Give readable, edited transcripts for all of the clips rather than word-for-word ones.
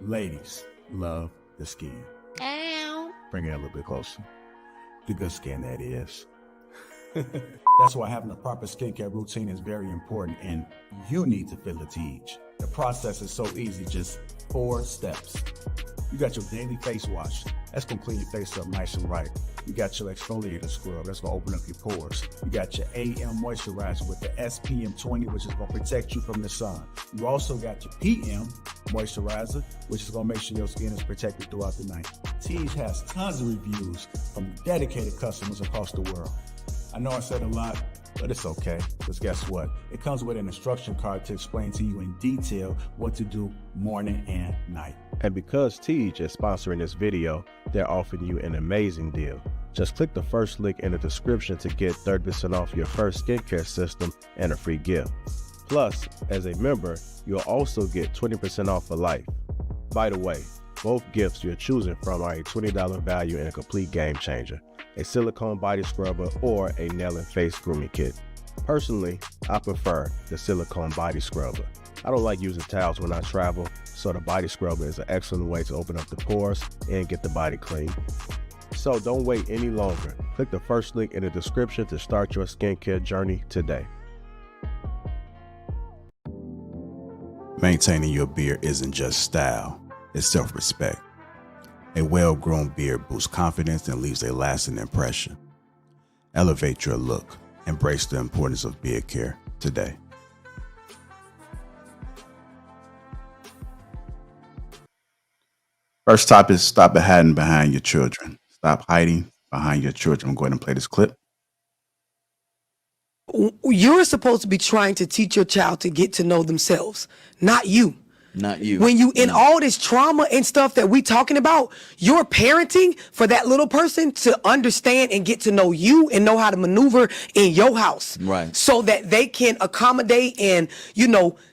Ladies love the skin. Ow. Bring it a little bit closer. The good skin, that is. That's why having a proper skincare routine is very important, and you need to feel it to each. The process is so easy, just 4 steps. You got your daily face wash. That's gonna clean your face up nice and right. You got your exfoliator scrub. That's gonna open up your pores. You got your AM moisturizer with the SPM 20, which is gonna protect you from the sun. You also got your PM moisturizer, which is gonna make sure your skin is protected throughout the night. Teej has tons of reviews from dedicated customers across the world. I know I said a lot, but it's okay, because guess what? It comes with an instruction card to explain to you in detail what to do morning and night. And because Teej is sponsoring this video, they're offering you an amazing deal. Just click the first link in the description to get 30% off your first skincare system and a free gift. Plus, as a member, you'll also get 20% off for life. By the way, both gifts you're choosing from are a $20 value and a complete game changer. A silicone body scrubber or a nail and face grooming kit. Personally, I prefer the silicone body scrubber. I don't like using towels when I travel, so the body scrubber is an excellent way to open up the pores and get the body clean. So don't wait any longer. Click the first link in the description to start your skincare journey today. Maintaining your beard isn't just style, it's self-respect. A well-grown beard boosts confidence and leaves a lasting impression. Elevate your look. Embrace the importance of beard care today. First topic is stop hiding behind your children. Stop hiding behind your children. I'm going to play this clip. You're supposed to be trying to teach your child to get to know themselves, not you. Not you. When you in all this trauma and stuff that we talking about, you're parenting for that little person to understand and get to know you and know how to maneuver in your house. Right. So that they can accommodate and,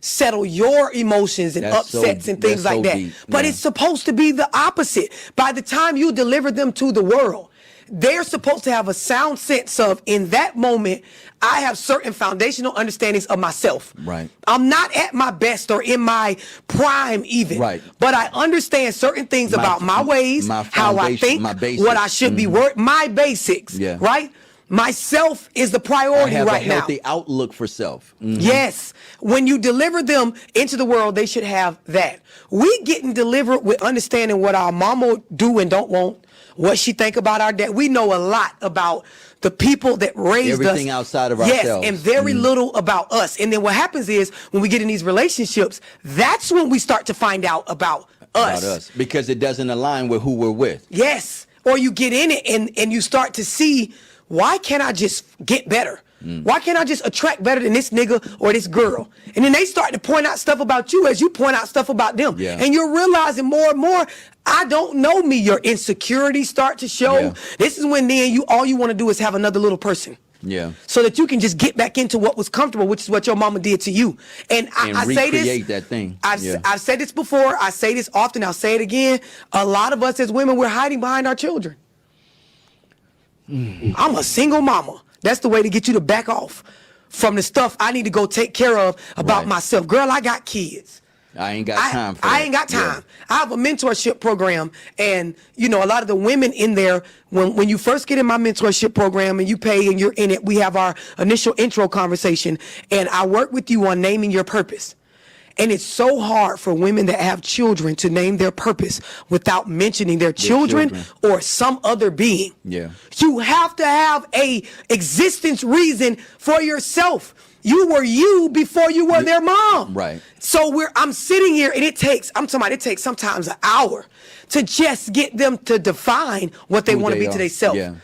settle your emotions and upsets and things like that. Deep. But Yeah. it's supposed to be the opposite. By the time you deliver them to the world, they're supposed to have a sound sense of, in that moment, I have certain foundational understandings of myself. Right. I'm not at my best or in my prime even. Right. But I understand certain things about my ways, my how I foundation, think, my basics. what I should be my basics. Yeah. Right? Myself is the I priority have right a now. healthy outlook for self. Mhm. Yes. When you deliver them into the world, they should have that. We getting delivered with understanding what our mama do and don't want, what she think about our dad. We know a lot about the people that raised Everything us. outside of yes, ourselves. and very little about us. And then what happens is when we get in these relationships, that's when we start to find out about us. Because it doesn't align with who we're with. Yes. Or you get in it and you start to see, why can't I just get better? Why can't I just attract better than this nigga or this girl? And then they start to point out stuff about you as you point out stuff about them. Yeah. And you're realizing more and more, I don't know me. Your insecurities start to show. Yeah. This is when then all you want to do is have another little person. Yeah. So that you can just get back into what was comfortable, which is what your mama did to you. And I say this. Recreate that thing. I've said this before. I say this often. I'll say it again. A lot of us as women, we're hiding behind our children. I'm a single mama. That's the way to get you to back off from the stuff I need to go take care of about myself. Girl, I got kids. I ain't got time for that. I ain't got time. I have a mentorship program, and a lot of the women in there, when you first get in my mentorship program and you pay and you're in it, we have our initial intro conversation, and I work with you on naming your purpose. And it's so hard for women that have children to name their purpose without mentioning their children or some other being. Yeah. You have to have a existence reason for yourself. You were you before you were their mom. Right. So I'm sitting here and it takes sometimes an hour to just get them to define what they want to be to themselves. Yeah.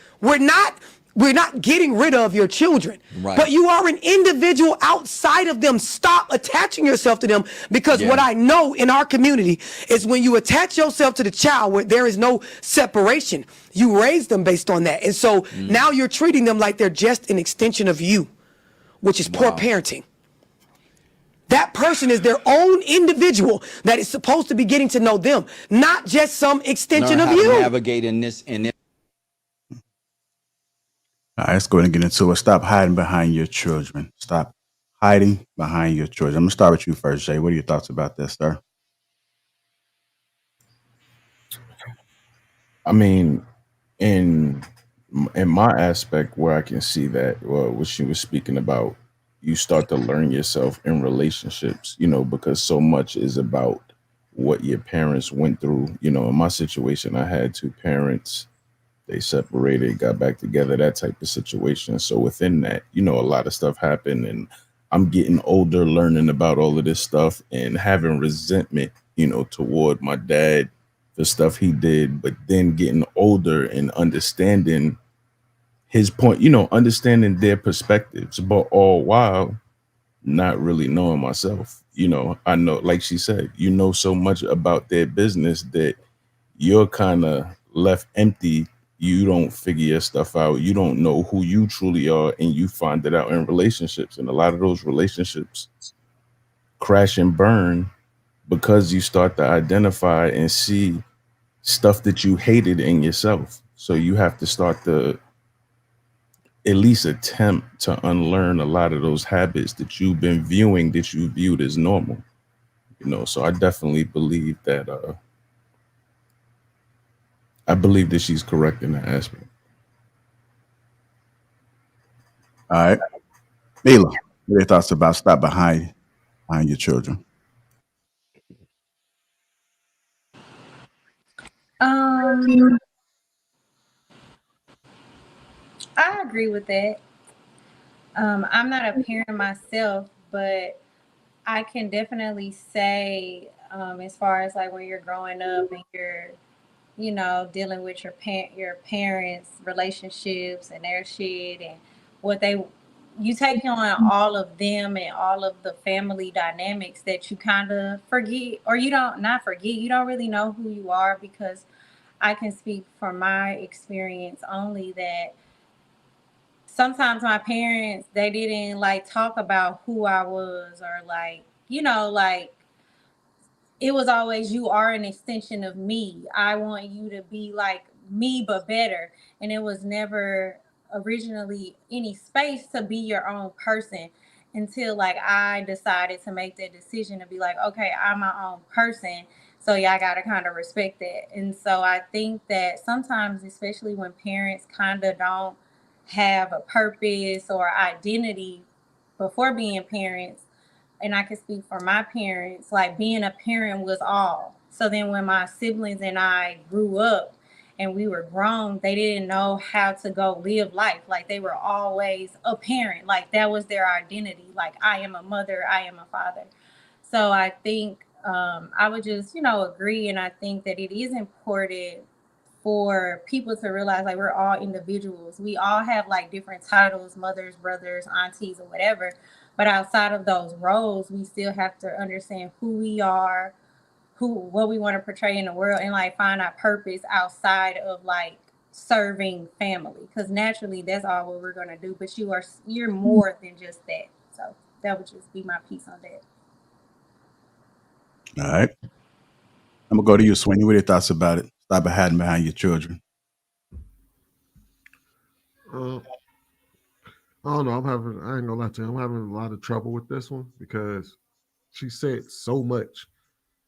We're not getting rid of your children, Right. but you are an individual outside of them. Stop attaching yourself to them, because what I know in our community is when you attach yourself to the child where there is no separation, you raise them based on that. And so now you're treating them like they're just an extension of you, which is poor parenting. That person is their own individual that is supposed to be getting to know them, not just some extension Learn of how you. to navigate in this. All right, let's go ahead and get into it. Stop hiding behind your children. Stop hiding behind your children. I'm going to start with you first, Jay. What are your thoughts about this, sir? I mean, in in my aspect where I can see that, well, what she was speaking about, you start to learn yourself in relationships, because so much is about what your parents went through. In my situation, I had two parents, they separated, got back together, that type of situation. So within that, a lot of stuff happened, and I'm getting older, learning about all of this stuff and having resentment, toward my dad for stuff he did, but then getting older and understanding his point, understanding their perspectives, but all while not really knowing myself. I know, like she said, so much about their business that you're kind of left empty. You don't figure your stuff out. You don't know who you truly are, and you find it out in relationships. And a lot of those relationships crash and burn because you start to identify and see stuff that you hated in yourself. So you have to start to at least attempt to unlearn a lot of those habits that you've been viewing, that you viewed as normal. So I definitely believe that she's correct in that aspect. All right. Mila, what are your thoughts about stop behind your children? Um, I agree with that. I'm not a parent myself, but I can definitely say, as far as like when you're growing up and you're, dealing with your parents' relationships and their shit and what you take on all of them and all of the family dynamics that you kind of forget, or you don't not forget, you don't really know who you are, because I can speak from my experience only that sometimes my parents, they didn't like talk about who I was, or like, like it was always, you are an extension of me. I want you to be like me but better. And it was never originally any space to be your own person until like I decided to make that decision to be like, okay, I'm my own person. So yeah, I gotta kind of respect that. And so I think that sometimes, especially when parents kind of don't have a purpose or identity before being parents, and I can speak for my parents, like being a parent was all. So then when my siblings and I grew up and we were grown, they didn't know how to go live life. Like they were always a parent. Like that was their identity. Like I am a mother, I am a father. So I think I would just, agree. And I think that it is important for people to realize like we're all individuals. We all have like different titles, mothers, brothers, aunties, or whatever. But outside of those roles, we still have to understand who we are, what we want to portray in the world, and like find our purpose outside of like serving family. Because naturally, that's all what we're gonna do. But you're more than just that. So that would just be my piece on that. All right. I'm gonna go to you, Sweeney. What are your thoughts about it? Stop hiding behind your children. Uh, I don't know. I ain't gonna lie to you. I'm having a lot of trouble with this one because she said so much.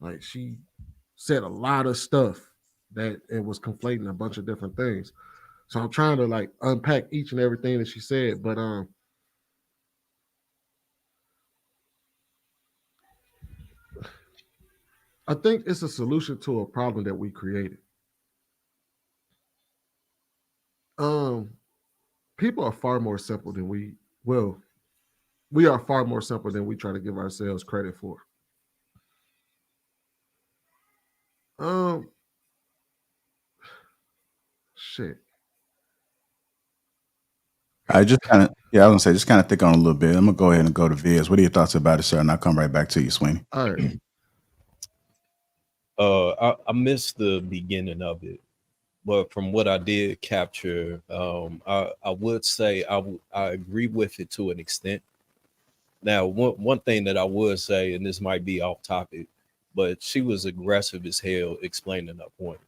Like she said a lot of stuff that it was conflating a bunch of different things. So I'm trying to like unpack each and everything that she said. But I think it's a solution to a problem that we created. Um, People are far more simple than we are far more simple than we try to give ourselves credit for. Um, Shit. I just kind of, yeah, I was gonna say, just kind of think on it a little bit. I'm gonna go ahead and go to Viz. What are your thoughts about it, sir? And I'll come right back to you, Sweeney. All right. I missed the beginning of it, but from what I did capture, I would say I agree with it to an extent. Now, one thing that I would say, and this might be off topic, but she was aggressive as hell explaining that point.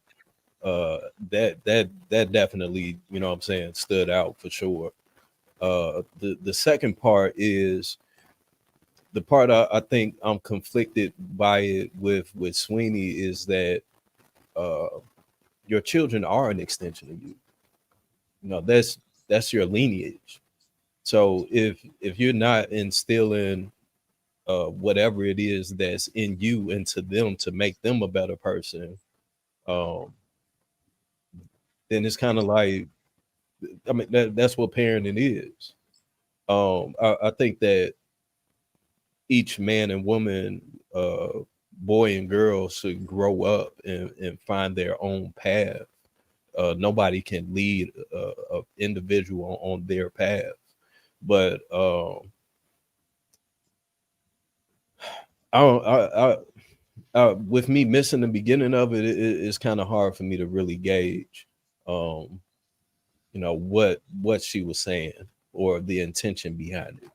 That definitely, what I'm saying, stood out for sure. The second part is the part I think I'm conflicted by it with Sweeney is that your children are an extension of you. You know, that's your lineage. So if you're not instilling whatever it is that's in you into them to make them a better person, then it's kind of like, I mean, that's what parenting is. I think that each man and woman, boy and girl, should grow up and find their own path. Nobody can lead an individual on their path, but with me missing the beginning of it, it's kind of hard for me to really gauge, you know, what she was saying or the intention behind it.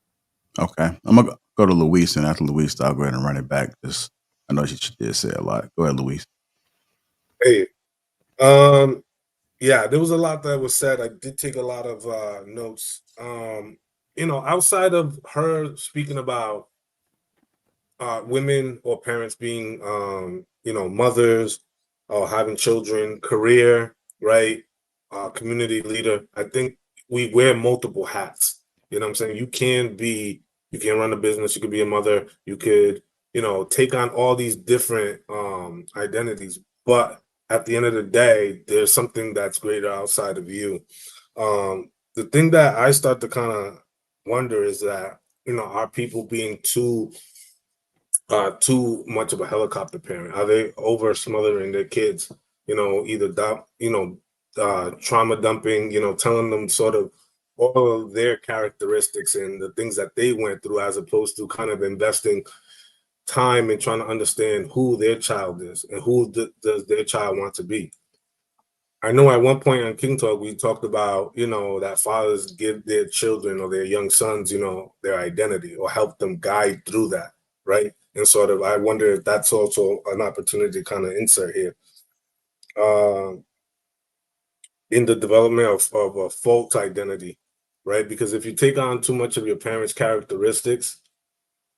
Okay, I'm gonna go to Luis, and after Luis, I'll go ahead and run it back. Just, I know she did say a lot. Go ahead, Luis. Hey, yeah, there was a lot that was said. I did take a lot of notes. You know, outside of her speaking about women or parents being, you know, mothers or having children, career, right? Community leader. I think we wear multiple hats. You know what I'm saying? You can run a business, you could be a mother, you could, you know, take on all these different identities. But at the end of the day, there's something that's greater outside of you. The thing that I start to kind of wonder is that, you know, are people being too much of a helicopter parent? Are they over smothering their kids? You know, either trauma dumping, you know, telling them sort of all of their characteristics and the things that they went through, as opposed to kind of investing time in trying to understand who their child is and who does their child want to be. I know at one point on King Talk, we talked about, you know, that fathers give their children or their young sons, you know, their identity or help them guide through that, right? And sort of, I wonder if that's also an opportunity to kind of insert here. In the development of a false identity, right? Because if you take on too much of your parents' characteristics,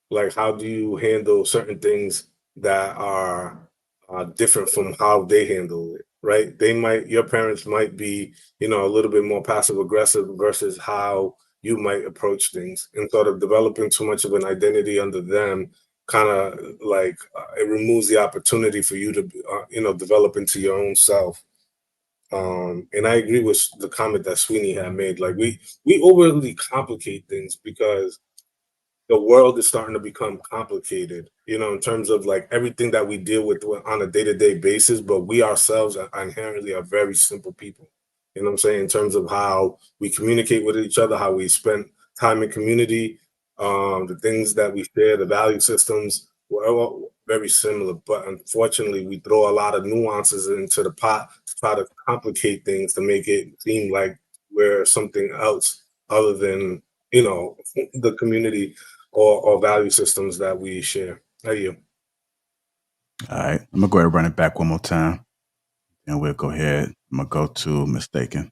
like how do you handle certain things that are different from how they handle it, right? Your parents might be, you know, a little bit more passive aggressive versus how you might approach things, and sort of developing too much of an identity under them kind of like it removes the opportunity for you to, you know, develop into your own self. And I agree with the comment that Sweeney had made. Like we overly complicate things because the world is starting to become complicated, you know, in terms of like everything that we deal with on a day-to-day basis, but we ourselves are inherently are very simple people. You know what I'm saying? In terms of how we communicate with each other, how we spend time in community, the things that we share, the value systems, we're all very similar. But unfortunately, we throw a lot of nuances into the pot to try to complicate things to make it seem like we're something else other than, you know, the community or value systems that we share. How are you? All right, I'm gonna go ahead and run it back one more time, and we'll go ahead. I'm gonna go to Mistaken.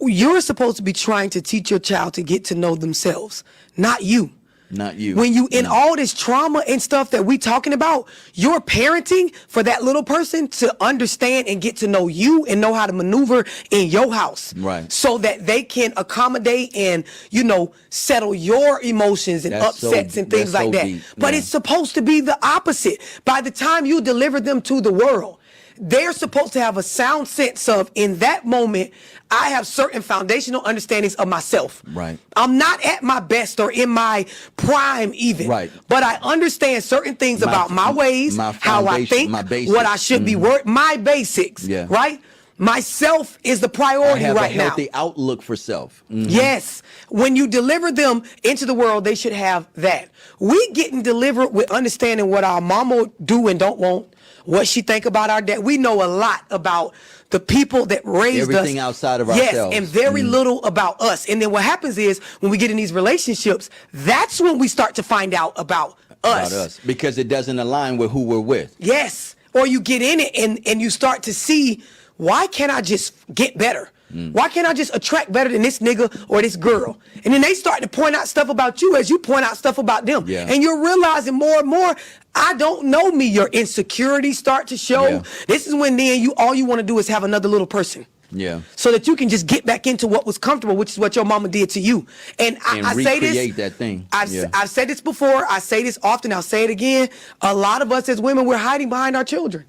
You're supposed to be trying to teach your child to get to know themselves, not you. Not you. When you in all this trauma and stuff that we talking about, you're parenting for that little person to understand and get to know you and know how to maneuver in your house. Right. So that they can accommodate and, you know, settle your emotions and That's upsets and things that's like so that. deep, But yeah. it's supposed to be the opposite. By the time you deliver them to the world, they're supposed to have a sound sense of, in that moment, I have certain foundational understandings of myself. Right. I'm not at my best or in my prime even. Right. But I understand certain things about my ways, my how I foundation, think, my basics. what I should be worth, my basics. Yeah. Right? Myself is the I priority have right a healthy now. outlook for self. Yes. When you deliver them into the world, they should have that. We getting delivered with understanding what our mama do and don't want, what she think about our dad. We know a lot about the people that raised Everything us. outside of yes, ourselves. and very little about us. And then what happens is when we get in these relationships, that's when we start to find out about us. About us. Because it doesn't align with who we're with. Yes. Or you get in it and you start to see, why can't I just get better? Why can't I just attract better than this nigga or this girl? And then they start to point out stuff about you as you point out stuff about them. Yeah. And you're realizing more and more, I don't know me. Your insecurities start to show. Yeah. This is when then all you want to do is have another little person. Yeah. So that you can just get back into what was comfortable, which is what your mama did to you. And I say this. Recreate that thing. I've said this before. I say this often. I'll say it again. A lot of us as women, we're hiding behind our children.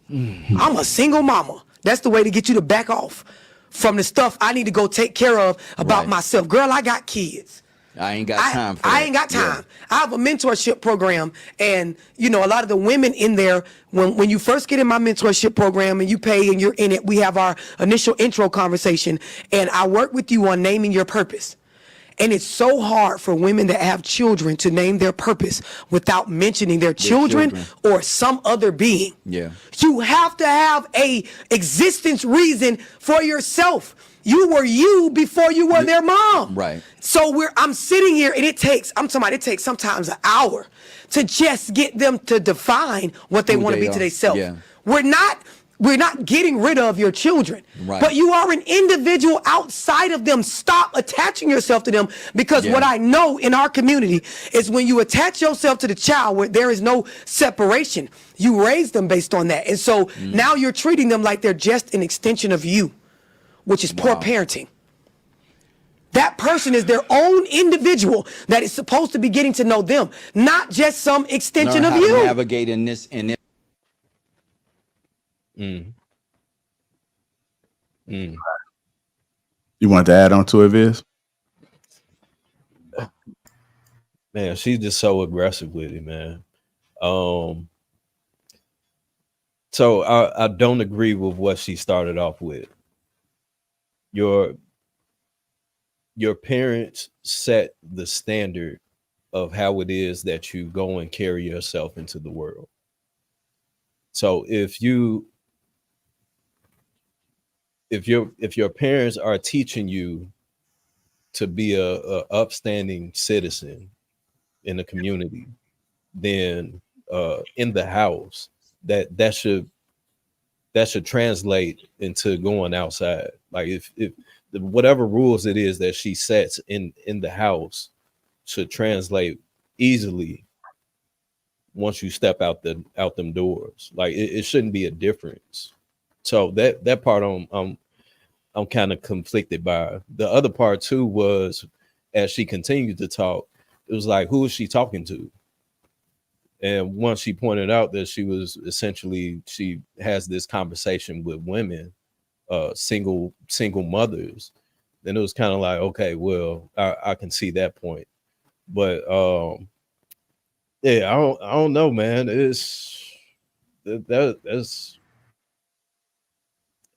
I'm a single mama. That's the way to get you to back off from the stuff I need to go take care of about myself. Girl, I got kids. I ain't got time for that. I ain't got time. I have a mentorship program, and a lot of the women in there, when you first get in my mentorship program and you pay and you're in it, we have our initial intro conversation, and I work with you on naming your purpose. And it's so hard for women that have children to name their purpose without mentioning their children or some other being. Yeah. You have to have a existence reason for yourself. You were you before you were their mom. Right. So I'm sitting here and it takes sometimes an hour to just get them to define what they want to be to themselves. Yeah. We're not getting rid of your children, but you are an individual outside of them. Stop attaching yourself to them, because what I know in our community is when you attach yourself to the child where there is no separation, you raise them based on that. And so now you're treating them like they're just an extension of you, which is poor parenting. That person is their own individual that is supposed to be getting to know them, not just some extension Learn of how you. to navigate in this and this. You want to add on to it, Viz? Man, she's just so aggressive with it, man. So I don't agree with what she started off with. Your parents set the standard of how it is that you go and carry yourself into the world. So if your parents are teaching you to be a upstanding citizen in the community, then in the house, that should translate into going outside. Like if whatever rules it is that she sets in the house should translate easily once you step out them doors. Like it shouldn't be a difference. So that part I'm kind of conflicted by. The other part too was, as she continued to talk, it was like, who is she talking to? And once she pointed out that she has this conversation with women, single mothers, then it was kind of like, okay, well, I can see that point. But yeah, I don't know, man. That's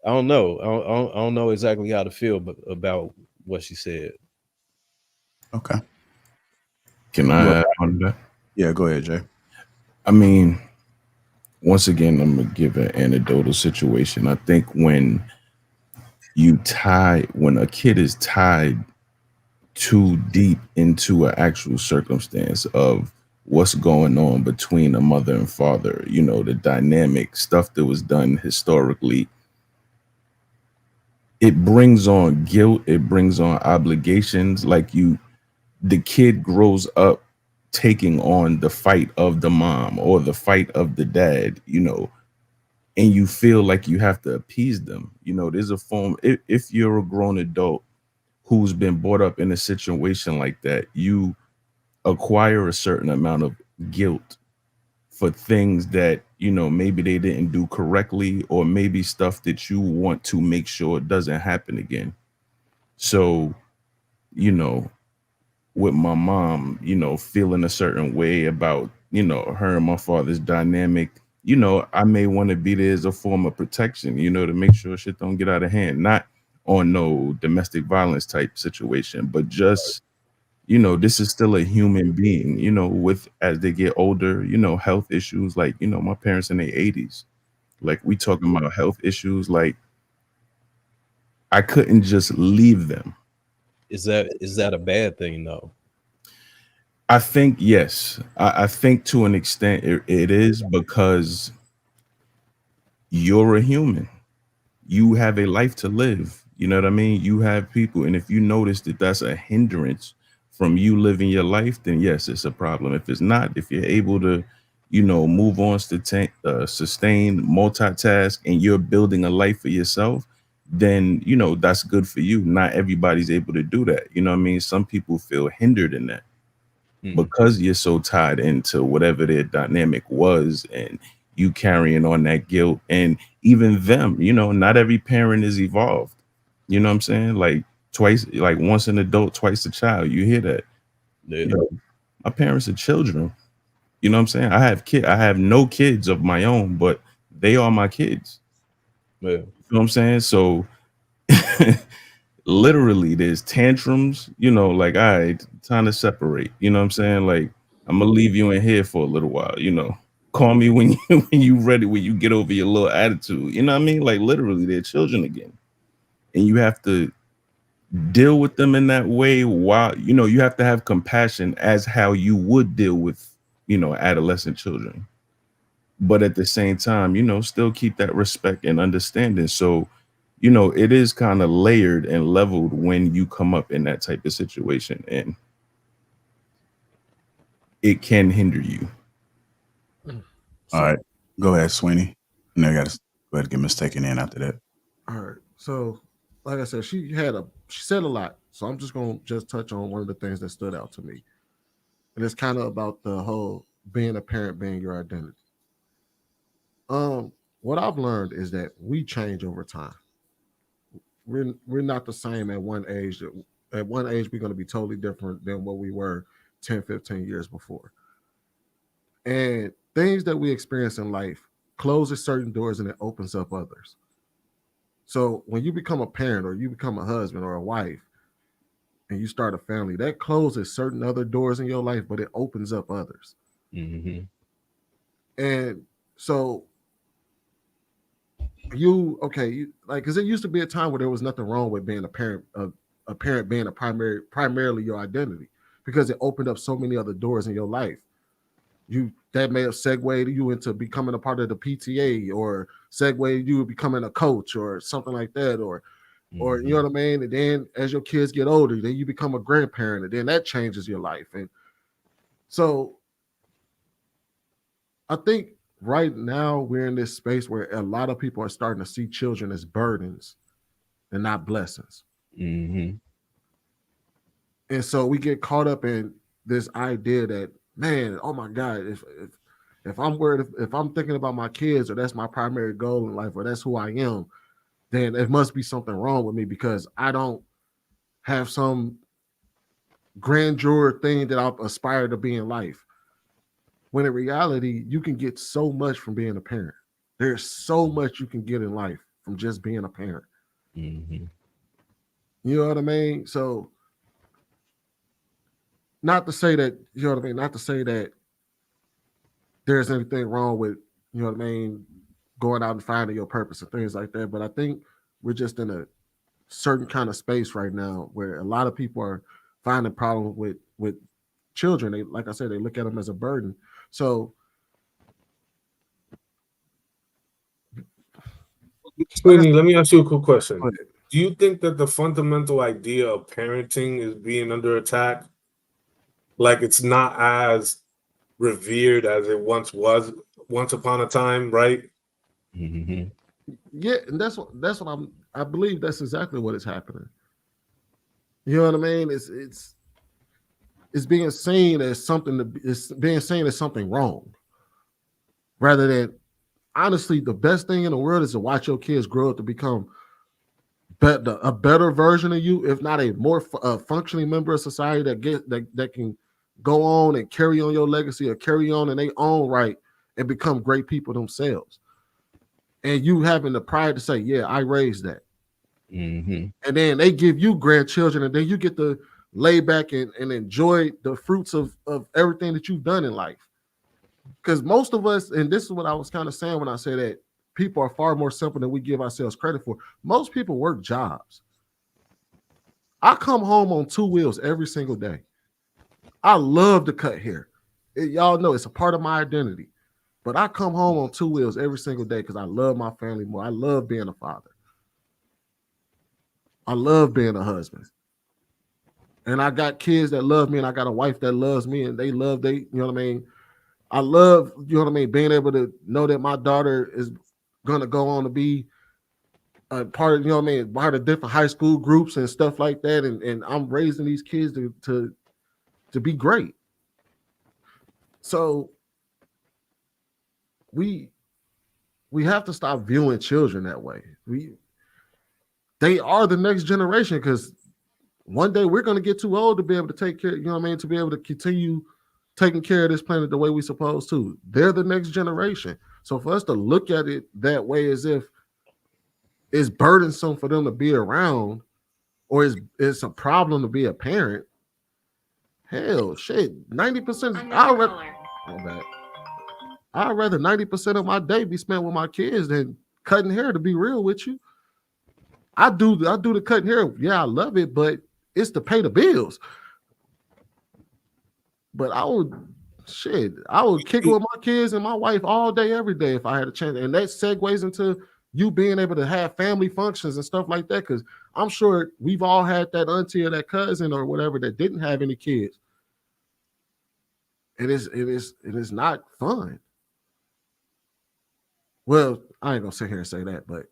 I don't know. I don't know exactly how to feel about what she said. Okay. Can I add on to that? Yeah, go ahead, Jay. I mean, once again, I'm gonna give an anecdotal situation. I think when a kid is tied too deep into an actual circumstance of what's going on between a mother and father, the dynamic stuff that was done historically, it brings on guilt, it brings on obligations. Like the kid grows up taking on the fight of the mom or the fight of the dad, and you feel like you have to appease them. There's a form, if you're a grown adult who's been brought up in a situation like that, you acquire a certain amount of guilt for things that, maybe they didn't do correctly, or maybe stuff that you want to make sure it doesn't happen again. So, with my mom, feeling a certain way about, her and my father's dynamic, I may want to be there as a form of protection, to make sure shit don't get out of hand. Not on no domestic violence type situation, but just, this is still a human being, as they get older, health issues, like, my parents in their 80s, like we talking about health issues, like I couldn't just leave them. Is that a bad thing though? I think yes. I think to an extent it is, because you're a human. you have a life to live. You know what I mean? You have people, and if you notice that that's a hindrance from you living your life, then yes, it's a problem. If it's not, if you're able to, move on, sustain, multitask, and you're building a life for yourself, then that's good for you. Not everybody's able to do that. You know what I mean? Some people feel hindered in that because you're so tied into whatever their dynamic was, and you carrying on that guilt. And even them, not every parent is evolved. You know what I'm saying? Like once an adult, twice a child. You hear that? Yeah. My parents are children. You know what I'm saying? I have no kids of my own, but they are my kids. Yeah. You know what I'm saying? So literally there's tantrums, like, all right, time to separate. You know what I'm saying? Like, I'm gonna leave you in here for a little while, call me when you ready, when you get over your little attitude. You know what I mean? Like, literally they're children again, and you have to deal with them in that way. While you have to have compassion as how you would deal with adolescent children, but at the same time, still keep that respect and understanding. So it is kind of layered and leveled when you come up in that type of situation, and it can hinder you. All right, go ahead, Sweeney. And I got to go ahead and get mistaken in after that. All right. So, like I said, she said a lot. So I'm just gonna touch on one of the things that stood out to me, and it's kind of about the whole being a parent being your identity. What I've learned is that we change over time. We're not the same at one age. At one age, we're going to be totally different than what we were 10, 15 years before. And things that we experience in life closes certain doors and it opens up others. So when you become a parent or you become a husband or a wife and you start a family, that closes certain other doors in your life, but it opens up others. Mm-hmm. And so because it used to be a time where there was nothing wrong with being a parent being primarily your identity, because it opened up so many other doors in your life. That may have segued you into becoming a part of the PTA, or segued you becoming a coach or something like that, or you know what I mean? And then as your kids get older, then you become a grandparent, and then that changes your life. And so I think right now we're in this space where a lot of people are starting to see children as burdens and not blessings. Mm-hmm. And so we get caught up in this idea that, man, oh my God, if I'm worried, if I'm thinking about my kids, or that's my primary goal in life, or that's who I am, then there must be something wrong with me because I don't have some grandeur thing that I aspire to be in life. When in reality, you can get so much from being a parent. There's so much you can get in life from just being a parent. Mm-hmm. You know what I mean? So not to say that, you know what I mean? Not to say that there's anything wrong with, you know what I mean, going out and finding your purpose and things like that. But I think we're just in a certain kind of space right now where a lot of people are finding problems with children. They, like I said, they look at them as a burden. So Sweeney, let me ask you a quick question. Do you think that the fundamental idea of parenting is being under attack? Like, it's not as revered as it once was, once upon a time, right? Mm-hmm. Yeah, and that's what I believe that's exactly what is happening. You know what I mean? It's being seen as something wrong, rather than, honestly, the best thing in the world is to watch your kids grow up to become a better version of you, if not a more functioning member of society that can go on and carry on your legacy, or carry on in their own right and become great people themselves. And you having the pride to say, yeah, I raised that. Mm-hmm. And then they give you grandchildren, and then you get to lay back and enjoy the fruits of everything that you've done in life. Because most of us, and this is what I was kind of saying when I say that people are far more simple than we give ourselves credit for. Most people work jobs. I come home on 2 wheels every single day. I love to cut hair. Y'all know it's a part of my identity. But I come home on 2 wheels every single day because I love my family more. I love being a father. I love being a husband. And I got kids that love me, and I got a wife that loves me, and they love you know what I mean? I love, you know what I mean, being able to know that my daughter is gonna go on to be a part of, you know what I mean, part of different high school groups and stuff like that. And I'm raising these kids to be great. So we have to stop viewing children that way. They are the next generation, because one day we're going to get too old to be able to take care, you know what I mean, to be able to continue taking care of this planet the way we're supposed to. They're the next generation. So for us to look at it that way, as if it's burdensome for them to be around, or it's a problem to be a parent, hell, shit, 90%. I'd rather 90% of my day be spent with my kids than cutting hair, to be real with you. I do the cutting hair. Yeah, I love it, but it's to pay the bills. But I would kick it with my kids and my wife all day, every day, if I had a chance. And that segues into you being able to have family functions and stuff like that, because I'm sure we've all had that auntie or that cousin or whatever that didn't have any kids. It is not fun. Well, I ain't gonna sit here and say that, but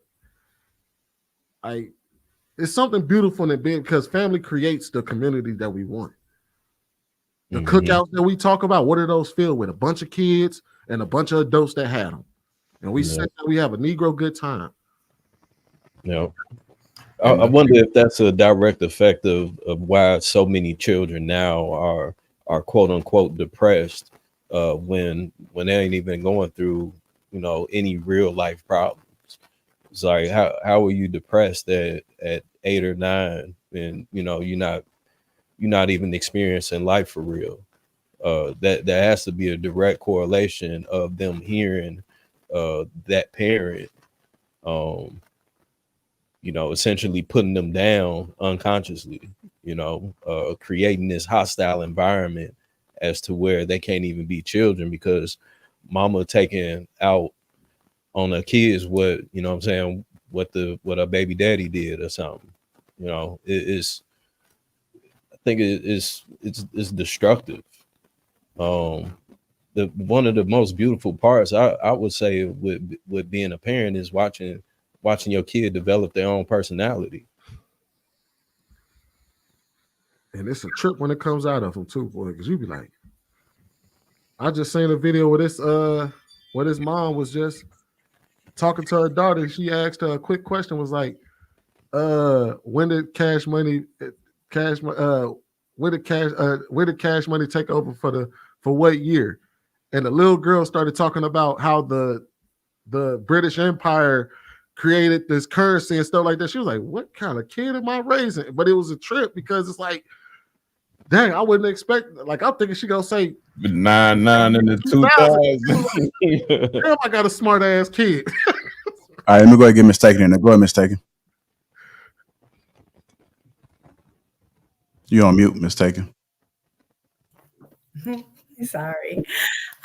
it's something beautiful and big, because family creates the community that we want. The cookouts that we talk about, what are those filled with? A bunch of kids and a bunch of adults that had them. And we sit there, we have a Negro good time. Yeah. I wonder if that's a direct effect of why so many children now are quote unquote depressed when they ain't even going through, you know, any real life problems. It's like, how are you depressed at 8 or 9, and you know you're not even experiencing life for real? That has to be a direct correlation of them hearing that parent, you know, essentially putting them down unconsciously, you know, creating this hostile environment as to where they can't even be children, because mama taking out on the kids what, you know what I'm saying, what a baby daddy did or something. You know, I think it's destructive. One of the most beautiful parts I would say with being a parent is watching your kid develop their own personality. And it's a trip when it comes out of them too, boy, because you be like, I just seen a video where his mom was just talking to her daughter. She asked her a quick question, was like, when did cash money take over for what year? And the little girl started talking about how the British Empire created this currency and stuff like that. She was like, what kind of kid am I raising? But it was a trip, because it's like, dang, I wouldn't expect, like, I'm thinking she gonna say 99 in the 2000. damn, I got a smart ass kid. All right, let me go ahead and get Mistaken in there. Go ahead, Mistaken. You on mute, Mistaken. Sorry.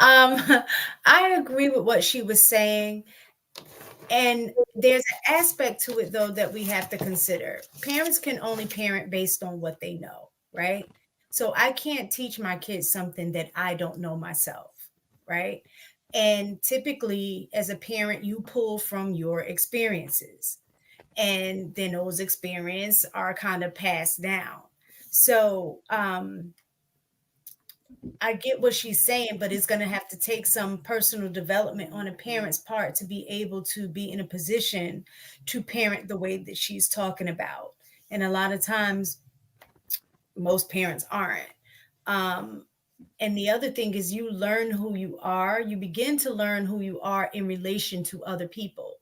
I agree with what she was saying. And there's an aspect to it, though, that we have to consider. Parents can only parent based on what they know, right? So I can't teach my kids something that I don't know myself, right? And typically, as a parent, you pull from your experiences, and then those experiences are kind of passed down. So I get what she's saying, but it's going to have to take some personal development on a parent's part to be able to be in a position to parent the way that she's talking about. And a lot of times, most parents aren't. And the other thing is, you learn who you are. You begin to learn who you are in relation to other people.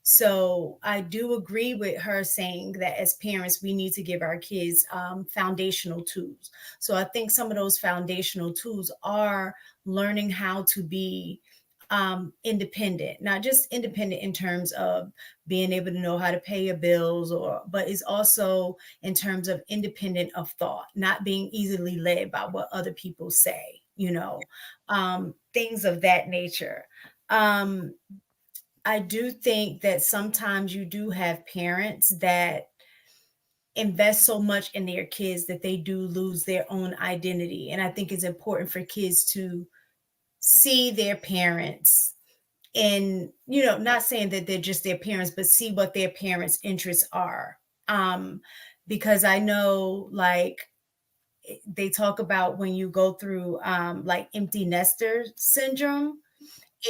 So I do agree with her saying that as parents, we need to give our kids foundational tools. So I think some of those foundational tools are learning how to be independent, not just independent in terms of being able to know how to pay your bills, but it's also in terms of independent of thought, not being easily led by what other people say, you know, things of that nature. I do think that sometimes you do have parents that invest so much in their kids that they do lose their own identity. And I think it's important for kids to see their parents and, you know, not saying that they're just their parents, but see what their parents' interests are. Because I know, like, they talk about when you go through like empty nester syndrome,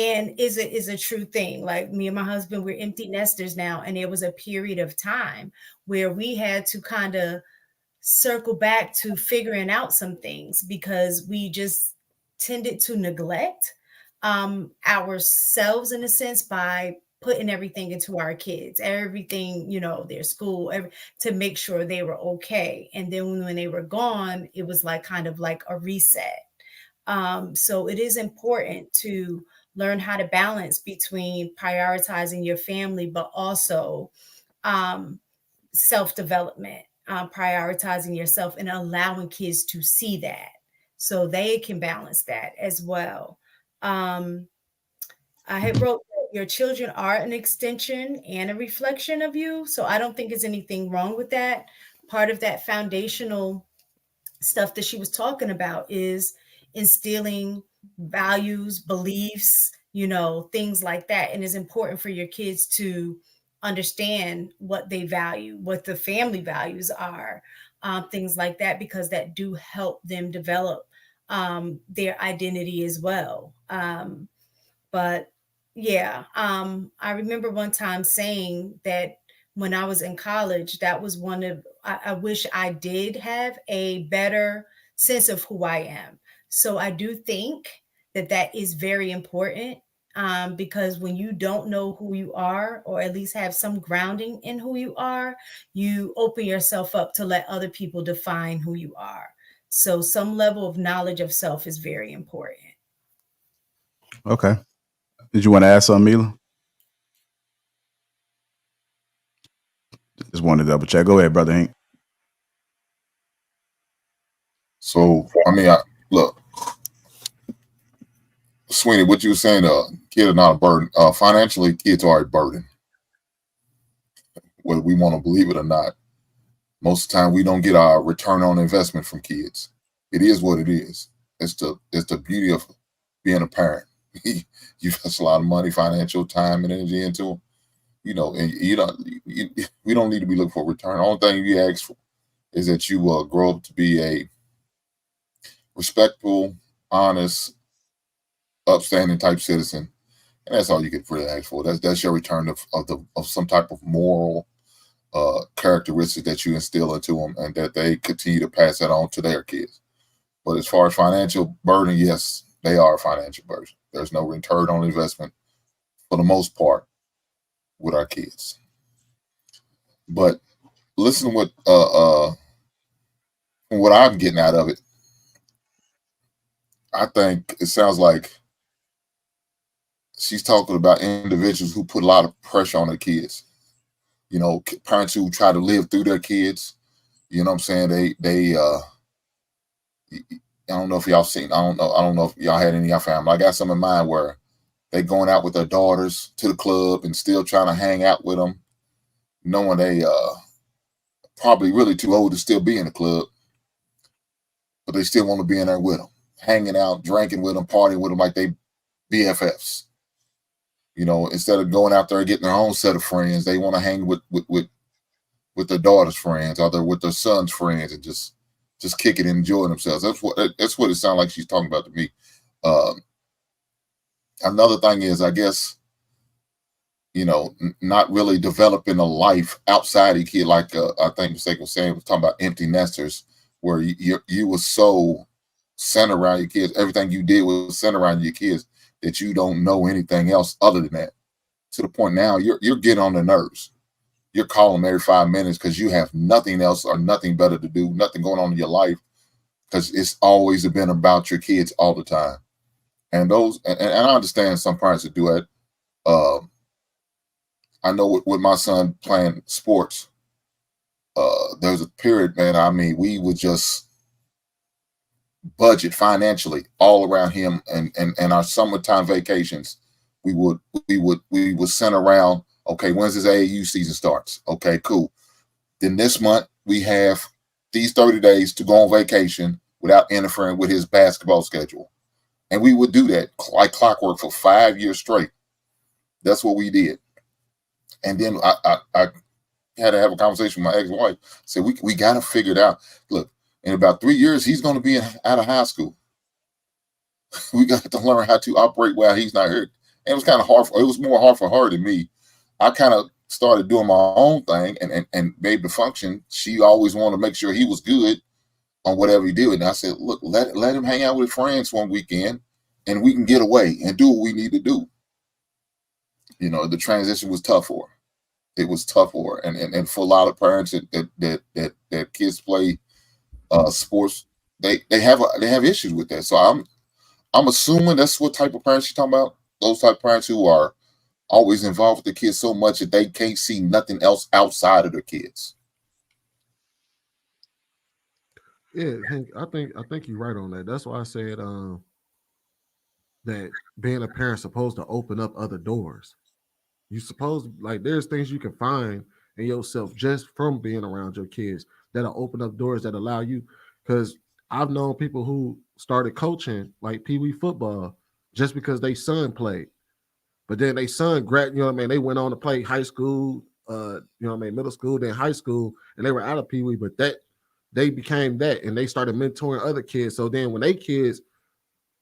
and is a true thing. Like me and my husband, we're empty nesters now, and there was a period of time where we had to kind of circle back to figuring out some things because we just tended to neglect ourselves in a sense by putting everything into our kids, everything, you know, their school, to make sure they were okay. And then when they were gone, it was like kind of like a reset. So it is important to learn how to balance between prioritizing your family, but also self-development, prioritizing yourself and allowing kids to see that so they can balance that as well. I had wrote that your children are an extension and a reflection of you. So I don't think there's anything wrong with that. Part of that foundational stuff that she was talking about is instilling values, beliefs, you know, things like that. And it's important for your kids to understand what they value, what the family values are, things like that, because that do help them develop their identity as well. But yeah, I remember one time saying that when I was in college, that was one of, I wish I did have a better sense of who I am. So I do think that that is very important, because when you don't know who you are, or at least have some grounding in who you are, you open yourself up to let other people define who you are. So some level of knowledge of self is very important. Okay. Did you want to add something, Mila? Just wanted to double check. Go ahead, brother Hank. So, I mean, look, Sweeney, what you were saying, kids are not a burden. Financially, kids are a burden, whether we want to believe it or not. Most of the time, we don't get our return on investment from kids. It is what it is. It's the beauty of being a parent. You invest a lot of money, financial time, and energy into them. You know, and we don't need to be looking for a return. The only thing you ask for is that you grow up to be a respectful, honest, upstanding type citizen, and that's all you can really ask for. That's your return of some type of moral characteristic that you instill into them, and that they continue to pass that on to their kids. But as far as financial burden, yes, they are a financial burden. There's no return on investment for the most part with our kids. But listen to what I'm getting out of it. I think it sounds like she's talking about individuals who put a lot of pressure on their kids. You know, parents who try to live through their kids. You know what I'm saying? They I don't know if y'all seen, I don't know if y'all had any of y'all family. I got some in mind where they going out with their daughters to the club and still trying to hang out with them, knowing they probably really too old to still be in the club, but they still want to be in there with them, hanging out, drinking with them, partying with them like they BFFs. You know, instead of going out there and getting their own set of friends, they want to hang with their daughter's friends, or with their son's friends, and just kick it and enjoy themselves. That's what it sounds like she's talking about to me. Another thing is, I guess, you know, not really developing a life outside your kid. Like I think Mistake was saying, was talking about empty nesters, where you were so centered around your kids. Everything you did was centered around your kids, that you don't know anything else other than that. To the point now, you're getting on their nerves. You're calling them every 5 minutes because you have nothing else or nothing better to do, nothing going on in your life, because it's always been about your kids all the time. And I understand some parents that do it. I know with my son playing sports, there's a period, man. I mean, we would just budget financially all around him, and our summertime vacations, we would center around, okay, when's his AAU season starts? Okay, cool. Then this month we have these 30 days to go on vacation without interfering with his basketball schedule. And we would do that like clockwork for 5 years straight. That's what we did. And then I had to have a conversation with my ex-wife. Said, we got to figure it out. Look, in about 3 years, he's going to be out of high school. We got to learn how to operate while he's not here. And it was kind of hard. It was more hard for her than me. I kind of started doing my own thing and made the function. She always wanted to make sure he was good on whatever he did. And I said, look, let him hang out with friends one weekend and we can get away and do what we need to do. You know, the transition was tough for her. It was tough for her. And for a lot of parents that kids play sports, they have issues with that. So I'm assuming that's what type of parents you're talking about. Those type of parents who are always involved with the kids so much that they can't see nothing else outside of their kids. Yeah, Hank, I think you're right on that. That's why I said that being a parent supposed to open up other doors. You suppose, like, there's things you can find in yourself just from being around your kids that'll open up doors that allow you. Because I've known people who started coaching like Pee Wee football just because their son played. But then they son they went on to play high school, middle school, then high school, and they were out of Pee Wee, but that they became that and they started mentoring other kids. So then when they kids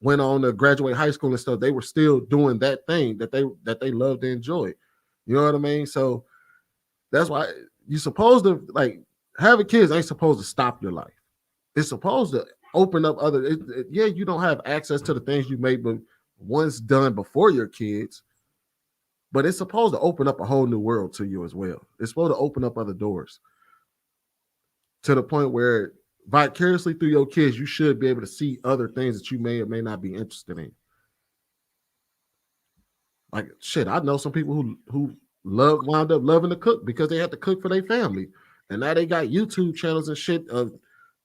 went on to graduate high school and stuff, they were still doing that thing that they loved and enjoyed. You know what I mean? So that's why you're supposed to, like, having kids ain't supposed to stop your life. It's supposed to open up other. You don't have access to the things you made but once done before your kids, but it's supposed to open up a whole new world to you as well. It's supposed to open up other doors to the point where vicariously through your kids, you should be able to see other things that you may or may not be interested in. Like, shit, I know some people who wound up loving to cook because they had to cook for their family. And now they got YouTube channels and shit of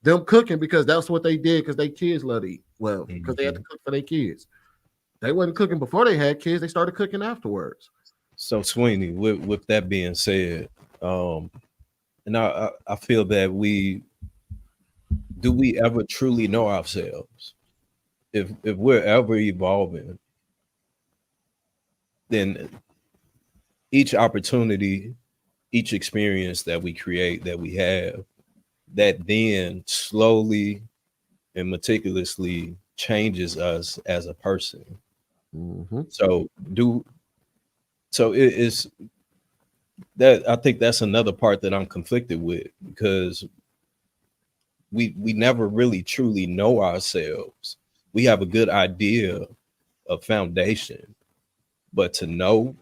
them cooking because that's what they did because their kids love to eat. Well, because they had to cook for their kids. They wasn't cooking before they had kids. They started cooking afterwards. So Sweeney, with that being said, and I feel that we ever truly know ourselves? If we're ever evolving, then each opportunity, each experience that we create, that we have, that then slowly and meticulously changes us as a person. Mm-hmm. So it is that I think that's another part that I'm conflicted with, because we never really truly know ourselves. We have a good idea of foundation, but to know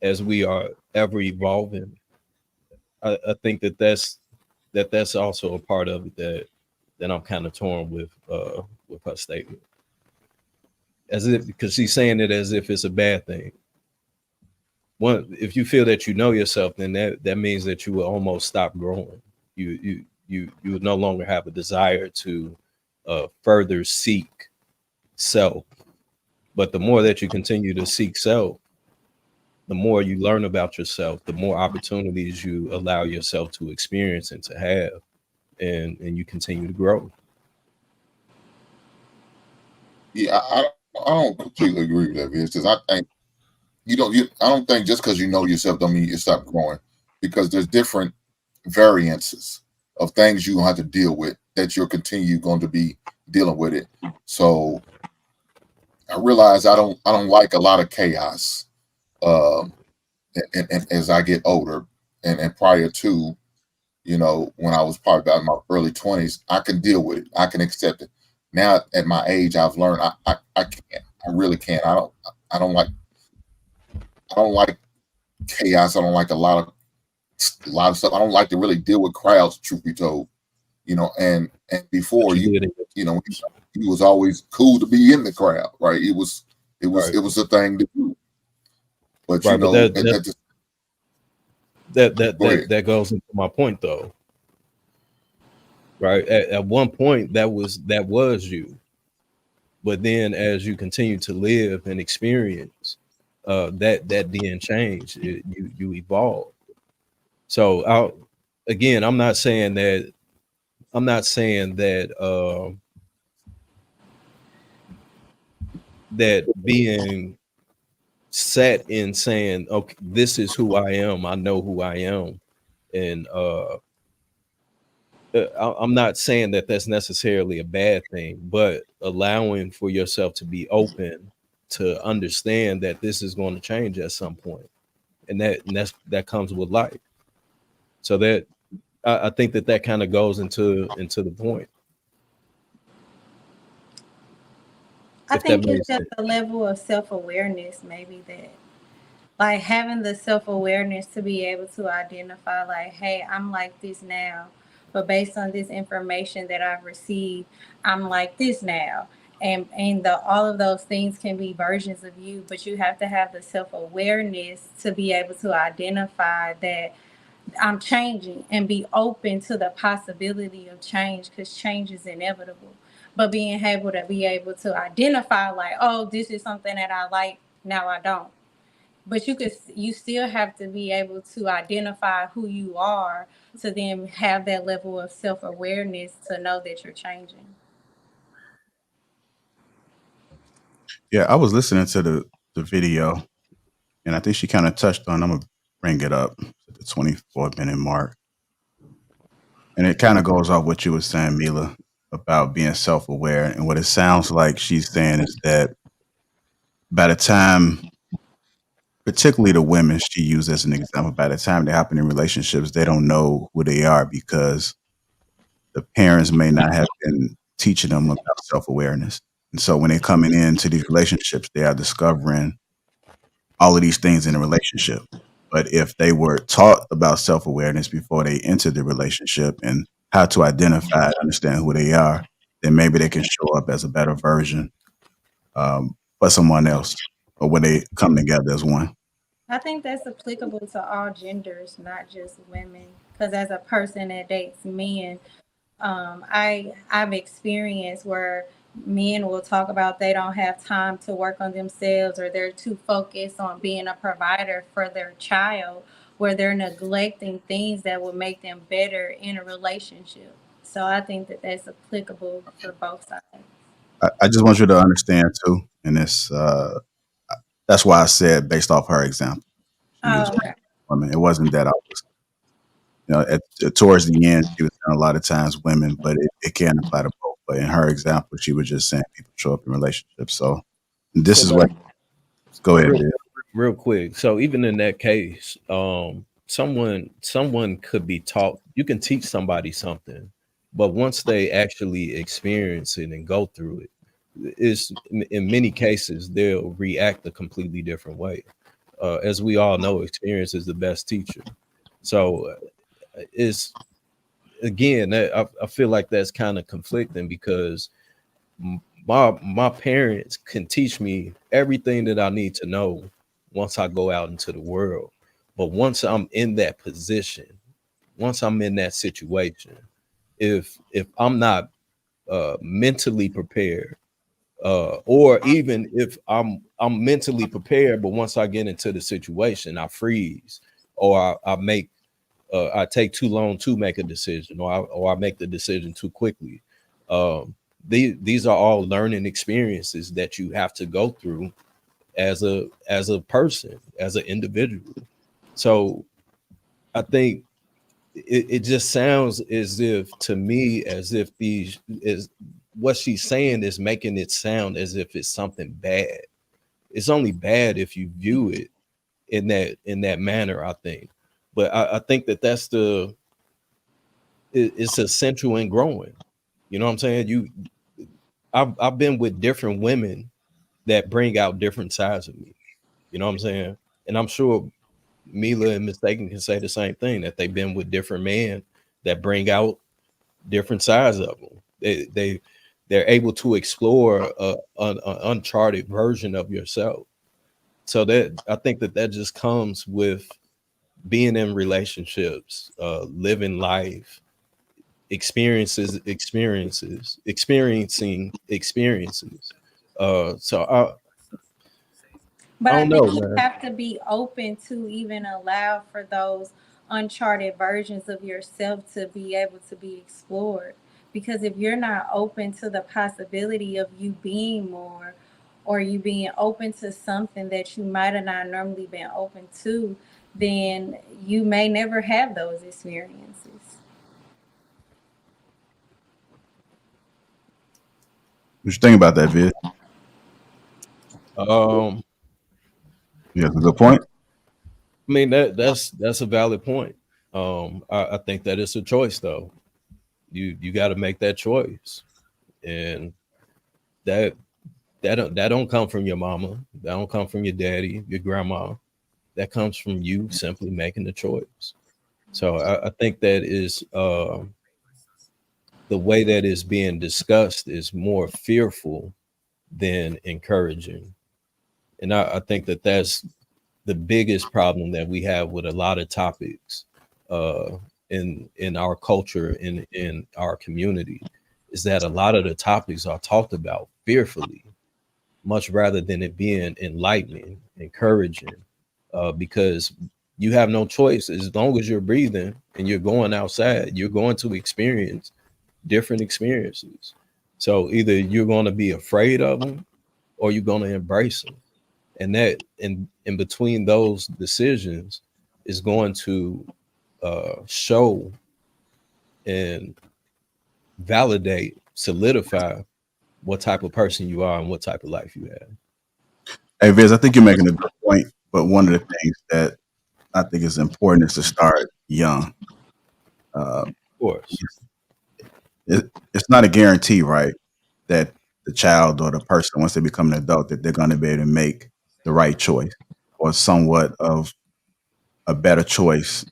as we are ever evolving, I think that's also a part of it that I'm kind of torn with her statement. As if, because she's saying it as if it's a bad thing. If you feel that you know yourself, then that means that you will almost stop growing. You would no longer have a desire to further seek self. But the more that you continue to seek self, the more you learn about yourself, the more opportunities you allow yourself to experience and to have, and you continue to grow. Yeah, I don't completely agree with that, because I think I don't think just because you know yourself don't mean you stop growing, because there's different variances of things you're gonna have to deal with that you'll continue going to be dealing with it. So I realize I don't like a lot of chaos. And as I get older, and prior to, when I was probably about in my early 20s, I can deal with it. I can accept it. Now at my age, I've learned I can't. I really can't. I don't like chaos. I don't like a lot of stuff. I don't like to really deal with crowds, truth be told. And before he was always cool to be in the crowd, right? It was a thing to do. But that goes into my point, though. Right. At one point that was you. But then as you continue to live and experience, that didn't change. You evolved. So again, I'm not saying that that being set in saying, okay, this is who I am, I know who I am, and I'm not saying that that's necessarily a bad thing, but allowing for yourself to be open to understand that this is going to change at some point, and that comes with life. So that I think that kind of goes into the point. I If that think it's makes just sense. a level of self-awareness, maybe, that like having the self-awareness to be able to identify, like, hey, I'm like this now, but based on this information that I've received, I'm like this now. And all of those things can be versions of you, but you have to have the self-awareness to be able to identify that I'm changing and be open to the possibility of change, because change is inevitable. But being able to identify, like, oh, this is something that I like, now I don't. But you still have to be able to identify who you are, to then have that level of self-awareness to know that you're changing. Yeah, I was listening to the video, and I think she kind of touched on. I'm gonna bring it up at the 24-minute mark, and it kind of goes off what you were saying, Mila, about being self-aware. And what it sounds like she's saying is that by the time, particularly the women she used as an example, by the time they happen in relationships, they don't know who they are because the parents may not have been teaching them about self-awareness. And so when they're coming into these relationships, they are discovering all of these things in a relationship. But if they were taught about self-awareness before they entered the relationship and how to identify and understand who they are, then maybe they can show up as a better version for someone else, or when they come together as one. I think that's applicable to all genders, not just women. Because as a person that dates men, I've experienced where men will talk about they don't have time to work on themselves, or they're too focused on being a provider for their child, where they're neglecting things that will make them better in a relationship. So I think that that's applicable for both sides. I just want you to understand too, and that's why I said based off her example. She Oh, used okay. women. It wasn't that I was, towards the end, she was saying a lot of times women, but it can apply to both. But in her example, she was just saying people show up in relationships. So this So is what. Go ahead, real, Bill. real quick. So even in that case, someone could be taught. You can teach somebody something, but once they actually experience it and go through it, is in many cases they'll react a completely different way. As we all know, experience is the best teacher. So it's again, I feel like that's kind of conflicting because my parents can teach me everything that I need to know once I go out into the world. But once I'm in that position, once I'm in that situation, if I'm not mentally prepared, or even if I'm mentally prepared, but once I get into the situation, I freeze, or I take too long to make a decision, or I make the decision too quickly. These are all learning experiences that you have to go through as a person, as an individual. So I think it just sounds as if, to me, as if these is what she's saying is making it sound as if it's something bad. It's only bad if you view it in that manner, I think. But I think that's it's essential in growing. You know what I'm saying? I've been with different women that bring out different sides of me. You know what I'm saying? And I'm sure Mila and Mistaken can say the same thing, that they've been with different men that bring out different sides of them. They're able to explore an uncharted version of yourself. So that I think that just comes with being in relationships, living life, experiencing experiences. So But I I don't know, think you man. have to be open to even allow for those uncharted versions of yourself to be able to be explored. Because if you're not open to the possibility of you being more, or you being open to something that you might have not normally been open to, then you may never have those experiences. What you think about that, Vid? Yeah, that's a good point. I mean that's a valid point. I think that it's a choice though. You got to make that choice, and that don't come from your mama. That don't come from your daddy, your grandma. That comes from you simply making the choice. So I think that is the way that is being discussed is more fearful than encouraging, and I think that that's the biggest problem that we have with a lot of topics in our culture, in our community, is that a lot of the topics are talked about fearfully, much rather than it being enlightening, encouraging, because you have no choice. As long as you're breathing and you're going outside, you're going to experience different experiences. So either you're going to be afraid of them or you're going to embrace them. And that in between those decisions is going to show and validate, solidify what type of person you are and what type of life you have. Hey, Viz, I think you're making a good point, but one of the things that I think is important is to start young. Of course. It's not a guarantee, right, that the child or the person, once they become an adult, that they're going to be able to make the right choice or somewhat of a better choice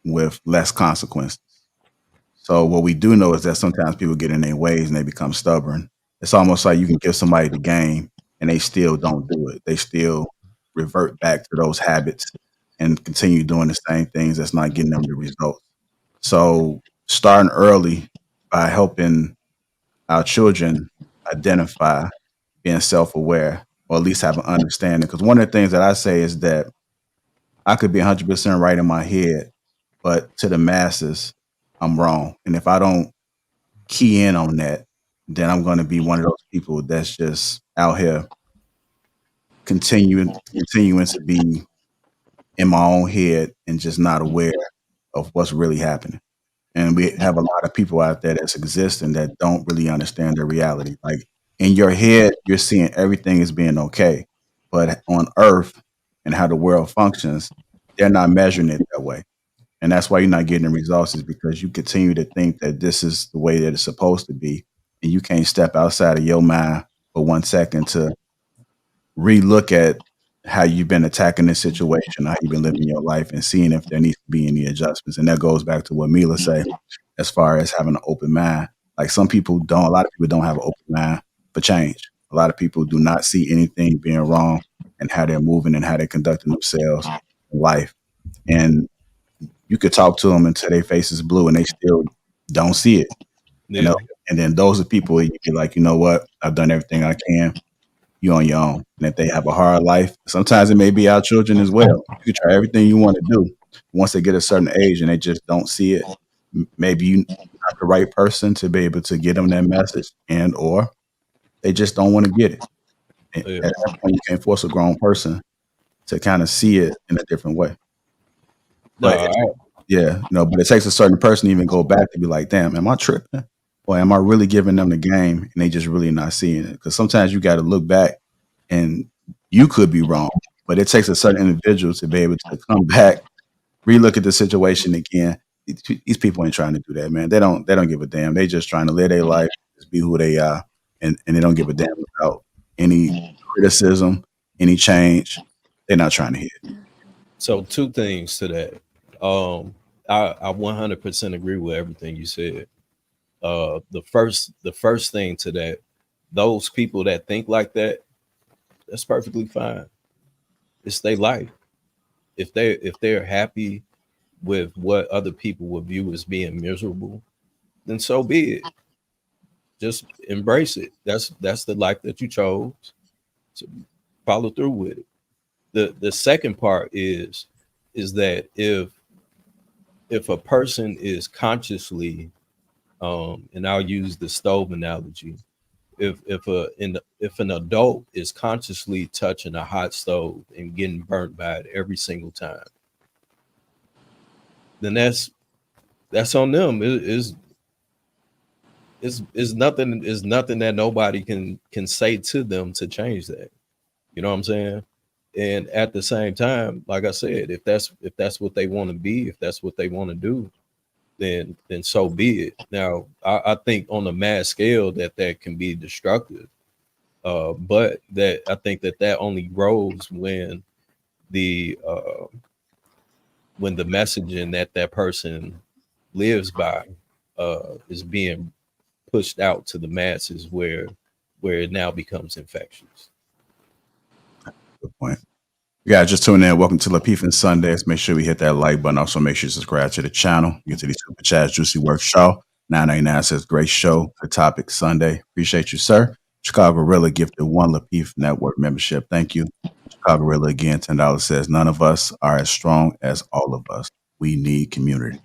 with less consequences. So what we do know is that sometimes people get in their ways and they become stubborn. It's almost like you can give somebody the game and they still don't do it. They still revert back to those habits and continue doing the same things that's not getting them the results. So starting early by helping our children identify being self-aware, or at least have an understanding. Because one of the things that I say is that I could be 100% right in my head, but to the masses, I'm wrong. And if I don't key in on that, then I'm going to be one of those people that's just out here continuing to be in my own head and just not aware of what's really happening. And we have a lot of people out there that's existing that don't really understand their reality. Like in your head, you're seeing everything as being okay, but on earth and how the world functions, they're not measuring it that way. And that's why you're not getting the results, is because you continue to think that this is the way that it's supposed to be. And you can't step outside of your mind for 1 second to relook at how you've been attacking this situation, how you've been living your life, and seeing if there needs to be any adjustments. And that goes back to what Mila said, as far as having an open mind. Like a lot of people don't have an open mind for change. A lot of people do not see anything being wrong and how they're moving and how they're conducting themselves in life. And you could talk to them until their face is blue and they still don't see it. Yeah. You know? And then those are people you be like, you know what? I've done everything I can. You on your own. And if they have a hard life, sometimes it may be our children as well. You can try everything you want to do. Once they get a certain age and they just don't see it, maybe you're not the right person to be able to get them that message, and or they just don't want to get it. And Yeah. at that point, you can't force a grown person to kind of see it in a different way. But but it takes a certain person to even go back to be like, damn, am I tripping? Or am I really giving them the game and they just really not seeing it? Because sometimes you got to look back and you could be wrong, but it takes a certain individual to be able to come back, relook at the situation again. These people ain't trying to do that, man. They don't give a damn. They just trying to live their life, just be who they are, and they don't give a damn about any criticism, any change. They're not trying to hear it. So two things to that. I 100% agree with everything you said. The first thing to that, those people that think like that, that's perfectly fine. It's their life. If they're happy with what other people would view as being miserable, then so be it. Just embrace it. That's the life that you chose. So follow through with it. The second part is that if if a person is consciously, and I'll use the stove analogy, if an adult is consciously touching a hot stove and getting burnt by it every single time, then that's on them. It's nothing that nobody can say to them to change that. You know what I'm saying? And at the same time, like I said, if that's what they want to be, if that's what they want to do, then so be it. Now, I think on a mass scale that can be destructive. But that I think that only grows when the messaging that person lives by is being pushed out to the masses, where it now becomes infectious. Good point. Yeah, just tune in. Welcome to Lapeef-ing Sundays. Make sure we hit that like button. Also, make sure you subscribe to the channel. Get to these super chats. Juicy Work Show. 999 says, great show. Good topic Sunday. Appreciate you, sir. Chicago Gorilla gifted 1 Lapeef Network membership. Thank you. Chicago Gorilla again, $10 says, none of us are as strong as all of us. We need community.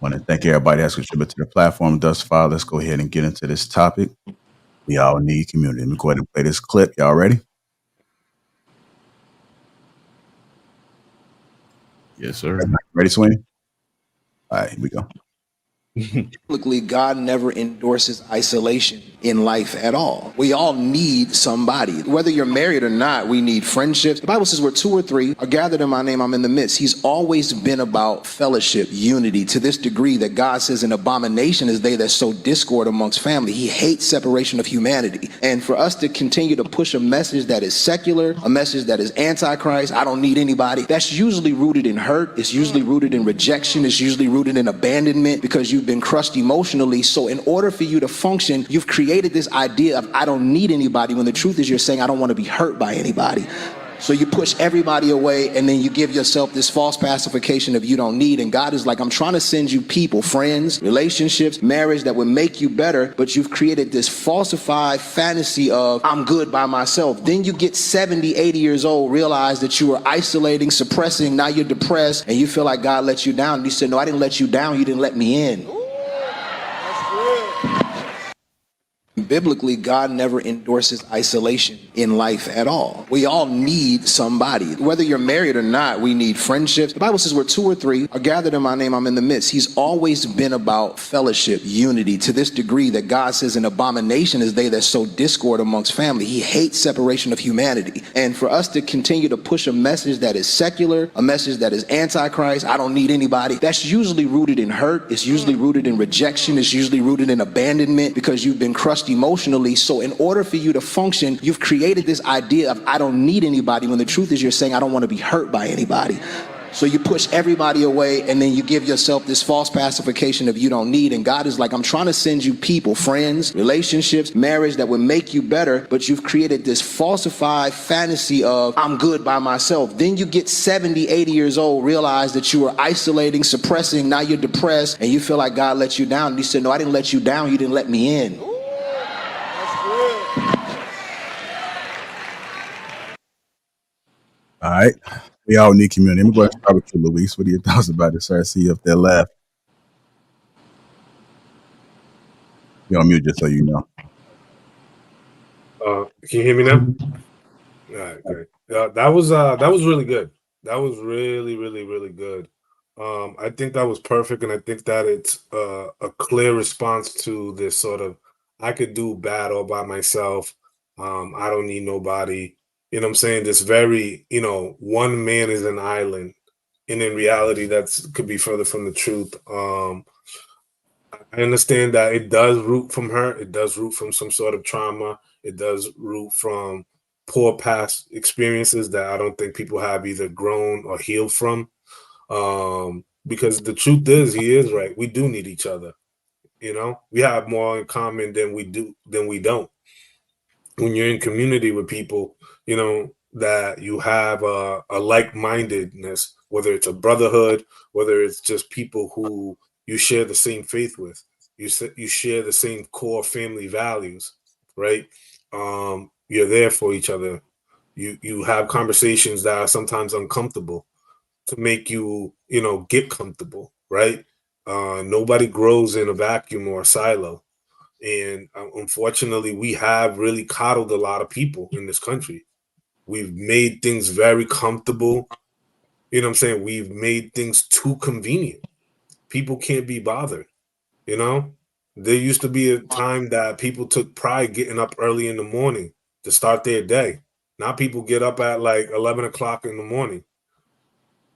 Want to thank everybody that's contributed to the platform thus far. Let's go ahead and get into this topic. We all need community. Let me go ahead and play this clip. Y'all ready? Yes, sir. Ready, Sweeney? All right, here we go. Biblically, God never endorses isolation in life at all. We all need somebody. Whether you're married or not, we need friendships. The Bible says where 2 or 3 are gathered in my name, I'm in the midst. He's always been about fellowship, unity, to this degree that God says an abomination is they that sow discord amongst family. He hates separation of humanity. And for us to continue to push a message that is secular, a message that is antichrist, I don't need anybody, that's usually rooted in hurt. It's usually rooted in rejection. It's usually rooted in abandonment because you've been crushed emotionally. So in order for you to function, you've created this idea of I don't need anybody, when the truth is you're saying I don't want to be hurt by anybody. So you push everybody away, and then you give yourself this false pacification of you don't need. And God is like, I'm trying to send you people, friends, relationships, marriage that would make you better, but you've created this falsified fantasy of I'm good by myself. Then you get 70, 80 years old, realize that you were isolating, suppressing, now you're depressed, and you feel like God let you down. And you said, no, I didn't let you down, you didn't let me in. Biblically, God never endorses isolation in life at all. We all need somebody. Whether you're married or not, we need friendships. The Bible says where 2 or 3 are gathered in my name, I'm in the midst. He's always been about fellowship, unity, to this degree that God says an abomination is they that sow discord amongst family. He hates separation of humanity. And for us to continue to push a message that is secular, a message that is antichrist, I don't need anybody, that's usually rooted in hurt. It's usually rooted in rejection. It's usually rooted in abandonment because you've been crushed emotionally. So in order for you to function, you've created this idea of I don't need anybody, when the truth is you're saying I don't want to be hurt by anybody. So you push everybody away, and then you give yourself this false pacification of you don't need. And God is like, I'm trying to send you people, friends, relationships, marriage that would make you better, but you've created this falsified fantasy of I'm good by myself. Then you get 70, 80 years old, realize that you were isolating, suppressing, now you're depressed, and you feel like God let you down. And you said, no, I didn't let you down, you didn't let me in. All right. We all need community. Let me go ahead and start with you, Luis. What are your thoughts about this, sir? See if they're left. You're on mute, just so you know. Can you hear me now? All right, great. That was really good. That was really, really, really good. I think that was perfect, and I think that it's a clear response to this sort of I could do bad all by myself. I don't need nobody. You know what I'm saying? This very, one man is an island. And in reality, could be further from the truth. I understand that it does root from her. It does root from some sort of trauma. It does root from poor past experiences that I don't think people have either grown or healed from. Because the truth is, he is right. We do need each other. We have more in common than we don't. When you're in community with people, that you have a like-mindedness, whether it's a brotherhood, whether it's just people who you share the same faith with, you share the same core family values, right? You're there for each other. You have conversations that are sometimes uncomfortable, to make you, get comfortable, right? Nobody grows in a vacuum or a silo. And unfortunately, we have really coddled a lot of people in this country. We've made things very comfortable. You know what I'm saying? We've made things too convenient. People can't be bothered, you know? There used to be a time that people took pride getting up early in the morning to start their day. Now people get up at like 11 o'clock in the morning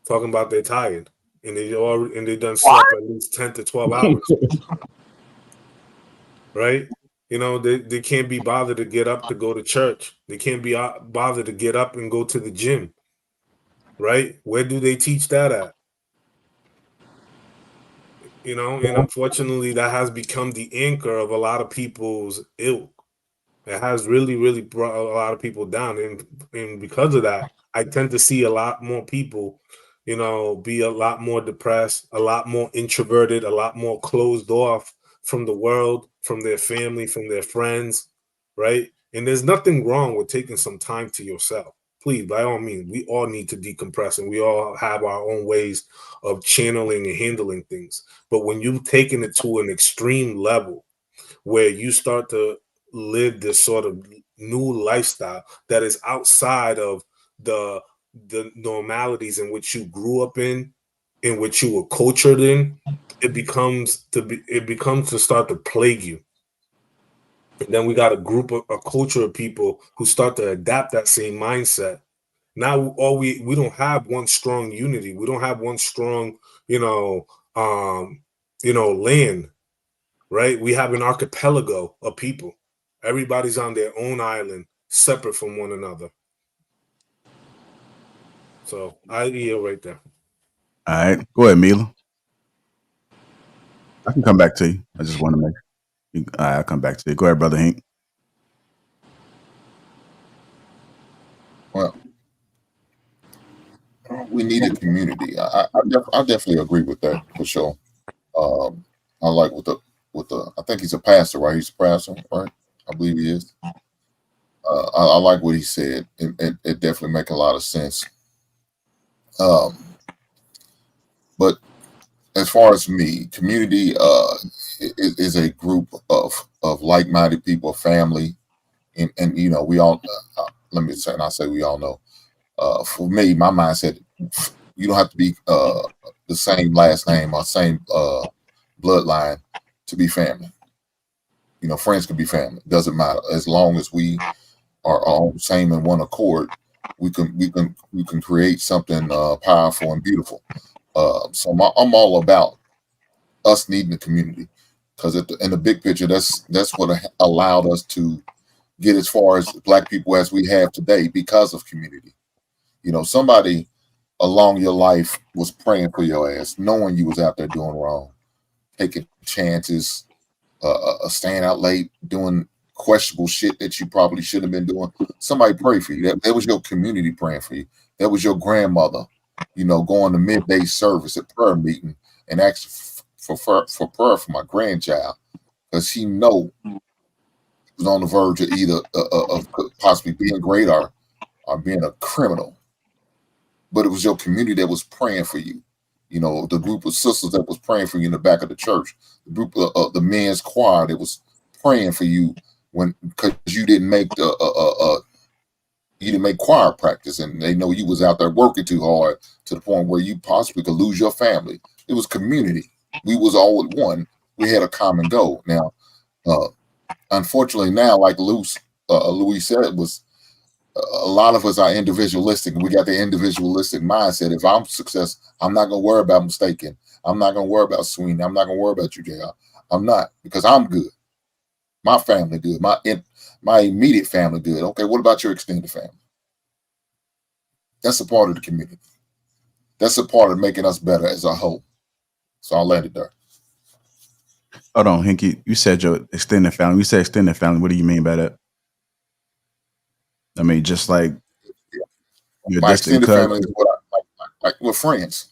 talking about they're tired and they done slept at least 10 to 12 hours, right? They can't be bothered to get up to go to church. They can't be bothered to get up and go to the gym, right? Where do they teach that at? And unfortunately, that has become the anchor of a lot of people's ilk. It has really, really brought a lot of people down. And because of that, I tend to see a lot more people, be a lot more depressed, a lot more introverted, a lot more closed off from the world, from their family, from their friends, right? And there's nothing wrong with taking some time to yourself. Please, by all means, we all need to decompress and we all have our own ways of channeling and handling things. But when you've taken it to an extreme level where you start to live this sort of new lifestyle that is outside of the normalities in which you grew up in which you were cultured in, it becomes to start to plague you. And then we got a culture of people who start to adapt that same mindset. Now we don't have one strong unity. We don't have one strong, land, right? We have an archipelago of people. Everybody's on their own island, separate from one another. So I yield right there. All right, go ahead, Mila. I can come back to you. I just want to I'll come back to you. Go ahead, Brother Hank. Well, we need a community. I definitely agree with that for sure. I like with the I think he's a pastor, right? He's a pastor, right? I believe he is. I like what he said. It definitely makes a lot of sense. But as far as me, community is a group of like-minded people, family, and we all. Let me say, and I say we all know. For me, my mindset, you don't have to be the same last name or same bloodline to be family. Friends can be family. Doesn't matter as long as we are all the same in one accord. We can create something powerful and beautiful. So I'm all about us needing the community, because in the big picture, that's what allowed us to get as far as Black people as we have today because of community. Somebody along your life was praying for your ass, knowing you was out there doing wrong, taking chances, staying out late, doing questionable shit that you probably shouldn't have been doing. Somebody prayed for you. That was your community praying for you. That was your grandmother, going to midday service at prayer meeting and asking for prayer for my grandchild, because she know was on the verge of either of possibly being great or being a criminal. But it was your community that was praying for you. The group of sisters that was praying for you in the back of the church, the group of the men's choir that was praying for you because you didn't make choir practice, and they know you was out there working too hard to the point where you possibly could lose your family. It was community. We was all at one. We had a common goal. Now, unfortunately, now, like Louis said, was a lot of us are individualistic, and we got the individualistic mindset. If I'm success, I'm not gonna worry about mistaking. I'm not gonna worry about Sweeney. I'm not gonna worry about you, JR. I'm not, because I'm good. My family good. My immediate family good. Okay, what about your extended family? That's a part of the community. That's a part of making us better as a whole. So I'll land it there. Hold on, Hinky. You said your extended family. You said extended family. What do you mean by that? I mean, just like your my distant extended cousin. family is what I like with friends.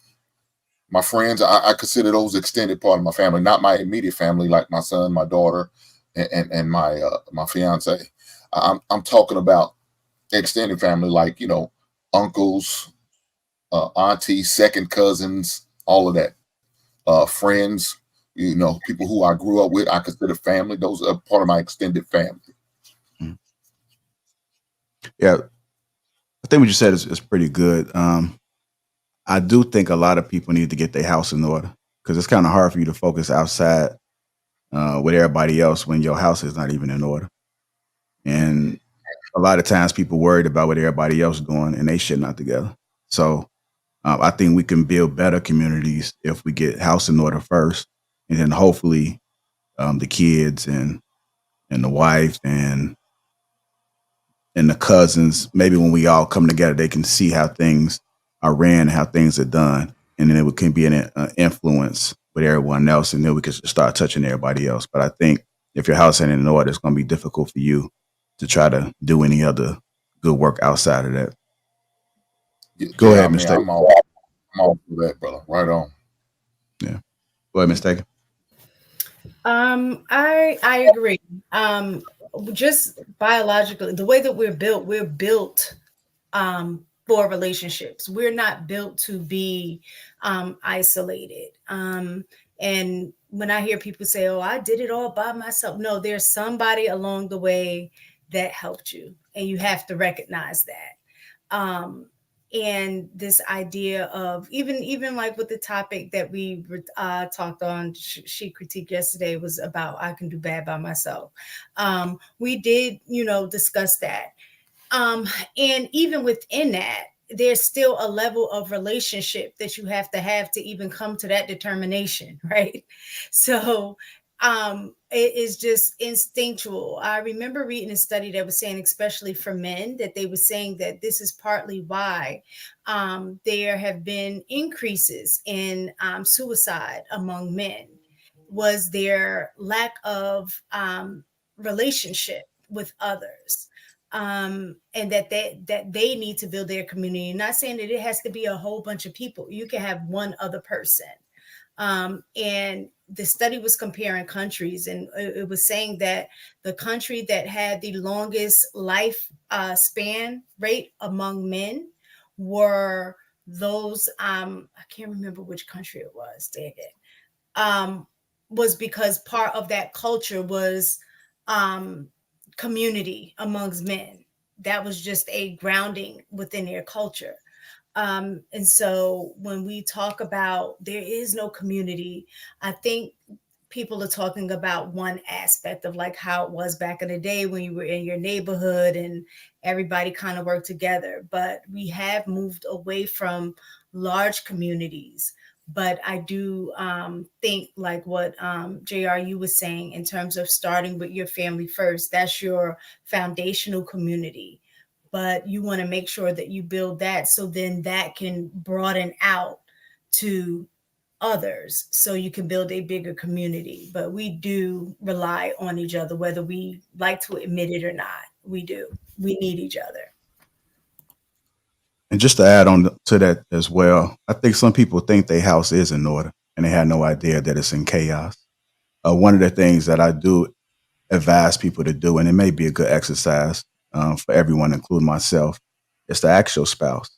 My friends, I consider those extended part of my family, not my immediate family, like my son, my daughter, and my fiance. I'm talking about extended family, like uncles, aunties, second cousins, all of that. Friends, people who I grew up with, I consider family. Those are part of my extended family. Yeah, I think what you said is pretty good. I do think a lot of people need to get their house in order because it's kind of hard for you to focus outside with everybody else when your house is not even in order. And a lot of times people worried about what everybody else doing and they shit not together. So I think we can build better communities if we get house in order first, and then hopefully the kids and the wife and the cousins, maybe when we all come together, they can see how things are ran and how things are done, and then it can be an influence with everyone else, and then we can start touching everybody else. But I think if your house ain't in order, it's going to be difficult for you to try to do any other good work outside of that. Go ahead, Mr. I'm all for that, brother. Right on. Yeah. Go ahead, Mr. I agree. Just biologically, the way that we're built for relationships. We're not built to be isolated. And when I hear people say, "Oh, I did it all by myself," no, there's somebody along the way that helped you, and you have to recognize that. And this idea of even like with the topic that we talked on, she critiqued yesterday, was about I can do bad by myself. We did, discuss that. And even within that, there's still a level of relationship that you have to even come to that determination, right? So it is just instinctual. I remember reading a study that was saying, especially for men, that they were saying that this is partly why there have been increases in suicide among men, was their lack of relationship with others. And that they need to build their community. Not saying that it has to be a whole bunch of people. You can have one other person. And the study was comparing countries, and it was saying that the country that had the longest life span rate among men were those, I can't remember which country it was, dang it, was because part of that culture was community amongst men. That was just a grounding within their culture. And so when we talk about there is no community, I think people are talking about one aspect of like how it was back in the day when you were in your neighborhood and everybody kind of worked together. But we have moved away from large communities. But I do think like what JRU was saying in terms of starting with your family first, that's your foundational community. But you want to make sure that you build that so then that can broaden out to others so you can build a bigger community. But we do rely on each other, whether we like to admit it or not. We do. We need each other. And just to add on to that as well, I think some people think their house is in order and they have no idea that it's in chaos. One of the things that I do advise people to do, and it may be a good exercise for everyone, including myself, is to ask your spouse,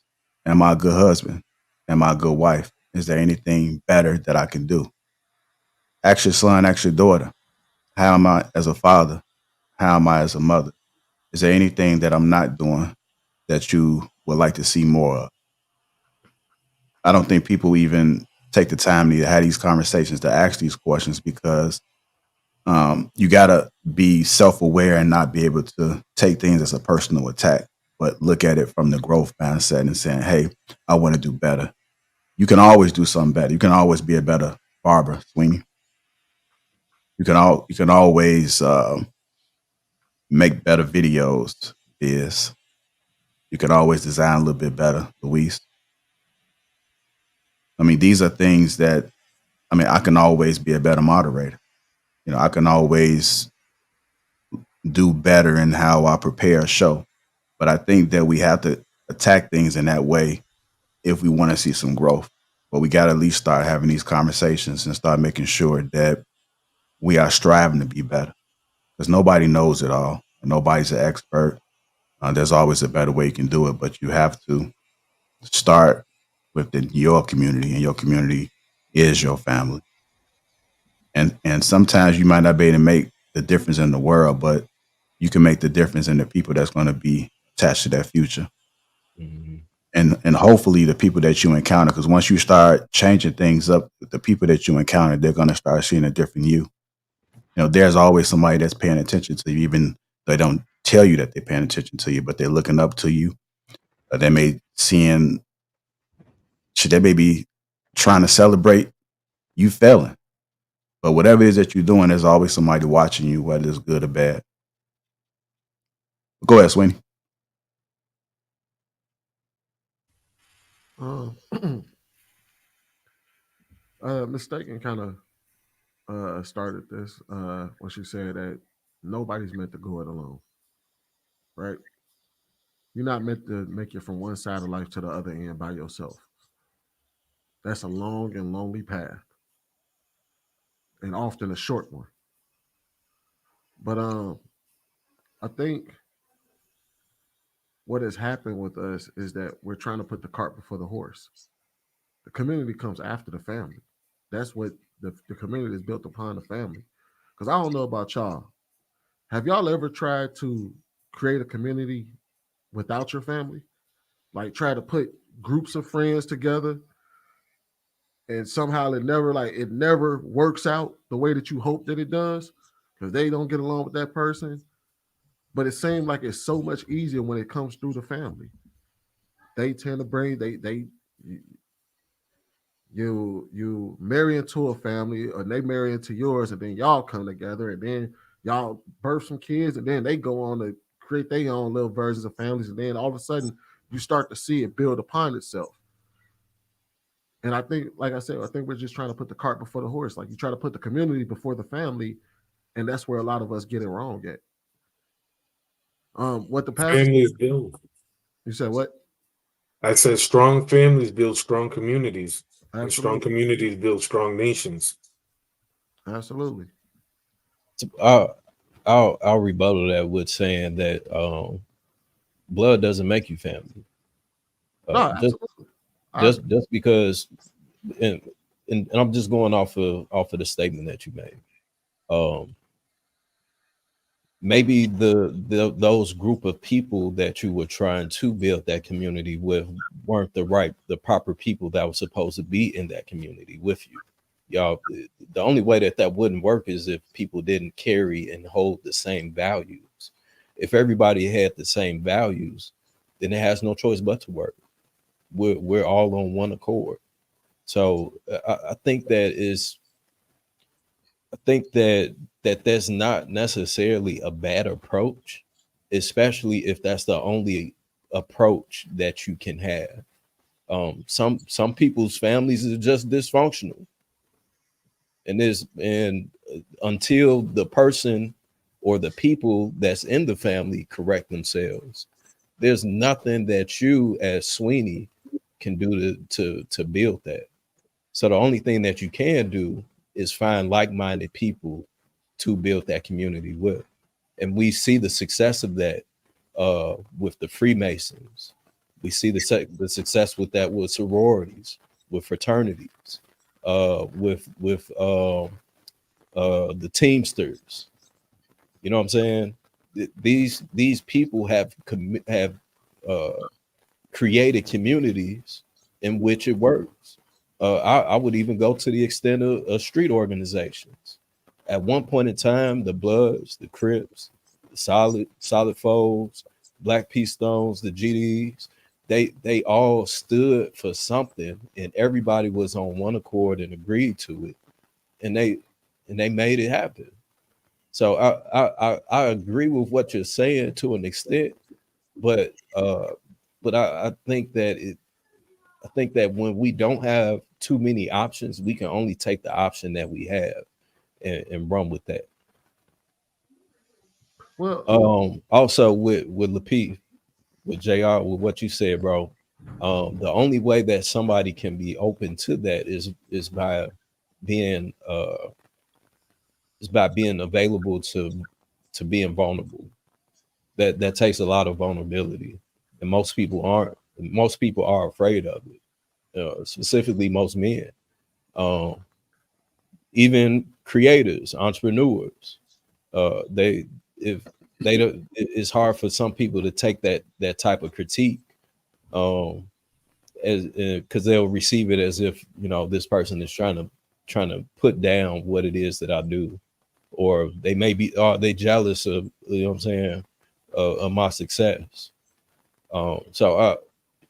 am I a good husband? Am I a good wife? Is there anything better that I can do? Ask your son, ask your daughter, how am I as a father? How am I as a mother? Is there anything that I'm not doing that you would like to see more of? I don't think people even take the time to have these conversations to ask these questions because you got to be self-aware and not be able to take things as a personal attack, but look at it from the growth mindset and saying, hey, I want to do better. You can always do something better. You can always be a better Barbara Sweeney. You can always make better videos, Biz. You can always design a little bit better, Luis. I mean, these are things that, I can always be a better moderator. I can always do better in how I prepare a show. But I think that we have to attack things in that way if we want to see some growth. But we got to at least start having these conversations and start making sure that we are striving to be better. Because nobody knows it all. Nobody's an expert. There's always a better way you can do it, but you have to start within your community, and your community is your family. And sometimes you might not be able to make the difference in the world, but you can make the difference in the people that's going to be attached to that future. Mm-hmm. And hopefully the people that you encounter, because once you start changing things up, the people that you encounter, they're going to start seeing a different you. You know, there's always somebody that's paying attention to you, even they don't tell you that they're paying attention to you, but they're looking up to you. They may they may be trying to celebrate you failing. But whatever it is that you're doing, there's always somebody watching you, whether it's good or bad. Go ahead, Sweeney. Mistaken kind of started this when she said that nobody's meant to go it alone, right? You're not meant to make it from one side of life to the other end by yourself. That's a long and lonely path, and often a short one. But I think what has happened with us is that we're trying to put the cart before the horse. The community comes after the family. That's what the community is built upon, the family. Because I don't know about y'all. Have y'all ever tried to create a community without your family? Like try to put groups of friends together and somehow it never works out the way that you hope that it does because they don't get along with that person. But it seems like it's so much easier when it comes through the family. They tend to bring you marry into a family or they marry into yours and then y'all come together and then y'all birth some kids and then they go on to create their own little versions of families and then all of a sudden you start to see it build upon itself. And I think, like I said, I think we're just trying to put the cart before the horse. Like you try to put the community before the family, and that's where a lot of us get it wrong at. What the pastor Families build. You said what? I said strong families build strong communities. Absolutely. And strong communities build strong nations. Absolutely. I'll rebuttal that with saying that blood doesn't make you family. No, just because, and I'm just going off of the statement that you made. Maybe those group of people that you were trying to build that community with weren't the proper people that were supposed to be in that community with you. Y'all, the only way that wouldn't work is if people didn't carry and hold the same values. If everybody had the same values, then it has no choice but to work. We're all on one accord. So I think that's not necessarily a bad approach, especially if that's the only approach that you can have. Some people's families are just dysfunctional. And until the person or the people that's in the family correct themselves, there's nothing that you as Sweeney can do to build that. So the only thing that you can do is find like-minded people to build that community with. And we see the success of that with the Freemasons. We see the success with that with sororities, with fraternities, with the Teamsters. You know what I'm saying? These people have created communities in which it works. I would even go to the extent of street organizations. At one point in time, the Bloods, the Crips, the Solid Folds, Black P Stones, the GDs, they all stood for something, and everybody was on one accord and agreed to it, and they made it happen. So I agree with what you're saying to an extent, but I think that when we don't have too many options, we can only take the option that we have and run with that. Well, also with Lapeef, with JR, with what you said, bro, the only way that somebody can be open to that is by being available to being vulnerable. That takes a lot of vulnerability, and most people aren't. Most people are afraid of it. specifically most men. Even creators, entrepreneurs, they if they don't, it's hard for some people to take that type of critique, as because they'll receive it as if, you know, this person is trying to put down what it is that I do, or they may be, are they jealous of, you know what I'm saying, of my success. So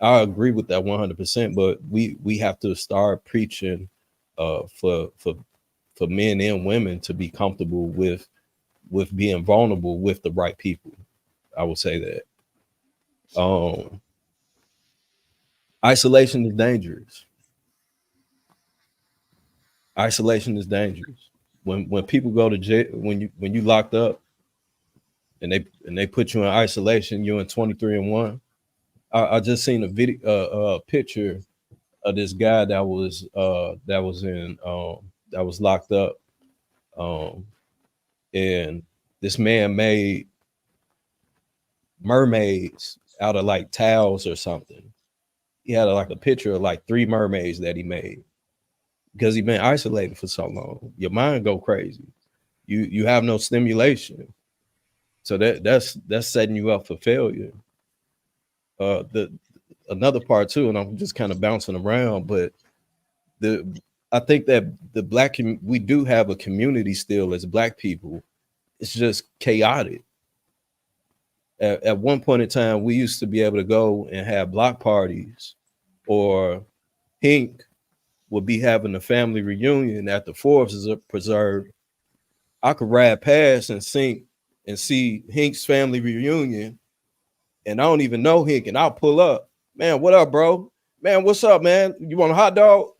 I agree with that 100%, but we have to start preaching for men and women to be comfortable with being vulnerable with the right people. I would say that. Isolation is dangerous. Isolation is dangerous. When people go to jail, when you locked up and they put you in isolation, you're in 23-1. I just seen a video, picture of this guy that was locked up, and this man made mermaids out of like towels or something. He had like a picture of like 3 mermaids that he made because he'd been isolated for so long. Your mind go crazy. You have no stimulation, so that's setting you up for failure. Another part too, and I'm just kind of bouncing around, but I think that we do have a community still as Black people. It's just chaotic. At one point in time, we used to be able to go and have block parties, or Hink would be having a family reunion at the Forest Preserve. I could ride past and see Hink's family reunion, and I don't even know Hink, and I'll pull up. Man, what up, bro? Man, what's up, man? You want a hot dog?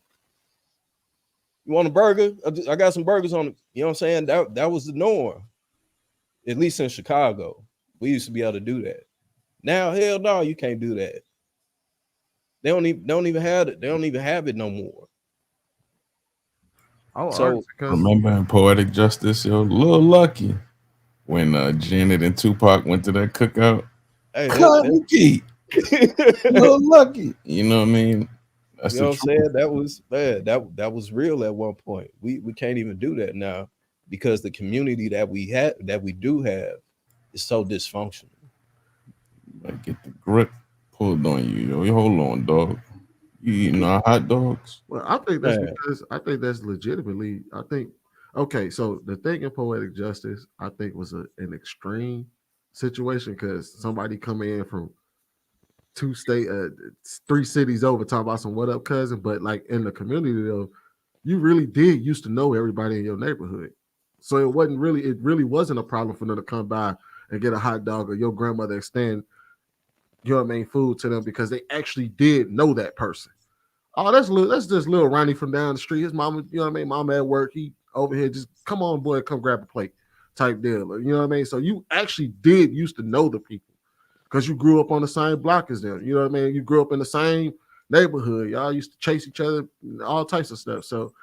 You want a burger? I got some burgers on it. You know what I'm saying? That was the norm, at least in Chicago. We used to be able to do that. Now, hell no, you can't do that. They don't even have it. They don't even have it no more. So remember in Poetic Justice, yo, Lil Lucky, when Janet and Tupac went to that cookout. Hey, Lil Lucky, you know what I mean? That's you know what I'm saying? That was bad. That was real at one point. We can't even do that now because the community that we do have is so dysfunctional. Like, get the grip pulled on you, yo. You hold on, dog. You eating our hot dogs? Well, I think that's because I think that's legitimately. I think okay. So the thing in Poetic Justice, I think, was an extreme situation because somebody coming in from 3 cities over talking about some what up cousin, but like in the community though, you really did used to know everybody in your neighborhood, so it really wasn't a problem for them to come by and get a hot dog or your grandmother extend your main food to them because they actually did know that person. Oh, that's just little Ronnie from down the street. His mama, you know what I mean? Mama at work. He over here, just come on, boy, come grab a plate type deal. You know what I mean? So you actually did used to know the people because you grew up on the same block as them. You know what I mean? You grew up in the same neighborhood. Y'all used to chase each other, all types of stuff. So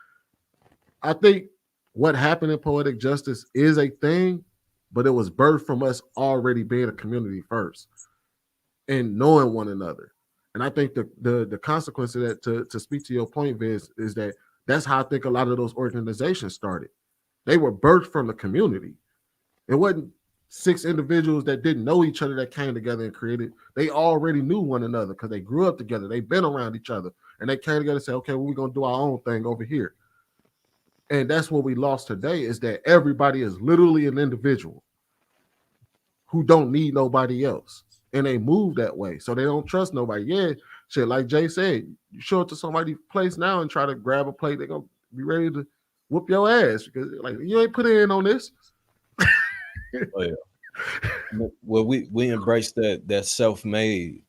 I think what happened in Poetic Justice is a thing, but it was birthed from us already being a community first and knowing one another. And I think the consequence of that, to speak to your point, Vince, is that that's how I think a lot of those organizations started. They were birthed from the community. It wasn't 6 individuals that didn't know each other that came together and created. They already knew one another because they grew up together. They've been around each other. And they came together and said, okay, well, we're going to do our own thing over here. And that's what we lost today is that everybody is literally an individual who don't need nobody else. And they move that way. So they don't trust nobody. Yeah, shit, like Jay said, you show up to somebody's place now and try to grab a plate, they're going to be ready to whoop your ass because like you ain't put in on this. Oh, yeah. Well, we embrace that self-made.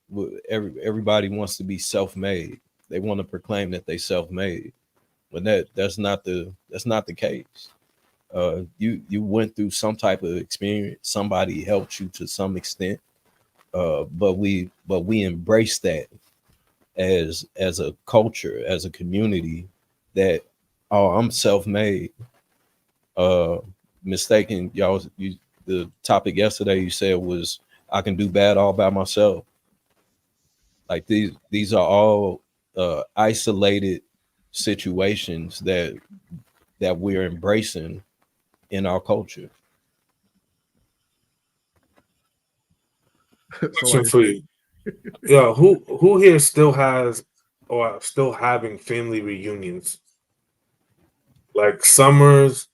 Everybody wants to be self-made. They want to proclaim that they self-made. But that's not the case. You went through some type of experience. Somebody helped you to some extent. But we embrace that as a culture, as a community, that I'm self-made. Mistaken, y'all. The topic yesterday you said was I can do bad all by myself. Like these are all isolated situations that we're embracing in our culture. Question for you. Yeah, who here still has or still having family reunions? Like summers,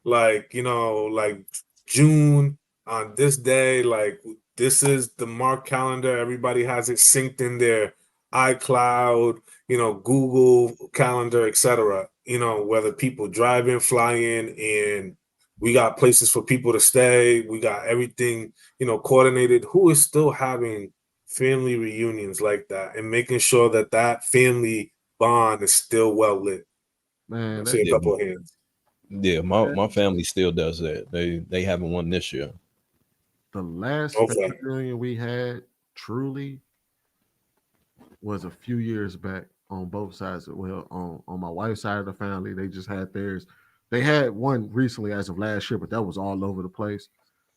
like like June on this day, like this is the mark calendar. Everybody has it synced in their iCloud, Google Calendar, etc. Whether people drive in, fly in, and we got places for people to stay. We got everything, coordinated. Who is still having family reunions like that and making sure that that family bond is still well lit? Man, I see a couple of hands. Yeah, my family still does that. They haven't won this year. the last Okay. family reunion we had truly was a few years back on both sides. Well, on my wife's side of the family, they just had theirs. They had one recently as of last year, but that was all over the place.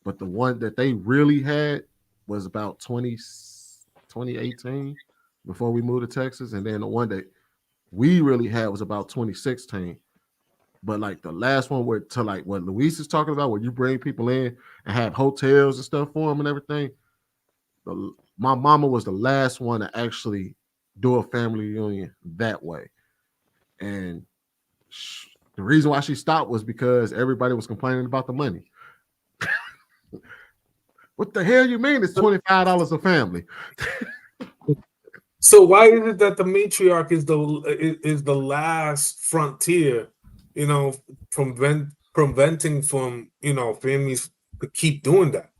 But the one that they really had was about 2018 before we moved to Texas. And then the one that we really had was about 2016. But like the last one where to like what Luis is talking about, where you bring people in and have hotels and stuff for them and everything. My mama was the last one to actually do a family reunion that way. And the reason why she stopped was because everybody was complaining about the money. What the hell you mean it's $25 a family? So why is it that the matriarch is the last frontier, preventing from families to keep doing that?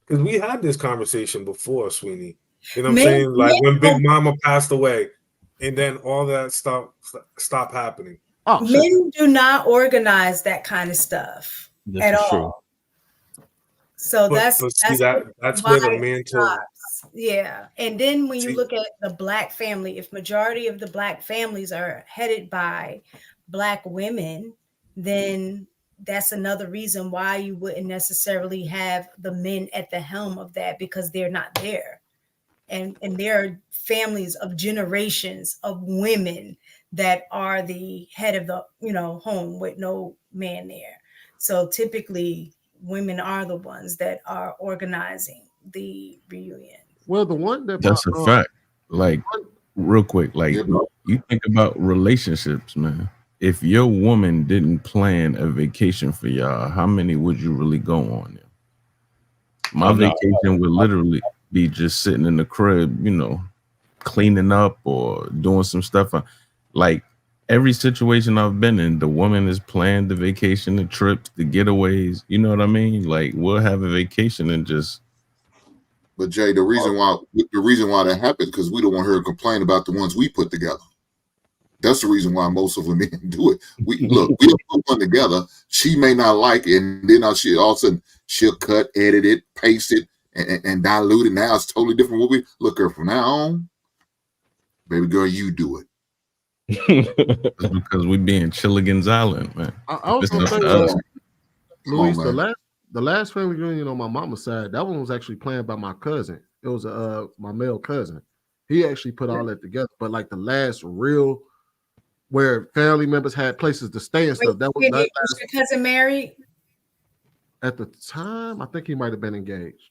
Because we had this conversation before, Sweeney. You know what I'm saying? Like when Big Mama passed away, and then all that stuff stopped happening. Oh, men do not organize that kind of stuff at all. True. So that's where the mantle. Yeah. And then when you look at the Black family, if majority of the Black families are headed by Black women, then that's another reason why you wouldn't necessarily have the men at the helm of that, because they're not there. And there are families of generations of women that are the head of the home with no man there. So typically women are the ones that are organizing the reunion. Well, the one that's a fact. Like real quick, like you think about relationships, man. If your woman didn't plan a vacation for y'all, how many would you really go on? My vacation would literally be just sitting in the crib, cleaning up or doing some stuff. Like every situation I've been in, the woman has planned the vacation, the trips, the getaways. You know what I mean? Like we'll have a vacation and just. But Jay, the reason why that happened because we don't want her to complain about the ones we put together. That's the reason why most of the men do it. We'll put one together. She may not like it, and then all of a sudden she'll cut, edit it, paste it, and dilute it. Now it's totally different. What we look her from now on, baby girl, you do it. Because we be in Chilligan's Island, man. I was gonna say, Luis, the last family reunion on my mama's side, that one was actually planned by my cousin. It was my male cousin. He actually put all that together. But like the last real where family members had places to stay and stuff. That was your cousin married? At the time, I think he might have been engaged.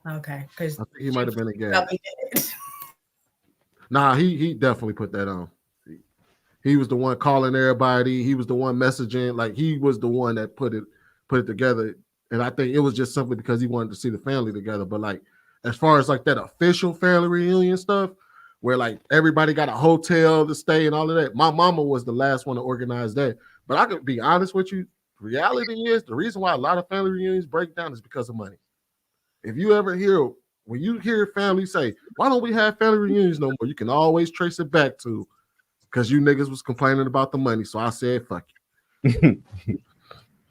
Okay, because I think he might have been engaged. Nah, he definitely put that on. He was the one calling everybody. He was the one messaging. Like he was the one that put it together. And I think it was just simply because he wanted to see the family together. But like as far as like that official family reunion stuff, where like everybody got a hotel to stay and all of that, my mama was the last one to organize that. But I could be honest with you, reality is the reason why a lot of family reunions break down is because of money. If you ever hear, when you hear families say, why don't we have family reunions no more? You can always trace it back to because you niggas was complaining about the money. So I said, fuck you.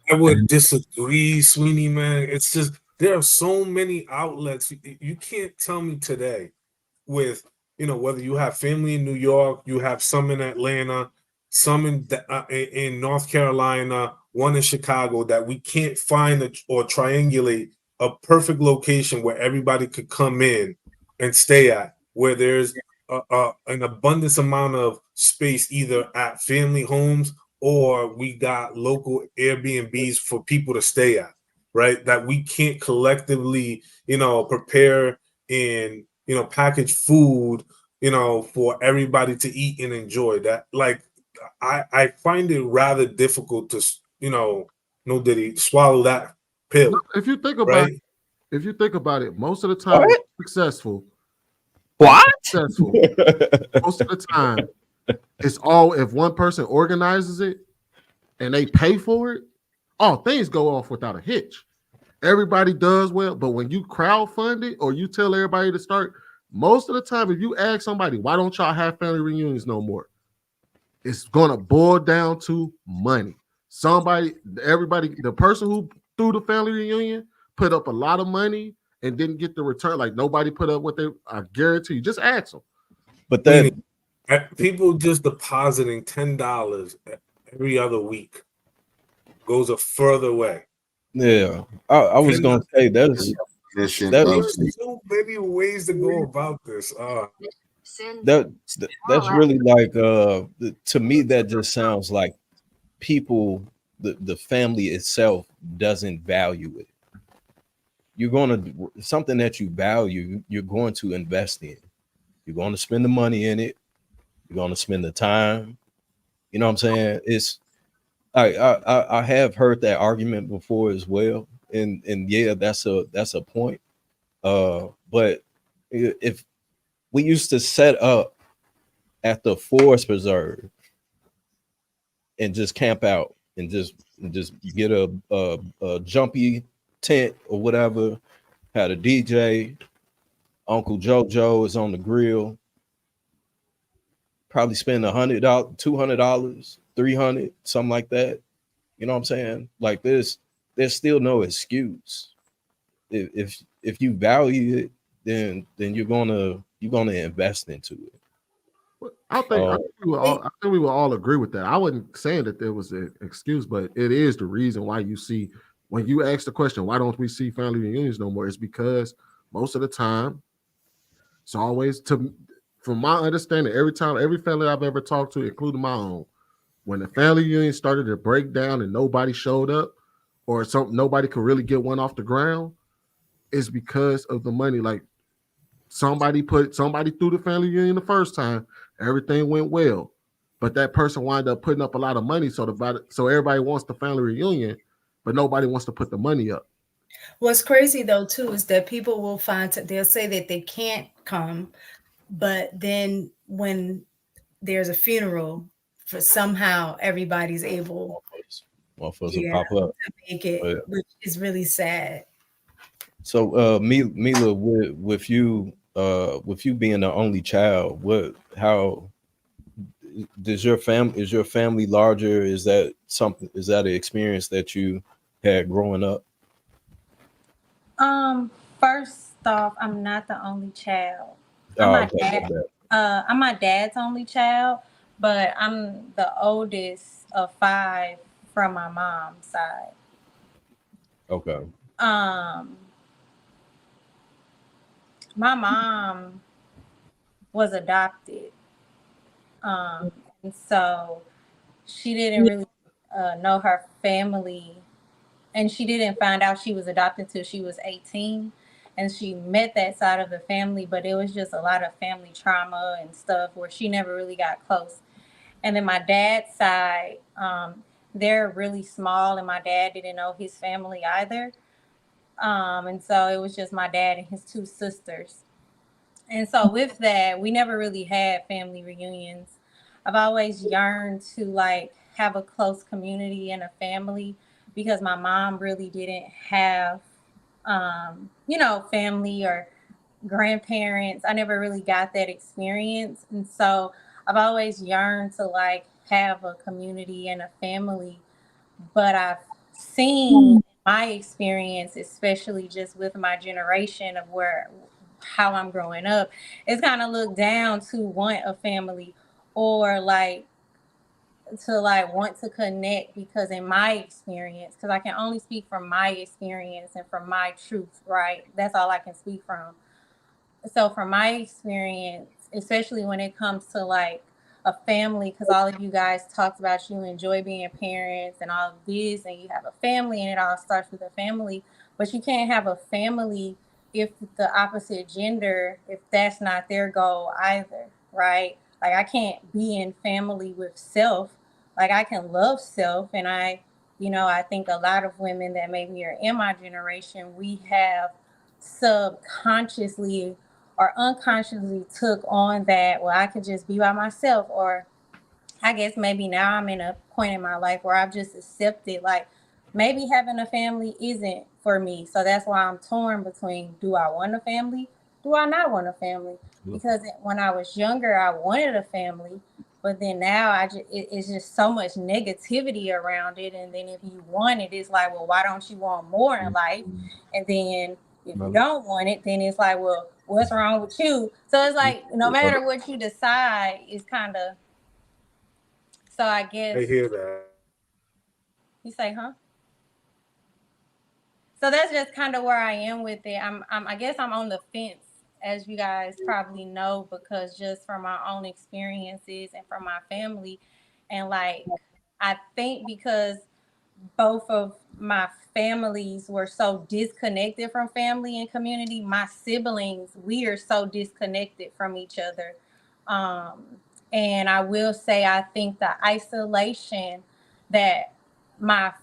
I would disagree, Sweeney, man. It's just there are so many outlets. You can't tell me today with, whether you have family in New York, you have some in Atlanta, some in North Carolina, one in Chicago, that we can't find or triangulate a perfect location where everybody could come in and stay at, where there's an abundance amount of space either at family homes or we got local Airbnbs for people to stay at, right? That we can't collectively, prepare and, package food, for everybody to eat and enjoy that. Like, I find it rather difficult to, no diddy, swallow that pill, If you think about right? it, most of the time successful. What? Successful. Most of the time, it's all if one person organizes it and they pay for it, things go off without a hitch. Everybody does well, but when you crowdfund it or you tell everybody to start, most of the time, if you ask somebody, why don't y'all have family reunions no more? It's gonna boil down to money. The person who threw the family reunion put up a lot of money and didn't get the return. Like nobody put up what I guarantee you. Just ask them. But that people just depositing $10 every other week goes a further way. Yeah, I was gonna say there's so many ways to go about this. That's really like to me that just sounds like people the family itself doesn't value it. You're going to something that you value, you're going to invest in. You're going to spend the money in it. You're going to spend the time. You know what I'm saying? It's I have heard that argument before as well, and yeah, that's a point. But if we used to set up at the forest preserve and just camp out and just get a jumpy tent or whatever, had a DJ, Uncle JoJo is on the grill, probably spend $100, $200, $300, something like that. You know what I'm saying? Like there's still no excuse. If you value it, then you're gonna invest into it. I think we will all agree with that. I wasn't saying that there was an excuse, but it is the reason why you see when you ask the question, why don't we see family reunions no more? It's because most of the time, it's always from my understanding, every family I've ever talked to, including my own, when the family reunion started to break down and nobody showed up, or nobody could really get one off the ground, is because of the money. Like somebody threw the family reunion the first time, everything went well, but that person wound up putting up a lot of money, so everybody wants the family reunion, but nobody wants to put the money up. What's crazy though too is that people will they'll say that they can't come, but then when there's a funeral, for somehow everybody's able pop up to make it, which is really sad. So Mila, with you being the only child, how is your family larger? Is that an experience that you had growing up? First off, I'm not the only child. I'm my dad's only child, but I'm the oldest of 5 from my mom's side. Okay. My mom was adopted. And so she didn't really know her family, and she didn't find out she was adopted until she was 18. And she met that side of the family, but it was just a lot of family trauma and stuff where she never really got close. And then my dad's side, they're really small, and my dad didn't know his family either. And so it was just my dad and his 2 sisters. And so with that, we never really had family reunions. I've always yearned to have a close community and a family, because my mom really didn't have, family or grandparents. I never really got that experience. And so I've always yearned to have a community and a family. But I've seen my experience, especially just with my generation of how I'm growing up, it's kind of looked down to want a family, or to want to connect, because in my experience, because I can only speak from my experience and from my truth, right? That's all I can speak from. So from my experience, especially when it comes to like a family, because all of you guys talked about you enjoy being parents and all of this, and you have a family, and it all starts with a family. But you can't have a family if the opposite gender, if that's not their goal either, right? Like I can't be in family with self. Like I can love self, and I think a lot of women that maybe are in my generation, we have subconsciously or unconsciously took on that, well, I could just be by myself. Or I guess maybe now I'm in a point in my life where I've just accepted, like, maybe having a family isn't for me. So that's why I'm torn between, do I want a family? Do I not want a family? Because when I was younger, I wanted a family. But then now it's just so much negativity around it. And then if you want it, it's like, well, why don't you want more in life? And then if you don't want it, then it's like, well, what's wrong with you? So it's like, no matter what you decide, it's kind of, so I guess I hear that. you say, huh? So that's just kind of where I am with it. I guess I'm on the fence, as you guys probably know, because just from my own experiences and from my family, and like I think because both of my families were so disconnected from family and community, my siblings, we are so disconnected from each other. Um, and I will say, I think the isolation that my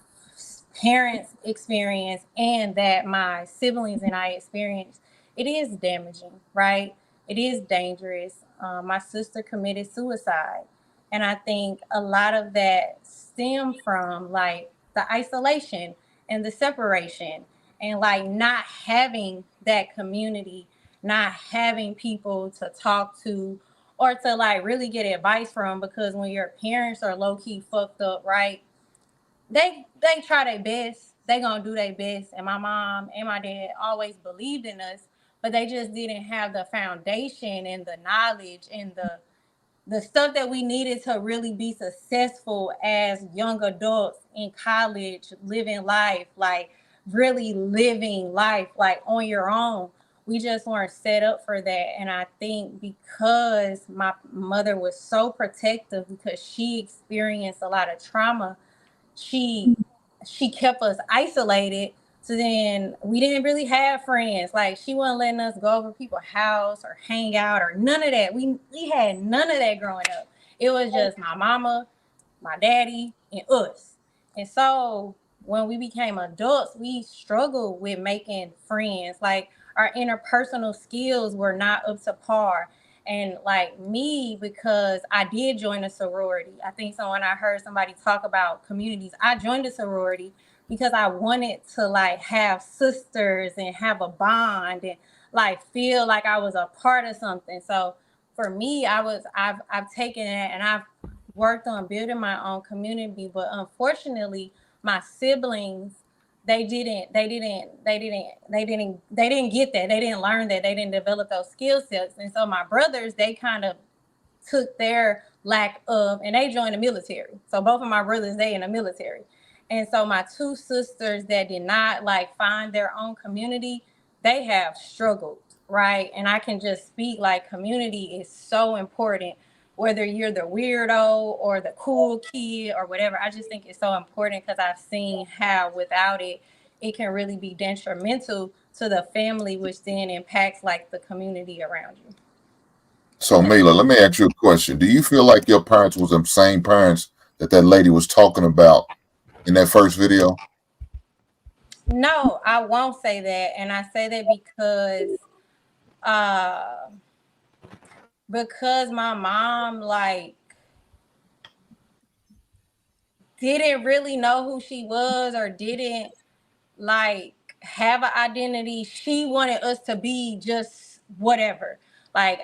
parents experience and that my siblings and I experience, it is damaging, right? It is dangerous. My sister committed suicide. And I think a lot of that stemmed from like the isolation and the separation and like not having that community, not having people to talk to or to like really get advice from, because when your parents are low key fucked up, right? They try their best. They gonna do their best. And my mom and my dad always believed in us, but they just didn't have the foundation and the knowledge and the stuff that we needed to really be successful as young adults in college, living life, like really living life, like on your own. We just weren't set up for that. And I think because my mother was so protective, because she experienced a lot of trauma, she she kept us isolated. So then we didn't really have friends. Like she wasn't letting us go over people's house or hang out or none of that. We had none of that growing up. It was just my mama, my daddy, and us. And so when we became adults, we struggled with making friends. Like our interpersonal skills were not up to par. And like me, because I did join a sorority. I think so when I heard somebody talk about communities, I joined a sorority because I wanted to like have sisters and have a bond and like feel like I was a part of something. So for me, I've taken it and I've worked on building my own community, but unfortunately, my siblings, they didn't get that. They didn't learn that. They didn't develop those skill sets. And so my brothers, they kind of took their lack of, and they joined the military. So both of my brothers, they in the military. And so my two sisters that did not like find their own community, they have struggled, right? And I can just speak like community is so important, whether you're the weirdo or the cool kid or whatever. I just think it's so important because I've seen how without it, it can really be detrimental to the family, which then impacts like the community around you. So, Mila, let me ask you a question. Do you feel like your parents was the same parents that that lady was talking about in that first video? No, I won't say that. And I say that uh because my mom like didn't really know who she was or didn't like have an identity. She wanted us to be just whatever. Like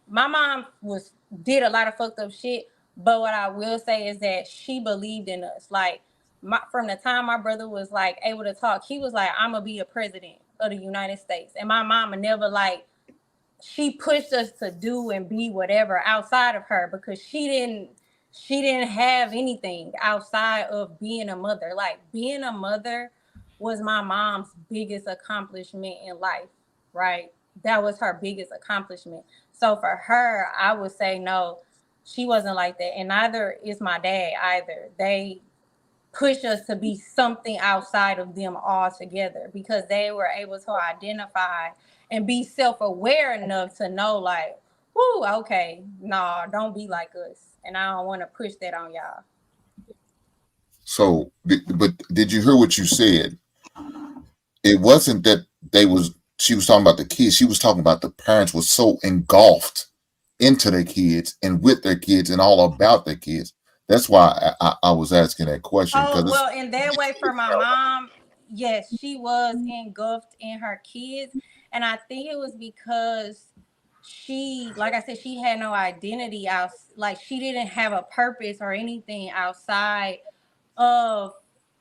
my mom did a lot of fucked up shit, but what I will say is that she believed in us. Like from the time my brother was like able to talk, he was like, I'm gonna be a president of the United States. And my mama never like, she pushed us to do and be whatever outside of her, because she didn't have anything outside of being a mother. Like being a mother was my mom's biggest accomplishment in life, right? that was her biggest accomplishment. So for her, I would say no, she wasn't like that. And neither is my dad either. They push us to be something outside of them altogether because they were able to identify and be self-aware enough to know like, whoo, okay, nah, don't be like us. And I don't want to push that on y'all. So, but did you hear what you said? It wasn't that she was talking about the kids. She was talking about the parents were so engulfed into their kids and with their kids and all about their kids. That's why I was asking that question. Oh, well, in that way for my mom, yes, she was engulfed in her kids. And I think it was because she, like I said, she had no identity out, like she didn't have a purpose or anything outside of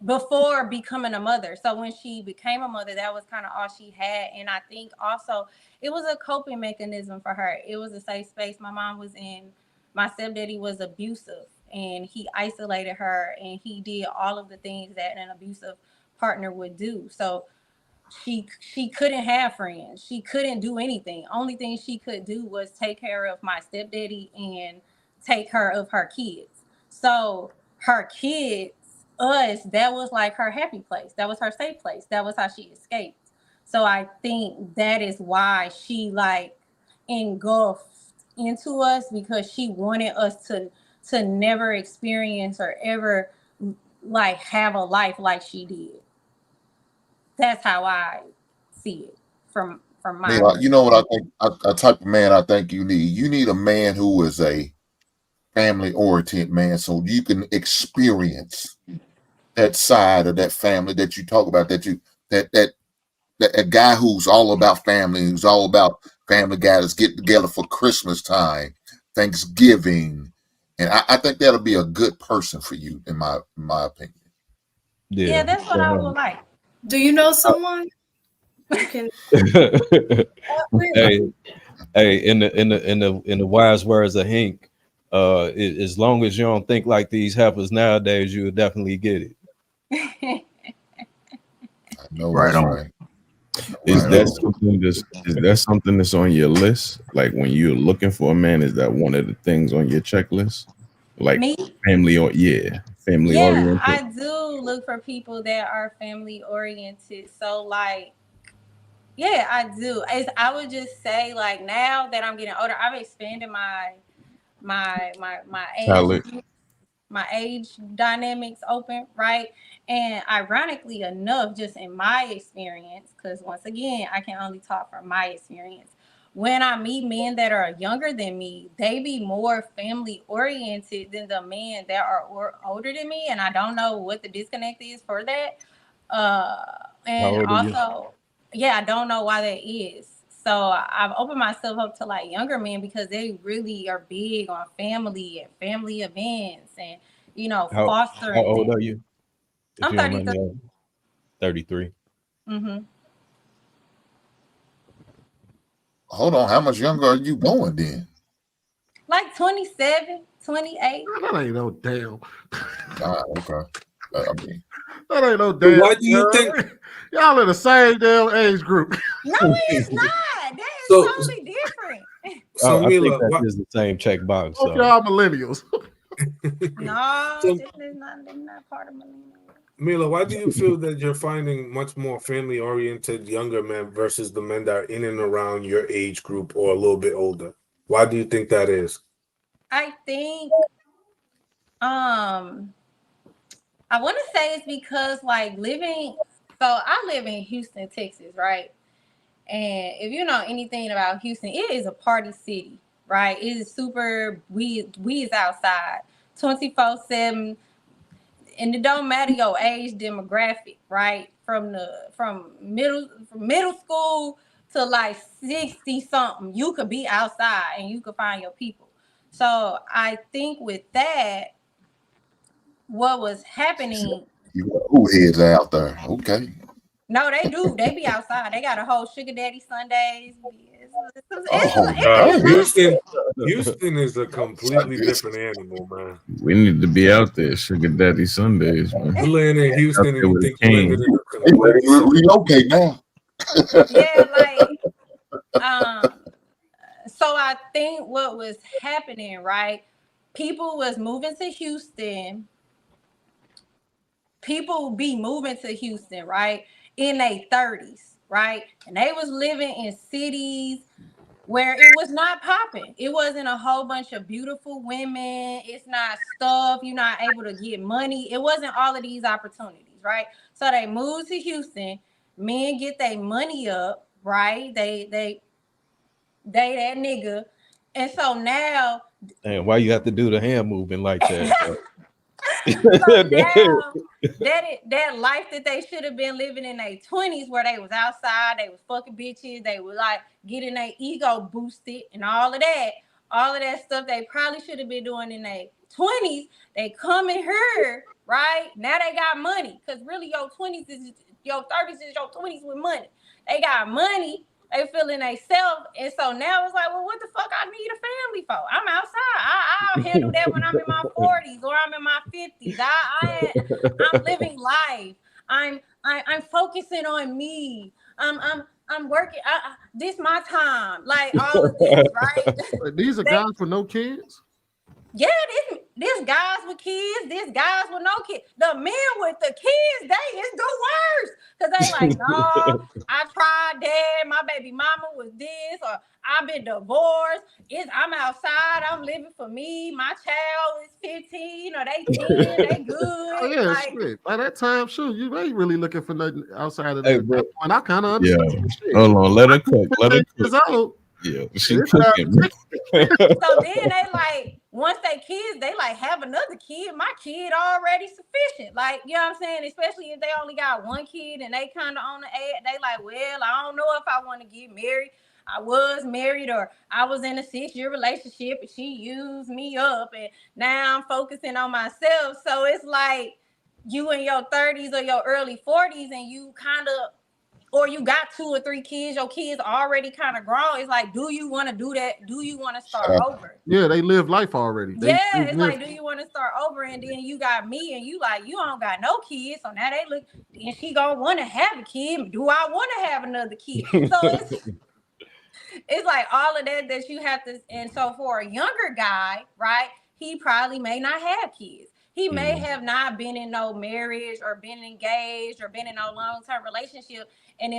before becoming a mother. So when she became a mother, that was kind of all she had. And I think also it was a coping mechanism for her. It was a safe space. My mom was in, my stepdaddy was abusive and he isolated her and he did all of the things that an abusive partner would do. So she couldn't have friends. She couldn't do anything. Only thing she could do was take care of my stepdaddy and take care of her kids. So her kids, us, that was like her happy place. That was her safe place. That was how she escaped. So I think that is why she like engulfed into us, because she wanted us to never experience or ever like have a life like she did. That's how I see it from my Man, you know what I think? A type of man I think you need. You need a man who is a family-oriented man, so you can experience that side of that family that you talk about. That a guy who's all about family, who's all about family guys get together for Christmas time, Thanksgiving, and I think that'll be a good person for you, in my opinion. Yeah, that's what I would like. Do you know someone who can? Hey, in the wise words of Hank, as long as you don't think like these heifers nowadays, you will definitely get it. I know Right that's on. right. Is that something that's on your list? Like when you're looking for a man, is that one of the things on your checklist? Like Me? family family oriented. I do look for people that are family oriented. So like, yeah, I do. I would just say like now that I'm getting older, I've expanded my Talent. age dynamics open, right? And ironically enough, just in my experience, because once again, I can only talk from my experience. When I meet men that are younger than me, they be more family oriented than the men that are older than me. And I don't know what the disconnect is for that. And also, yeah, I don't know why that is. So I've opened myself up to like younger men because they really are big on family and family events and, you know, fostering. How old are you? I'm 33. 33. Mm-hmm. Hold on, how much younger are you going then? Like 27, 28. That ain't no damn. Okay. I mean, that ain't no damn. Why do you think y'all in the same damn age group? No, it's not. That is totally different. So I Mila, think that is the same checkbox. Hope y'all millennials. No, this is not part of millennials. Mila, why do you feel that you're finding much more family-oriented younger men versus the men that are in and around your age group or a little bit older? Why do you think that is? I think I want to say it's because like I live in Houston, Texas, right? And if you know anything about Houston, it is a party city, right? It is super, we is outside 24/7. And it don't matter your age demographic, right? From middle school to like 60 something, you could be outside and you could find your people. So I think with that, what was happening? you got who heads out there? Okay. No, they do. They be outside. They got a whole Sugar Daddy Sundays. Houston is a completely different animal, man. We need to be out there, Sugar Daddy Sundays, man. You land in Houston and you think you landed in relocate now. Yeah, like So I think what was happening, right? People was moving to Houston. People be moving to Houston, right? In their 30s, right? And they was living in cities where it was not popping. It wasn't a whole bunch of beautiful women. It's not stuff. You're not able to get money. It wasn't all of these opportunities, right? So they moved to Houston. Men get their money up, right? They that nigga. And so now, And why you have to do the hand moving like that? so now that life that they should have been living in their 20s, where they was outside, they was fucking bitches, they was like getting their ego boosted and all of that stuff they probably should have been doing in their 20s, they come in here, right? Now they got money, because really your 30s is your 20s with money. They got money. They feeling they self, and so now it's like, well, what the fuck I need a family for? I'm outside. I'll handle that when I'm in my 40s or I'm in my 50s. I'm living life. I'm focusing on me. I'm working. This my time. Like all of this, right? These are guys with no kids. Yeah, this guys with kids, this guys with no kids. The men with the kids, they is the worst. Cause they like, no, I tried that. My baby mama was this, or I've been divorced. I'm outside, I'm living for me. My child is 15 or they 10, they good. Oh, yeah, like, shit. By that time, sure, you ain't really looking for nothing outside of Hey, that. bro. And I kind of Yeah. understand. Shit. Hold on. Let her cook. Let her Years cook. old, Yeah. She it's cooking. so then they like, once they kids, they like have another kid. My kid already sufficient. Like, you know what I'm saying? Especially if they only got one kid and they kind of on the edge. They like, well, I don't know if I want to get married. I was married, or I was in a 6-year relationship and she used me up, and now I'm focusing on myself. So it's like you in your 30s or your early 40s and you kind of, or you got 2 or 3 kids, your kids already kind of grown. It's like, do you want to do that? Do you want to start over? Yeah, they live life already. It's like, do you want to start over? And then you got me, and you like, you don't got no kids, so now they look, and she gonna want to have a kid. Do I want to have another kid? So it's like all of that you have to. And so for a younger guy, right, he probably may not have kids. He may have not been in no marriage or been engaged or been in no long-term relationship. And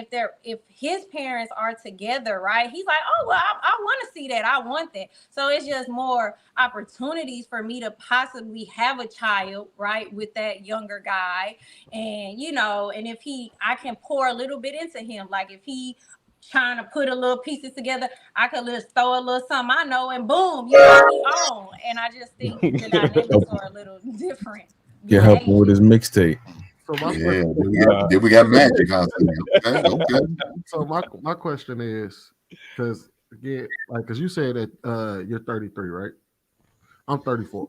if his parents are together, right, he's like, oh, well, I want to see that. I want that. So it's just more opportunities for me to possibly have a child, right, with that younger guy. And, and if I can pour a little bit into him, like if he trying to put a little pieces together, I could just throw a little something I know, and boom, he on. And I just think the dynamics are a little different. Get help with his mixtape. So we got magic. Okay. So my question is, because again, like, because you said that you're 33, right? I'm 34.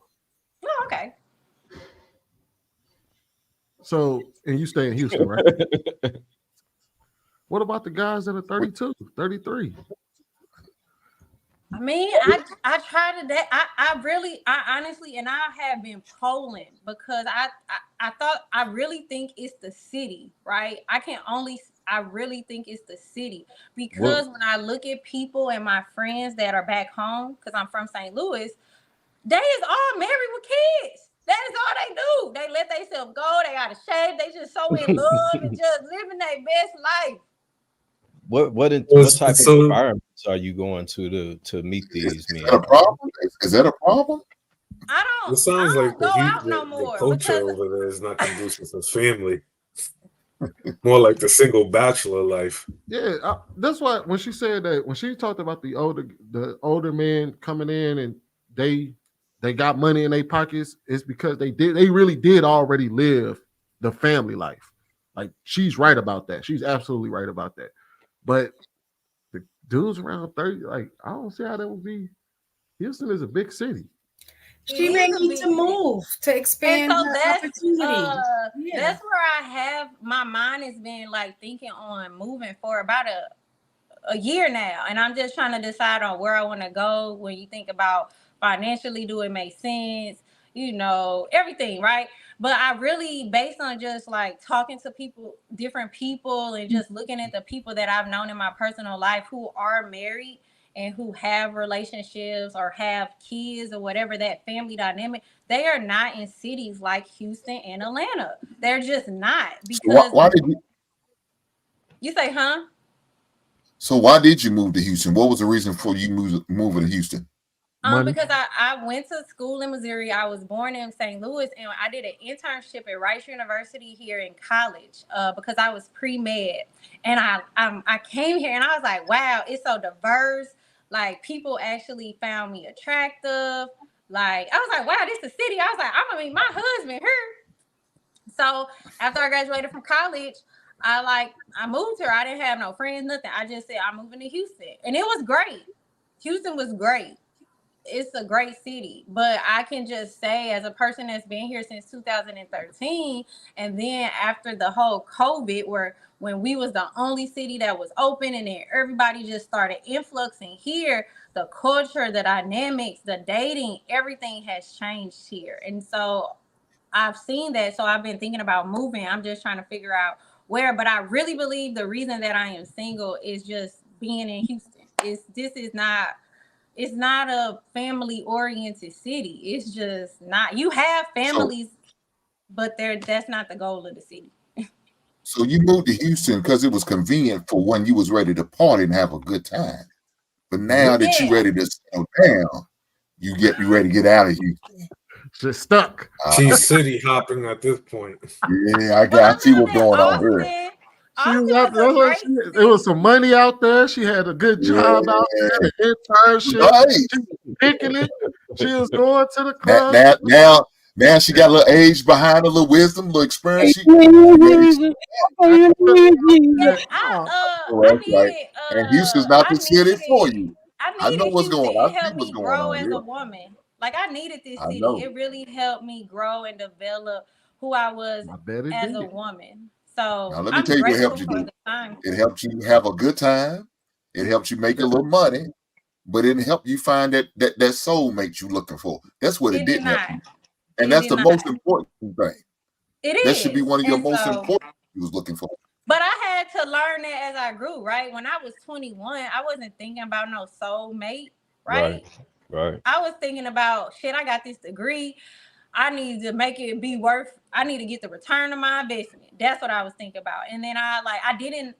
Oh, okay. So, and you stay in Houston, right? What about the guys that are 32, 33? I mean, I try to that. I honestly, and I have been polling because I thought, I really think it's the city, right? I really think it's the city, because when I look at people and my friends that are back home, because I'm from St. Louis, they is all married with kids. That is all they do. They let themselves go. They got to shave. They just so in love and just living their best life. What type of environments are you going to meet these men? Is that a problem? Is that a problem? It sounds like the culture over there is not conducive to family. More like the single bachelor life. Yeah, that's why when she said that, when she talked about the older men coming in and they got money in their pockets, it's because they really did already live the family life. Like, she's right about that. She's absolutely right about that. But the dudes around 30, like, I don't see how that would be. Houston is a big city. She may need to move to expand her opportunities. That's where my mind has been like thinking on moving for about a year now. And I'm just trying to decide on where I want to go. When you think about financially, do it make sense? you know, everything, right? But I really, based on just like talking to people, different people, and just looking at the people that I've known in my personal life who are married and who have relationships or have kids or whatever, that family dynamic, they are not in cities like Houston and Atlanta. They're just not. Because why did you? You say, huh? So why did you move to Houston? What was the reason for you moving to Houston? Because I went to school in Missouri. I was born in St. Louis, and I did an internship at Rice University here in college because I was pre-med. And I came here and I was like, wow, it's so diverse. Like, people actually found me attractive. Like, I was like, wow, this is the city. I was like, I'm gonna meet my husband here. So after I graduated from college, I moved here. I didn't have no friends, nothing. I just said I'm moving to Houston, and it was great. Houston was great. It's a great city, but I can just say, as a person that's been here since 2013, and then after the whole COVID, when we was the only city that was open, and then everybody just started influxing here, the culture, the dynamics, the dating, everything has changed here. And so I've seen that. So I've been thinking about moving. I'm just trying to figure out where, but I really believe the reason that I am single is just being in Houston. It's not a family-oriented city. It's just not. You have families, but that's not the goal of the city. So you moved to Houston because it was convenient for when you was ready to party and have a good time. But now that you're ready to settle down, you ready to get out of Houston. Just stuck. She's city hopping at this point. Yeah, I see what's going on here. There was some money out there. She had a good job out there, an internship. Right. She was picking it. She was going to the club. Now she got a little age behind her, a little wisdom, a little experience. And Houston's not the city for you. I know what's going on. It helped me grow as a woman. Like, I needed this city. It really helped me grow and develop who I was as a woman. So now, let me tell you what helped you do. It helped you have a good time. It helped you make a little money, but it helped you find that soulmate you looking for. That's what it didn't help you. And that's the most important thing. It is. That should be one of your most important things you was looking for. But I had to learn that as I grew, right? When I was 21, I wasn't thinking about no soulmate, right? Right. I was thinking about, shit, I got this degree. I need to make it be I need to get the return of my investment. That's what I was thinking about. And then I didn't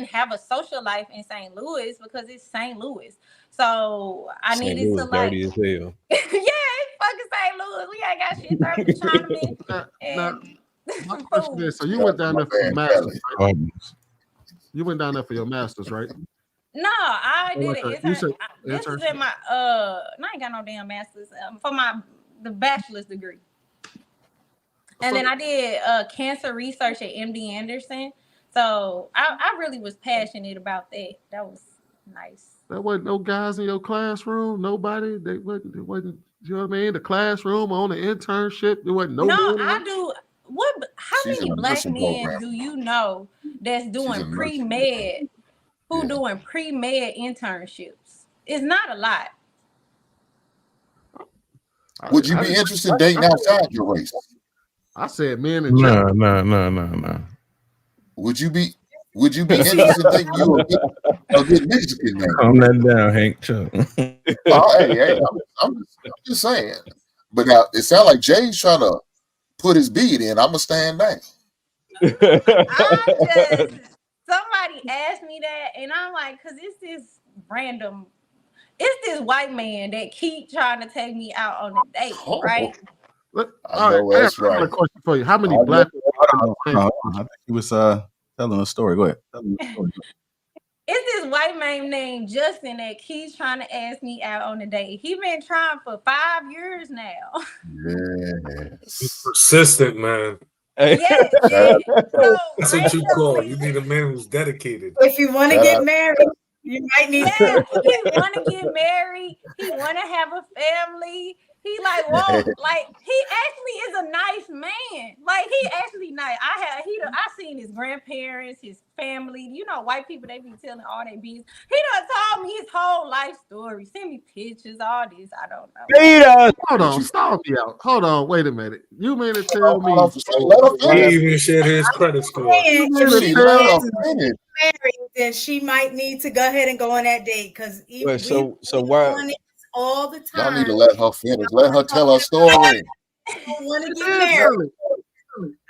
have a social life in St. Louis because it's St. Louis. So I needed to dirty as hell. Yeah, it's fucking St. Louis. We ain't got shit 30 Chinaman. My question is, so you went down there for your master's, right? You went down there for your master's, right? No, I did it. This is in my I ain't got no damn master's for the bachelor's degree. And then I did cancer research at MD Anderson. So I really was passionate about that. That was nice. There wasn't no guys in your classroom. Nobody. They wasn't. You know what I mean? The classroom on the internship. There wasn't no. No, I do. How many black men do you know that's doing pre-med? Who doing pre-med internships? It's not a lot. Would you be interested in dating outside your race? I said men in general. No. Would you be interested in dating you a good Mexican man? Calm that down, Hank. Hey, I'm just saying. But now it sounds like Jay's trying to put his bead in. I'm gonna stand down. Somebody asked me that, and I'm like, because it's this white man that keep trying to take me out on a date, right? I have a question for you. How many black people? I think he was telling a story. Go ahead. It's this white man named Justin that keeps trying to ask me out on a date. He been trying for 5 years now. He's persistent, man. Yes. That's what you call. You need a man who's dedicated. If you want to get married, you might need. Yeah, he want to get married. He want to have a family. He like, whoa, like he actually is a nice man. Like he actually nice. I seen his grandparents, his family. You know, white people, they be telling all their business. He done told me his whole life story. Send me pictures, all this. I don't know. Hold on, stop me out. Hold on, wait a minute. You mean to tell me? He even shared his credit score. If she is married, then she might need to go ahead and go on that date because so why all the Y'all time. need to let her finish. Let her tell her story. I don't want to get married.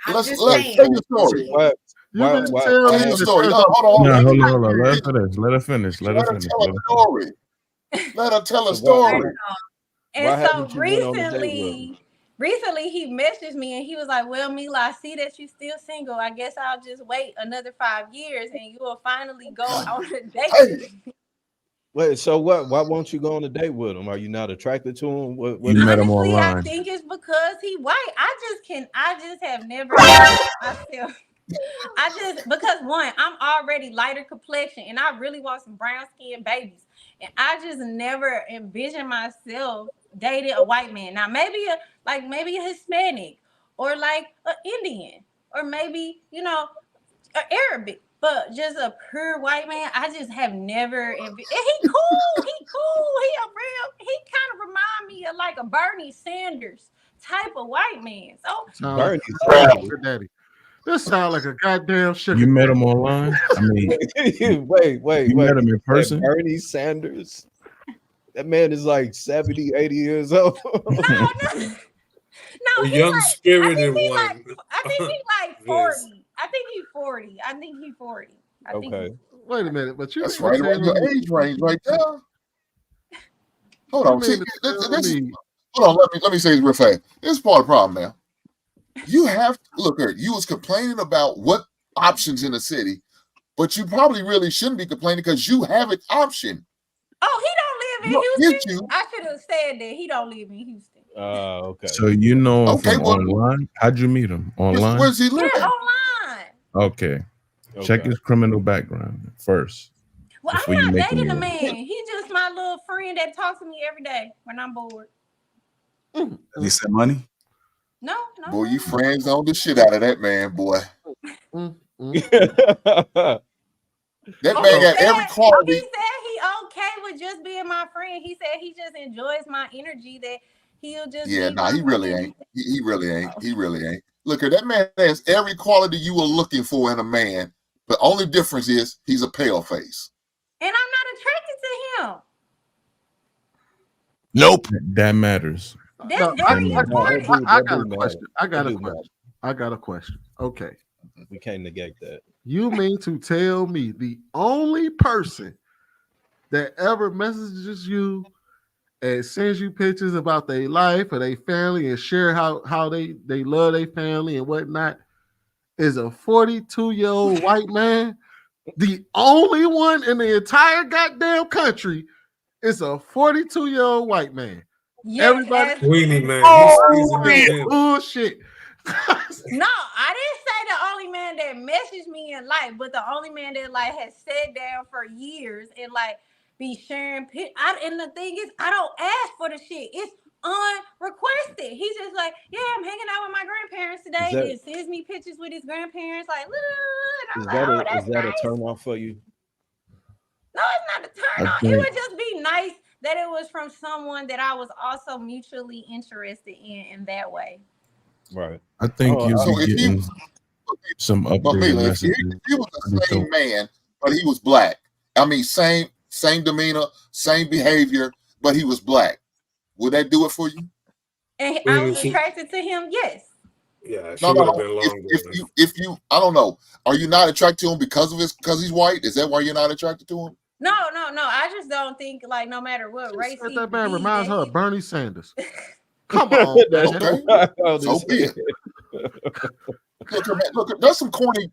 Let's just tell saying. your story. Tell your story. Hold on. Hold on. Let her finish. Let her finish. Tell her story. Let her tell a story. And so recently he messaged me and he was like, well, Mila, I see that you still single. I guess I'll just wait another 5 years and you will finally go on a date. Wait, so what? Why won't you go on a date with him? Are you not attracted to him? What You met him Honestly, online. I think it's because he white. I just have never myself. Because one, I'm already lighter complexion and I really want some brown skin babies. And I just never envisioned myself dating a white man. Now maybe a Hispanic or like an Indian or maybe, an Arabic. But just a pure white man, I just have never. And he cool. He kind of remind me of like a Bernie Sanders type of white man. So Bernie Daddy. This sounds like a goddamn sugar. You met him online? I mean, wait. You met him in person? Bernie Sanders? That man is like 70, 80 years old. A young spirited one. I think he's like 40. I think he's 40. Okay. Wait a minute, but you that's right around your age range right there. Hold on. See, hold on. Let me say this real fast. This is part of the problem now. You have to look here. You was complaining about what options in the city, but you probably really shouldn't be complaining because you have an option. Oh, he don't live in Houston. I should have said that he don't live in Houston. Okay. So you know him from online? How'd you meet him? Online? Where's he living? Yeah, online. Okay. Check his criminal background first. Well, I'm not dating a man. He's just my little friend that talks to me every day when I'm bored. Does he send money? No. Boy, you friends on the shit out of that man, boy. That man got every quality. He said he okay with just being my friend. He said he just enjoys my energy. That he'll just he really ain't. He really ain't. He really ain't. Look, that man has every quality you were looking for in a man. The only difference is he's a pale face. And I'm not attracted to him. Nope. That matters. That's very important. I got a question. Okay. We can't negate that. You mean to tell me the only person that ever messages you and sends you pictures about their life or their family and share how they love their family and whatnot is a 42-year-old white man? The only one in the entire goddamn country is a 42-year-old white man. Yes, everybody, Weenie man. Bullshit. No, I didn't say the only man that messaged me in life, but the only man that like has sat down for years and like be sharing pictures. And the thing is, I don't ask for the shit. It's unrequested. He's just like, yeah, I'm hanging out with my grandparents today. He sends me pictures with his grandparents. Like, look. Is that a turn off for you? No, it's not a turn on. It would just be nice that it was from someone that I was also mutually interested in that way. Right. I think you'll be getting some updated messages. If he was the same man, but he was black. I mean, same demeanor, same behavior, but he was black. Would that do it for you? And I was attracted to him, yes. Yeah, she would have been long. If you, I don't know. Are you not attracted to him because he's white? Is that why you're not attracted to him? No. I just don't think like no matter what race. That man reminds her of Bernie Sanders. Come on, okay. So be it. Look, there's some corny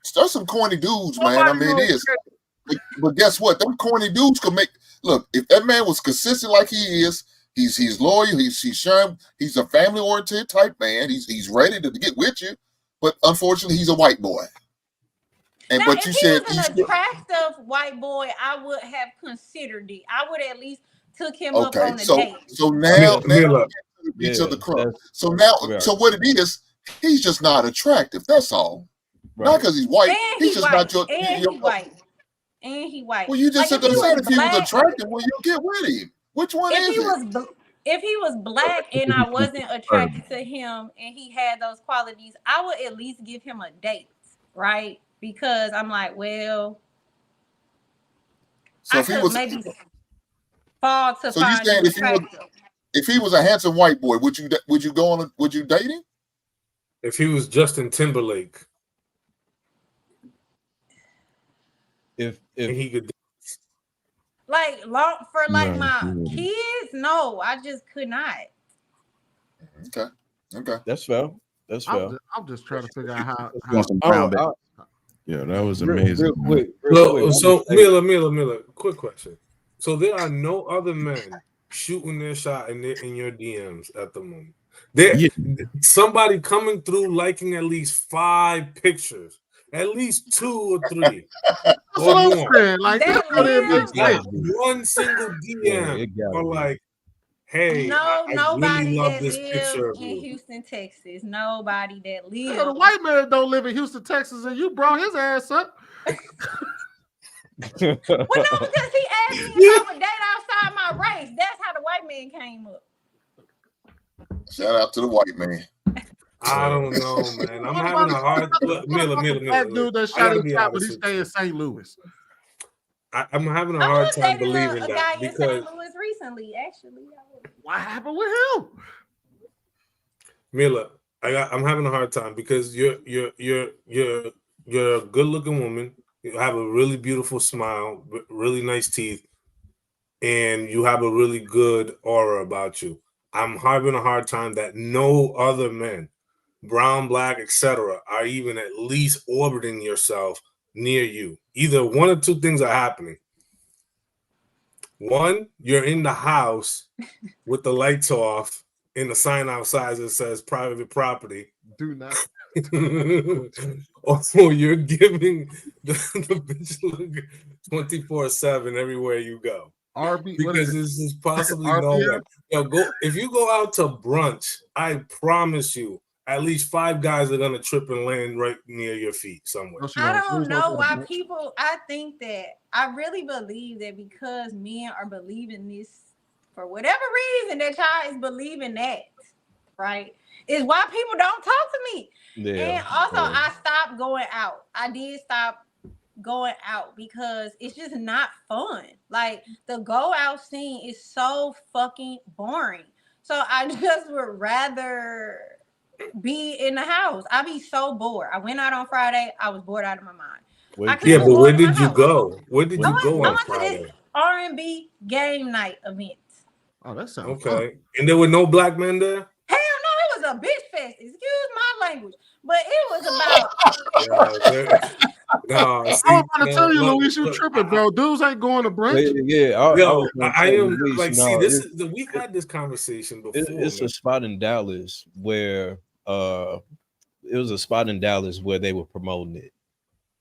dudes, man. I mean, it is. But guess what? Them corny dudes could make. Look, if that man was consistent like he is, he's loyal. He's sharing. He's a family oriented type man. He's ready to get with you. But unfortunately, he's a white boy. And now, but you said he was an attractive white boy, I would have considered it. I would at least took him up on a date. So now beach Yeah, of the crumb. that's So now, right. so what it is, he's just not attractive. That's all. Not Right. because he's white. And He's he just white. not your. And he white. And he white. Well, you just Like said if he was attractive, well, you get with him. Which one if is he it? was if he was black and I wasn't attracted to him and he had those qualities, I would at least give him a date, right? Because I'm like, well, So I if he could was, maybe fall to so you find saying him if attractive. he was a handsome white boy, would you go on? Would you date him? If he was Justin Timberlake, If and he could, Like long for like No, my he wouldn't. kids, no, I just could not. Okay. That's fair. That's fair. I'm just trying to figure out how Want some Oh, brown bag. Yeah, that was amazing. real man. quick. Real quick. so Miller, quick question. So there are no other men shooting their shot in your DMs at the moment. There, Yeah. somebody coming through liking at least 5 pictures, at least 2 or 3, That's or what I'm more. saying. Like That that really live- makes Like sense. one single DM, or like, hey, No, I really nobody love that this picture lives of in you. Houston, Texas. Nobody that lives. Yeah, the white man don't live in Houston, Texas, and you brought his ass up. Well, no, because he asked me if I would date outside my race. That's how the white man came up. Shout out to the white man. I don't know, man. I'm What having a about- hard. what Miller, about the Miller, black Miller. dude that I shot gotta his be shot, but he honest stay in with St. Louis. I'm having a I hard was time dating believing a that guy in because St. Louis recently, actually. What happened with him? Miller, I'm having a hard time because you're a good looking woman. You have a really beautiful smile, really nice teeth, and you have a really good aura about you. I'm having a hard time that no other men, brown, black, etc., are even at least orbiting yourself near you. Either one or two things are happening. One, you're in the house with the lights off and the sign outside that says private property. Do not. Also, you're giving the bitch look 24/7 everywhere you go. RB, Because this is possibly RBF? no way. Yo, if you go out to brunch, I promise you, at least 5 guys are gonna trip and land right near your feet somewhere. I don't know why people. I think that I really believe that because men are believing this for whatever reason that y'all is believing that, right? Is why people don't talk to me. Yeah. And also, I stopped going out. I did stop going out because it's just not fun. Like the go out scene is so fucking boring. So I just would rather be in the house. I be so bored. I went out on Friday. I was bored out of my mind. Yeah, but where did you go? Where did you go I on went to Friday? this R&B game night event. Oh, that sounds Okay. And there were no black men there? Hell no, it was a bitch fest. Excuse my language. But it was about No, I was about to tell you, Luis, you tripping, bro. Dudes ain't going to brunch. I am like, see, we've had this conversation before. It's a spot in Dallas where it was a spot in Dallas where they were promoting it,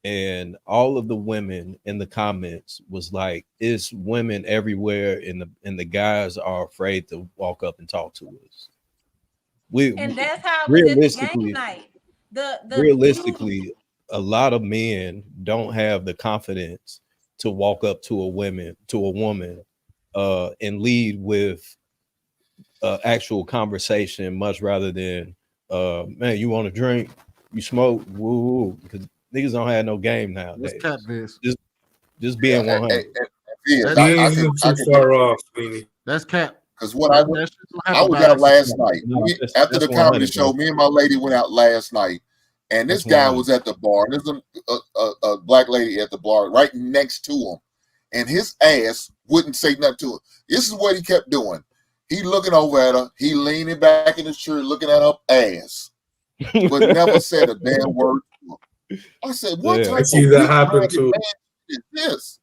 and all of the women in the comments was like, "It's women everywhere," and the guys are afraid to walk up and talk to us. and that's how it was at the game night. Realistically, a lot of men don't have the confidence to walk up to a woman and lead with actual conversation, much rather than man, you want to drink, you smoke, woo, because niggas don't have no game nowadays. What's cat this? Just being 100. That's cat. Because what I was out last night. After the comedy show, me and my lady went out last night, and this guy was at the bar. There's a black lady at the bar right next to him, and his ass wouldn't say nothing to her. This is what he kept doing. He looking over at her. He leaning back in his chair, looking at her ass, but never said a damn word to her. I said, "What type I see of that happen too." is this?"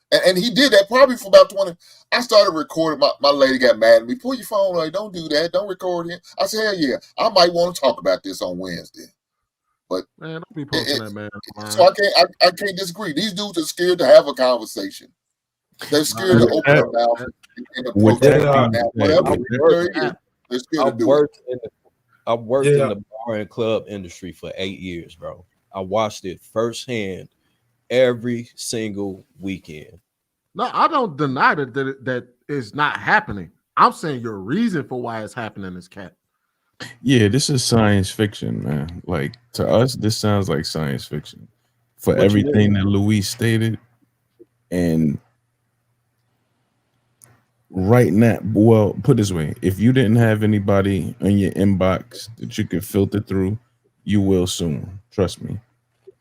And he did that probably for about 20. I started recording. My lady got mad at me. Pull your phone away. Don't do that. Don't record him. I said, hell yeah. I might want to talk about this on Wednesday. But man, don't be posting that, man. So I can't disagree. These dudes are scared to have a conversation. They're scared to open their mouth and approach. They're scared to do it. I've worked in the bar and club industry for 8 years, bro. I watched it firsthand every single weekend. No, I don't deny that is not happening. I'm saying your reason for why it's happening is cat. Yeah, this is science fiction, man. Like to us, this sounds like science fiction. For What you everything mean? that Luis stated, and right now, well, put this way: if you didn't have anybody in your inbox that you could filter through, you will soon. Trust me.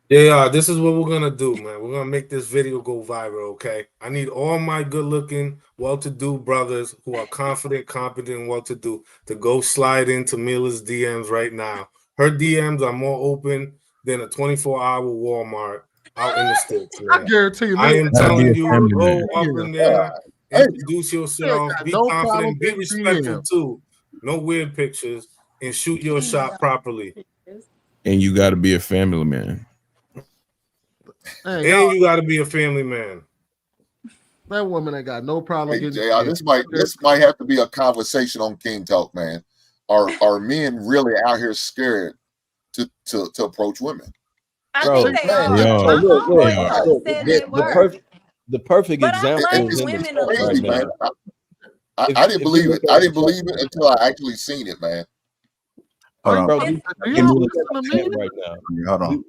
Yeah, this is what we're gonna do, man. We're gonna make this video go viral, okay? I need all my good-looking, well-to-do brothers who are confident, competent, and well-to-do to go slide into Mila's DMs right now. Her DMs are more open than a 24-hour Walmart out in the sticks, man. I guarantee you, I am Gotta be telling a you, family go man. up in there, introduce yourself, got be no problem confident, be with respectful DM. too. No weird pictures, and shoot your shot properly. And you got to be a family man. Hey, And you got to be a family man. That woman ain't got no problem Hey, getting. JR, this might have to be a conversation on King Talk, man. Are men really out here scared to approach women? I think they are. Yeah. My Look, homeboy said they were. The perfect But I example blame is in the women a chat little right Crazy, bit. now. man. I didn't believe it. I didn't believe it until I actually seen it, man. Hold on, Bro, do you y'all look listen at to the chat me? right now. Hold on.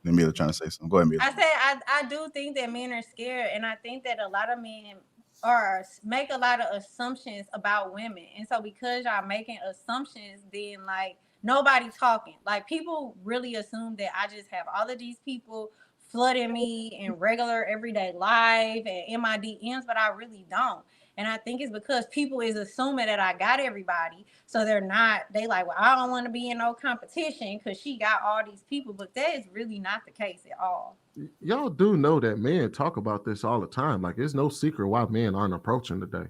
Mila trying to say something. Go ahead, Mila. I said I do think that men are scared, and I think that a lot of men make a lot of assumptions about women, and so because y'all making assumptions, then like nobody talking. Like people really assume that I just have all of these people flooding me in regular everyday life and in my DMs, but I really don't. And I think it's because people is assuming that I got everybody. So they like, well, I don't want to be in no competition because she got all these people. But that is really not the case at all. Y'all do know that men talk about this all the time. Like, it's no secret why men aren't approaching today.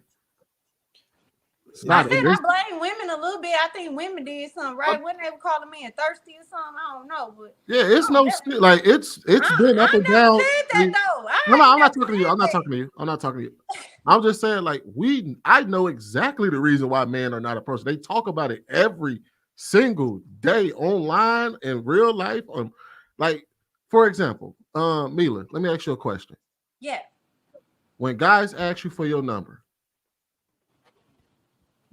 It's not. I said I blame women a little bit. I think women did something right. When they were calling men thirsty or something, I don't know. But Yeah, it's no like it's been up and down. said that though. I'm not talking to you. I'm not talking to you. I'm not talking to you. I'm just saying, like, I know exactly the reason why men are not approaching. They talk about it every single day online in real life. Like, for example, Mila, let me ask you a question. Yeah. When guys ask you for your number,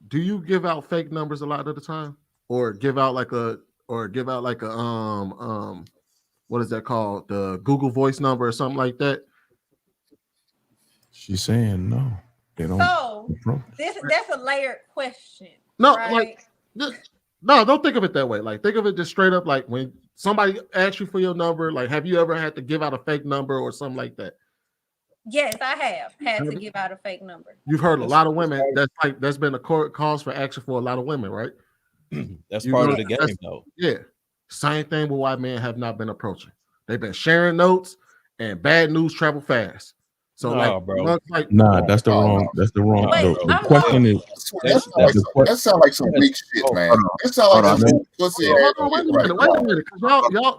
do you give out fake numbers a lot of the time, or give out like a what is that called, the Google Voice number or something like that? She's saying no. They don't. So that's a layered question. No, right? no, don't think of it that way. Like, think of it just straight up. Like, when somebody asks you for your number, like, have you ever had to give out a fake number or something like that? Yes, I have had to give out a fake number. You've heard a lot of women. That's been a cause for action for a lot of women, right? That's part of the game, though. Yeah. Same thing with why men have not been approaching. They've been sharing notes, and bad news travel fast. So, bro. That's the wrong. That's the wrong. The question is. That sounds like some weak shit, man. That sounds like some pussy ass shit. Wait a minute,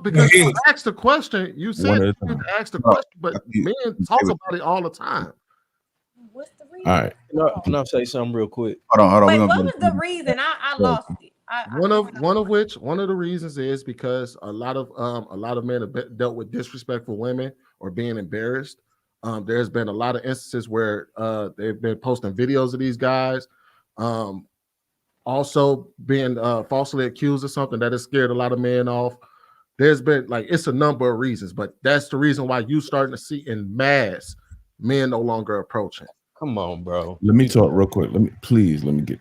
because you asked the question. You said you didn't ask the question, but men talk about it all the time. What's the reason? All right. Can I say something real quick? Hold on. Wait, what was the reason? I lost it. One of the reasons is because a lot of men have dealt with disrespectful women or being embarrassed. There's been a lot of instances where they've been posting videos of these guys, also being falsely accused of something that has scared a lot of men off. There's been, like, it's a number of reasons, but that's the reason why you starting to see in mass men no longer approaching. Come on, bro. Let me talk real quick. Let me get.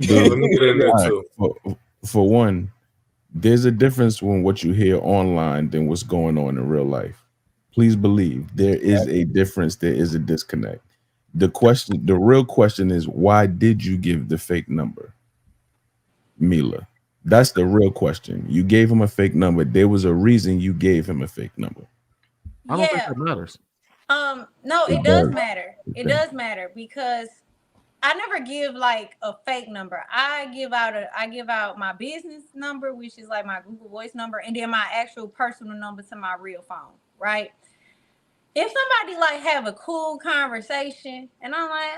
Let me get in there too. For one, there's a difference when what you hear online than what's going on in real life. Please believe there is a difference. There is a disconnect. The real question is, why did you give the fake number, Mila? That's the real question. You gave him a fake number. There was a reason you gave him a fake number. I don't think that matters. No, it does matter. It does matter because I never give like a fake number. I give out my business number, which is like my Google Voice number, and then my actual personal number to my real phone, right? If somebody like have a cool conversation and I'm like,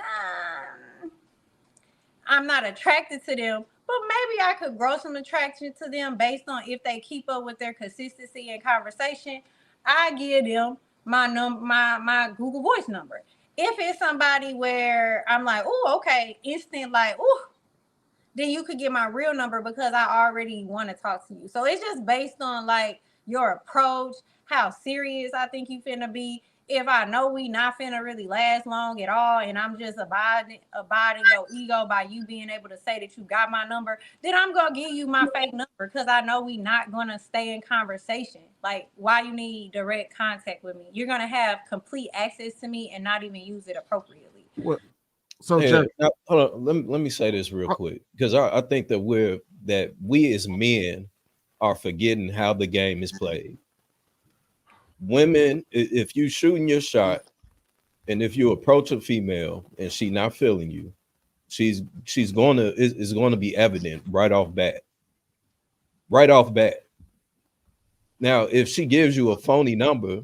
I'm not attracted to them, but maybe I could grow some attraction to them based on if they keep up with their consistency in conversation. I give them my my Google Voice number. If it's somebody where I'm like, oh, okay, instant, like, oh, then you could get my real number because I already want to talk to you. So it's just based on like your approach, how serious I think you finna be. If I know we not finna really last long at all, and I'm just abiding your ego by you being able to say that you got my number, then I'm gonna give you my fake number because I know we not gonna stay in conversation. Like, why you need direct contact with me? You're gonna have complete access to me and not even use it appropriately. What? So, Yeah, Jeff, now, hold on. Let me say this real quick because I think that we as men are forgetting how the game is played. Women, if you shooting your shot, and if you approach a female and she not feeling you, it's going to be evident right off bat. Right off bat. Now, if she gives you a phony number,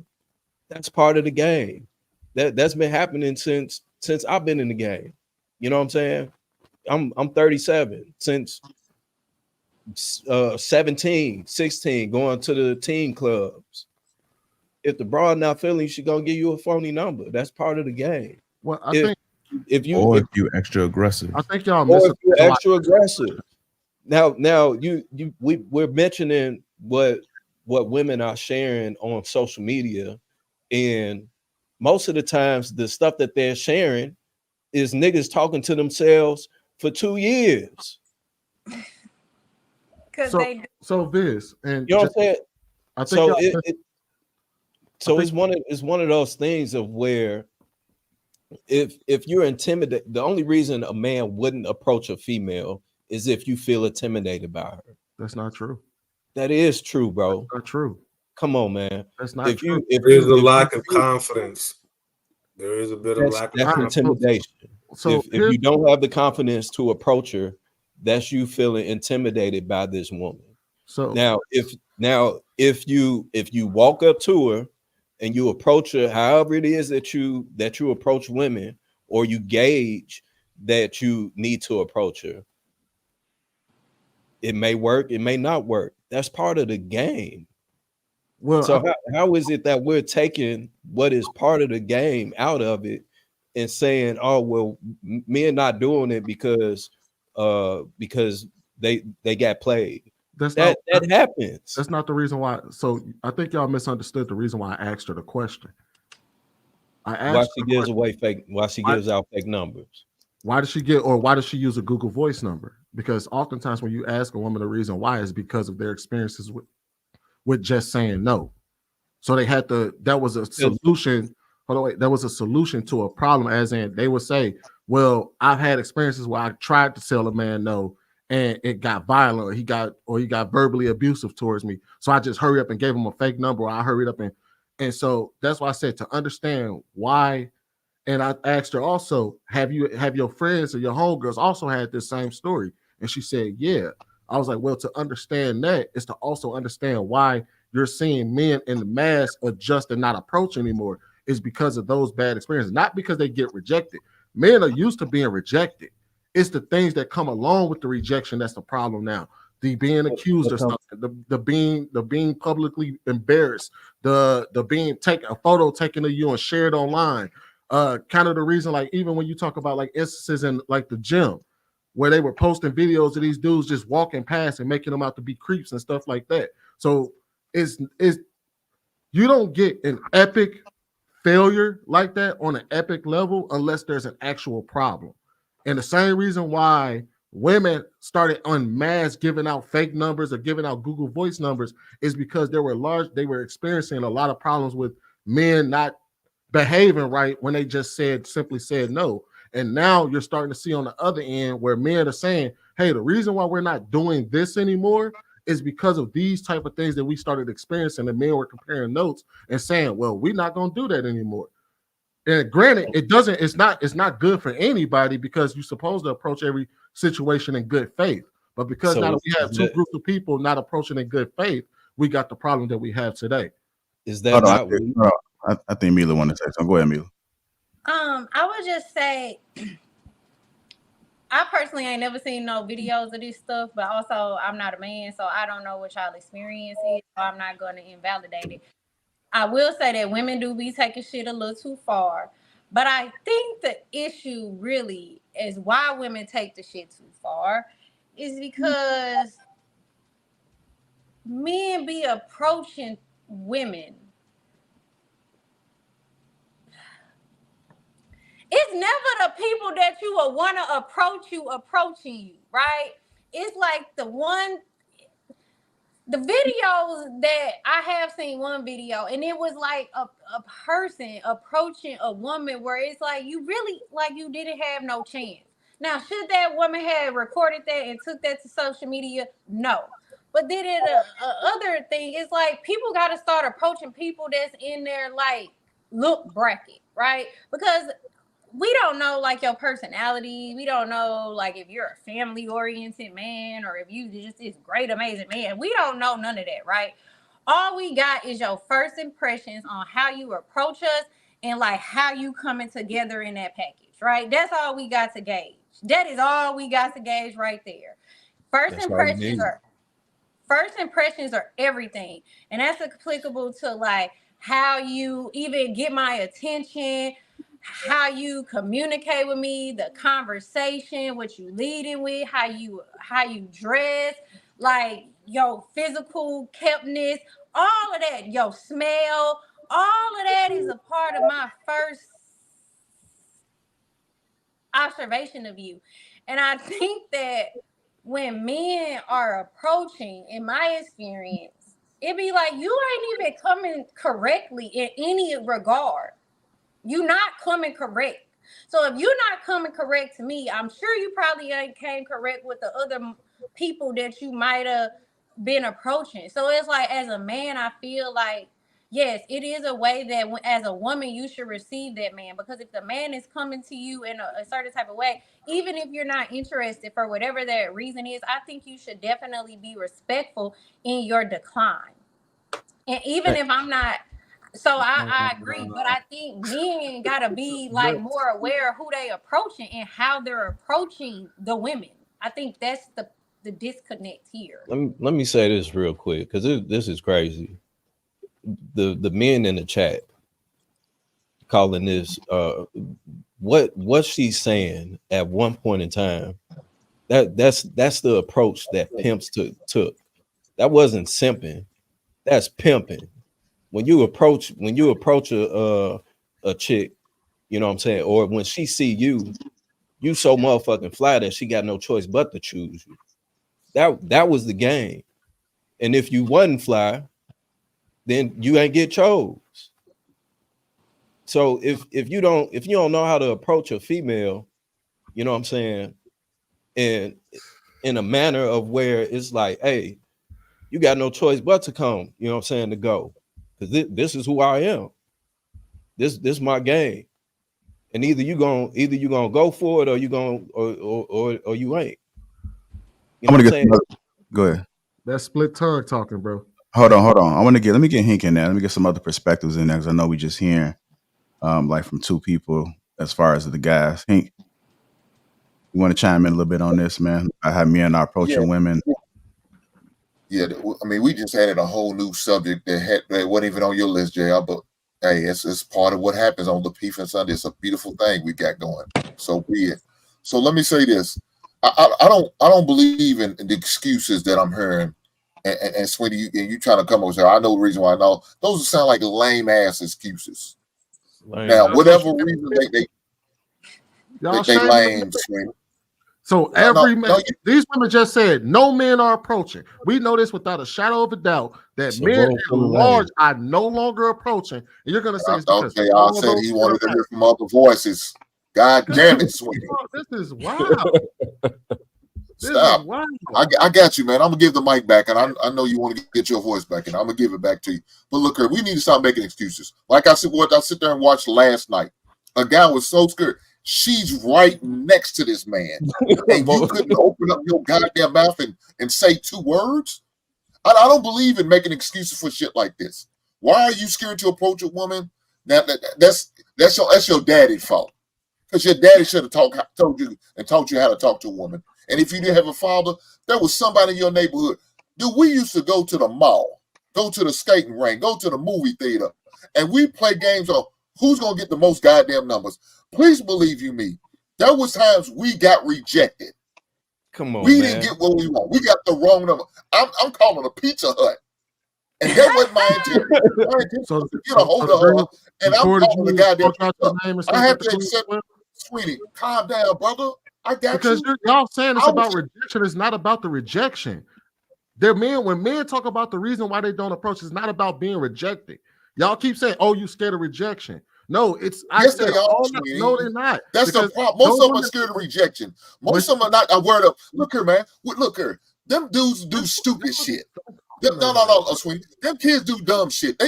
that's part of the game. That's been happening since I've been in the game. You know what I'm saying? I'm 37 since 17, 16, going to the teen clubs. If the broad not feeling, she gonna give you a phony number. That's part of the game. Well, I think if you extra aggressive. I think y'all or miss if you're extra aggressive. Now we're mentioning what women are sharing on social media, and most of the times the stuff that they're sharing is niggas talking to themselves for 2 years. So Biz, and you know what I'm saying? I think so it's one of those things of where if you're intimidated, the only reason a man wouldn't approach a female is if you feel intimidated by her. That's not true. That is true, bro. That's not true. Come on, man. That's not true. There's a lack of confidence. There is a bit of lack of confidence. Intimidation. So if you don't have the confidence to approach her, that's you feeling intimidated by this woman. So now if you walk up to her and you approach her, however it is that you approach women, or you gauge that you need to approach her, it may work, it may not work. That's part of the game. Well, so how is it that we're taking what is part of the game out of it and saying, oh, well, men not doing it because they got played? That happens. That's not the reason why. So I think y'all misunderstood the reason why I asked her the question. I asked why she gives out fake numbers. Why does she use a Google Voice number? Because oftentimes when you ask a woman the reason why is because of their experiences with just saying no. So they had to, that was a solution. That was a solution to a problem, as in they would say, well, I've had experiences where I tried to tell a man no, and it got violent, or he got verbally abusive towards me. So I just hurried up and gave him a fake number, or I hurried up and so that's why I said to understand why. And I asked her also, have your friends or your homegirls also had this same story? And she said, yeah. I was like, well, to understand that is to also understand why you're seeing men in the mass adjust and not approach anymore, is because of those bad experiences, not because they get rejected. Men are used to being rejected. It's the things that come along with the rejection that's the problem now. The being accused or something, the being publicly embarrassed, the being a photo taken of you and shared online. Kind of the reason, like even when you talk about like instances in like the gym, where they were posting videos of these dudes just walking past and making them out to be creeps and stuff like that. So it's you don't get an epic failure like that on an epic level unless there's an actual problem. And the same reason why women started en masse giving out fake numbers or giving out Google Voice numbers is because they were experiencing a lot of problems with men not behaving right when they just simply said no. And now you're starting to see on the other end where men are saying, hey, the reason why we're not doing this anymore is because of these type of things that we started experiencing. And men were comparing notes and saying, well, we're not going to do that anymore. And granted, it's not good for anybody, because you're supposed to approach every situation in good faith. But because now we have two groups of people not approaching in good faith, we got the problem that we have today. Is that I think Mila wanted to say something. Go ahead, Mila. I would just say, I personally ain't never seen no videos of this stuff, but also I'm not a man, so I don't know what y'all experience is, so I'm not going to invalidate it. I will say that women do be taking shit a little too far, but I think the issue really is why women take the shit too far is because men be approaching women. It's never the people that you will want to approach you approaching you, right? It's like the videos that I have seen one video, and it was like a person approaching a woman where it's like you really like you didn't have no chance. Now, should that woman have recorded that and took that to social media? No. But then other thing is like people got to start approaching people that's in their like look bracket, right? Because we don't know like your personality. We don't know like if you're a family oriented man or if you just this great, amazing man. We don't know none of that, right? All we got is your first impressions on how you approach us and like how you coming together in that package, right? That's all we got to gauge. That is all we got to gauge right there. That's all you need. First impressions are everything. And that's applicable to like how you even get my attention, how you communicate with me, the conversation, what you leading with, how you dress, like your physical keptness, all of that, your smell, all of that is a part of my first observation of you. And I think that when men are approaching, in my experience, it be like you ain't even coming correctly in any regard. You not coming correct. So if you're not coming correct to me, I'm sure you probably ain't came correct with the other people that you might have been approaching. So it's like, as a man, I feel like, yes, it is a way that as a woman, you should receive that man. Because if the man is coming to you in a certain type of way, even if you're not interested for whatever that reason is, I think you should definitely be respectful in your decline. And even if I'm not, so I agree, but I think men gotta be like more aware of who they approaching and how they're approaching the women. I think that's the disconnect here. Let me say this real quick because this is crazy. The men in the chat calling this what she's saying at one point in time. That's the approach that pimps took. That wasn't simping. That's pimping. When you approach a chick, you know what I'm saying, or when she see you so motherfucking fly that she got no choice but to choose you. That was the game. And if you wasn't fly, then you ain't get chose. So if you don't know how to approach a female, you know what I'm saying, and in a manner of where it's like, hey, you got no choice but to come, you know what I'm saying, to go. Because this is who I am. This my game. And either you gonna go for it or you gonna or you ain't. You know I'm what I'm gonna get go ahead. That's split tongue talking, bro. Hold on. Let me get Hink in there. Let me get some other perspectives in there because I know we just hearing like from two people as far as the guys. Hink, you want to chime in a little bit on this, man? How men are approaching women. Yeah, I mean, we just added a whole new subject that wasn't even on your list, JR, but hey, it's part of what happens on Lapeef-ing Sundays. It's a beautiful thing we got going. So be it. So let me say this. I don't believe in the excuses that I'm hearing. And Sweetie, you trying to come over here. I know the reason why I know. Those sound like lame ass excuses. Now, whatever reason they lame, Sweetie. So every man, these women just said no men are approaching. We know this without a shadow of a doubt that men at large are no longer approaching. And you're gonna say it's because I said he wanted to hear from other voices. God damn it, Sweetie. This is wild. Stop. I got you, man. I'm gonna give the mic back, and I know you want to get your voice back, and I'm gonna give it back to you. But look here, we need to stop making excuses. Like I said, what I sit there and watched last night. A guy was so scared. She's right next to this man, and you couldn't open up your goddamn mouth and say two words. I don't believe in making excuses for shit like this. Why are you scared to approach a woman? That's your daddy's fault. because your daddy should have told you and taught you how to talk to a woman. And if you didn't have a father, there was somebody in your neighborhood. Dude, we used to go to the mall, go to the skating rink, go to the movie theater, and we play games on who's going to get the most goddamn numbers. Please believe you me. There was times we got rejected. Come on, we man. didn't get what we want. We got the wrong number. I'm calling a Pizza Hut. And that wasn't my intention. My intention was to get a hold of her, and I'm calling the goddamn Pizza Hut. I have to accept, sweetie, calm down, brother. I got because you. Y'all saying it's about rejection. It's not about the rejection. When men talk about the reason why they don't approach, it's not about being rejected. Y'all keep saying, "Oh, you scared of rejection." No, it's yes, they are. No, they're not. That's the problem. Most of them are scared of rejection. Most of them are not aware of. Look here, man. Look here. Them dudes do stupid shit. No, sweetie. Them kids do dumb shit.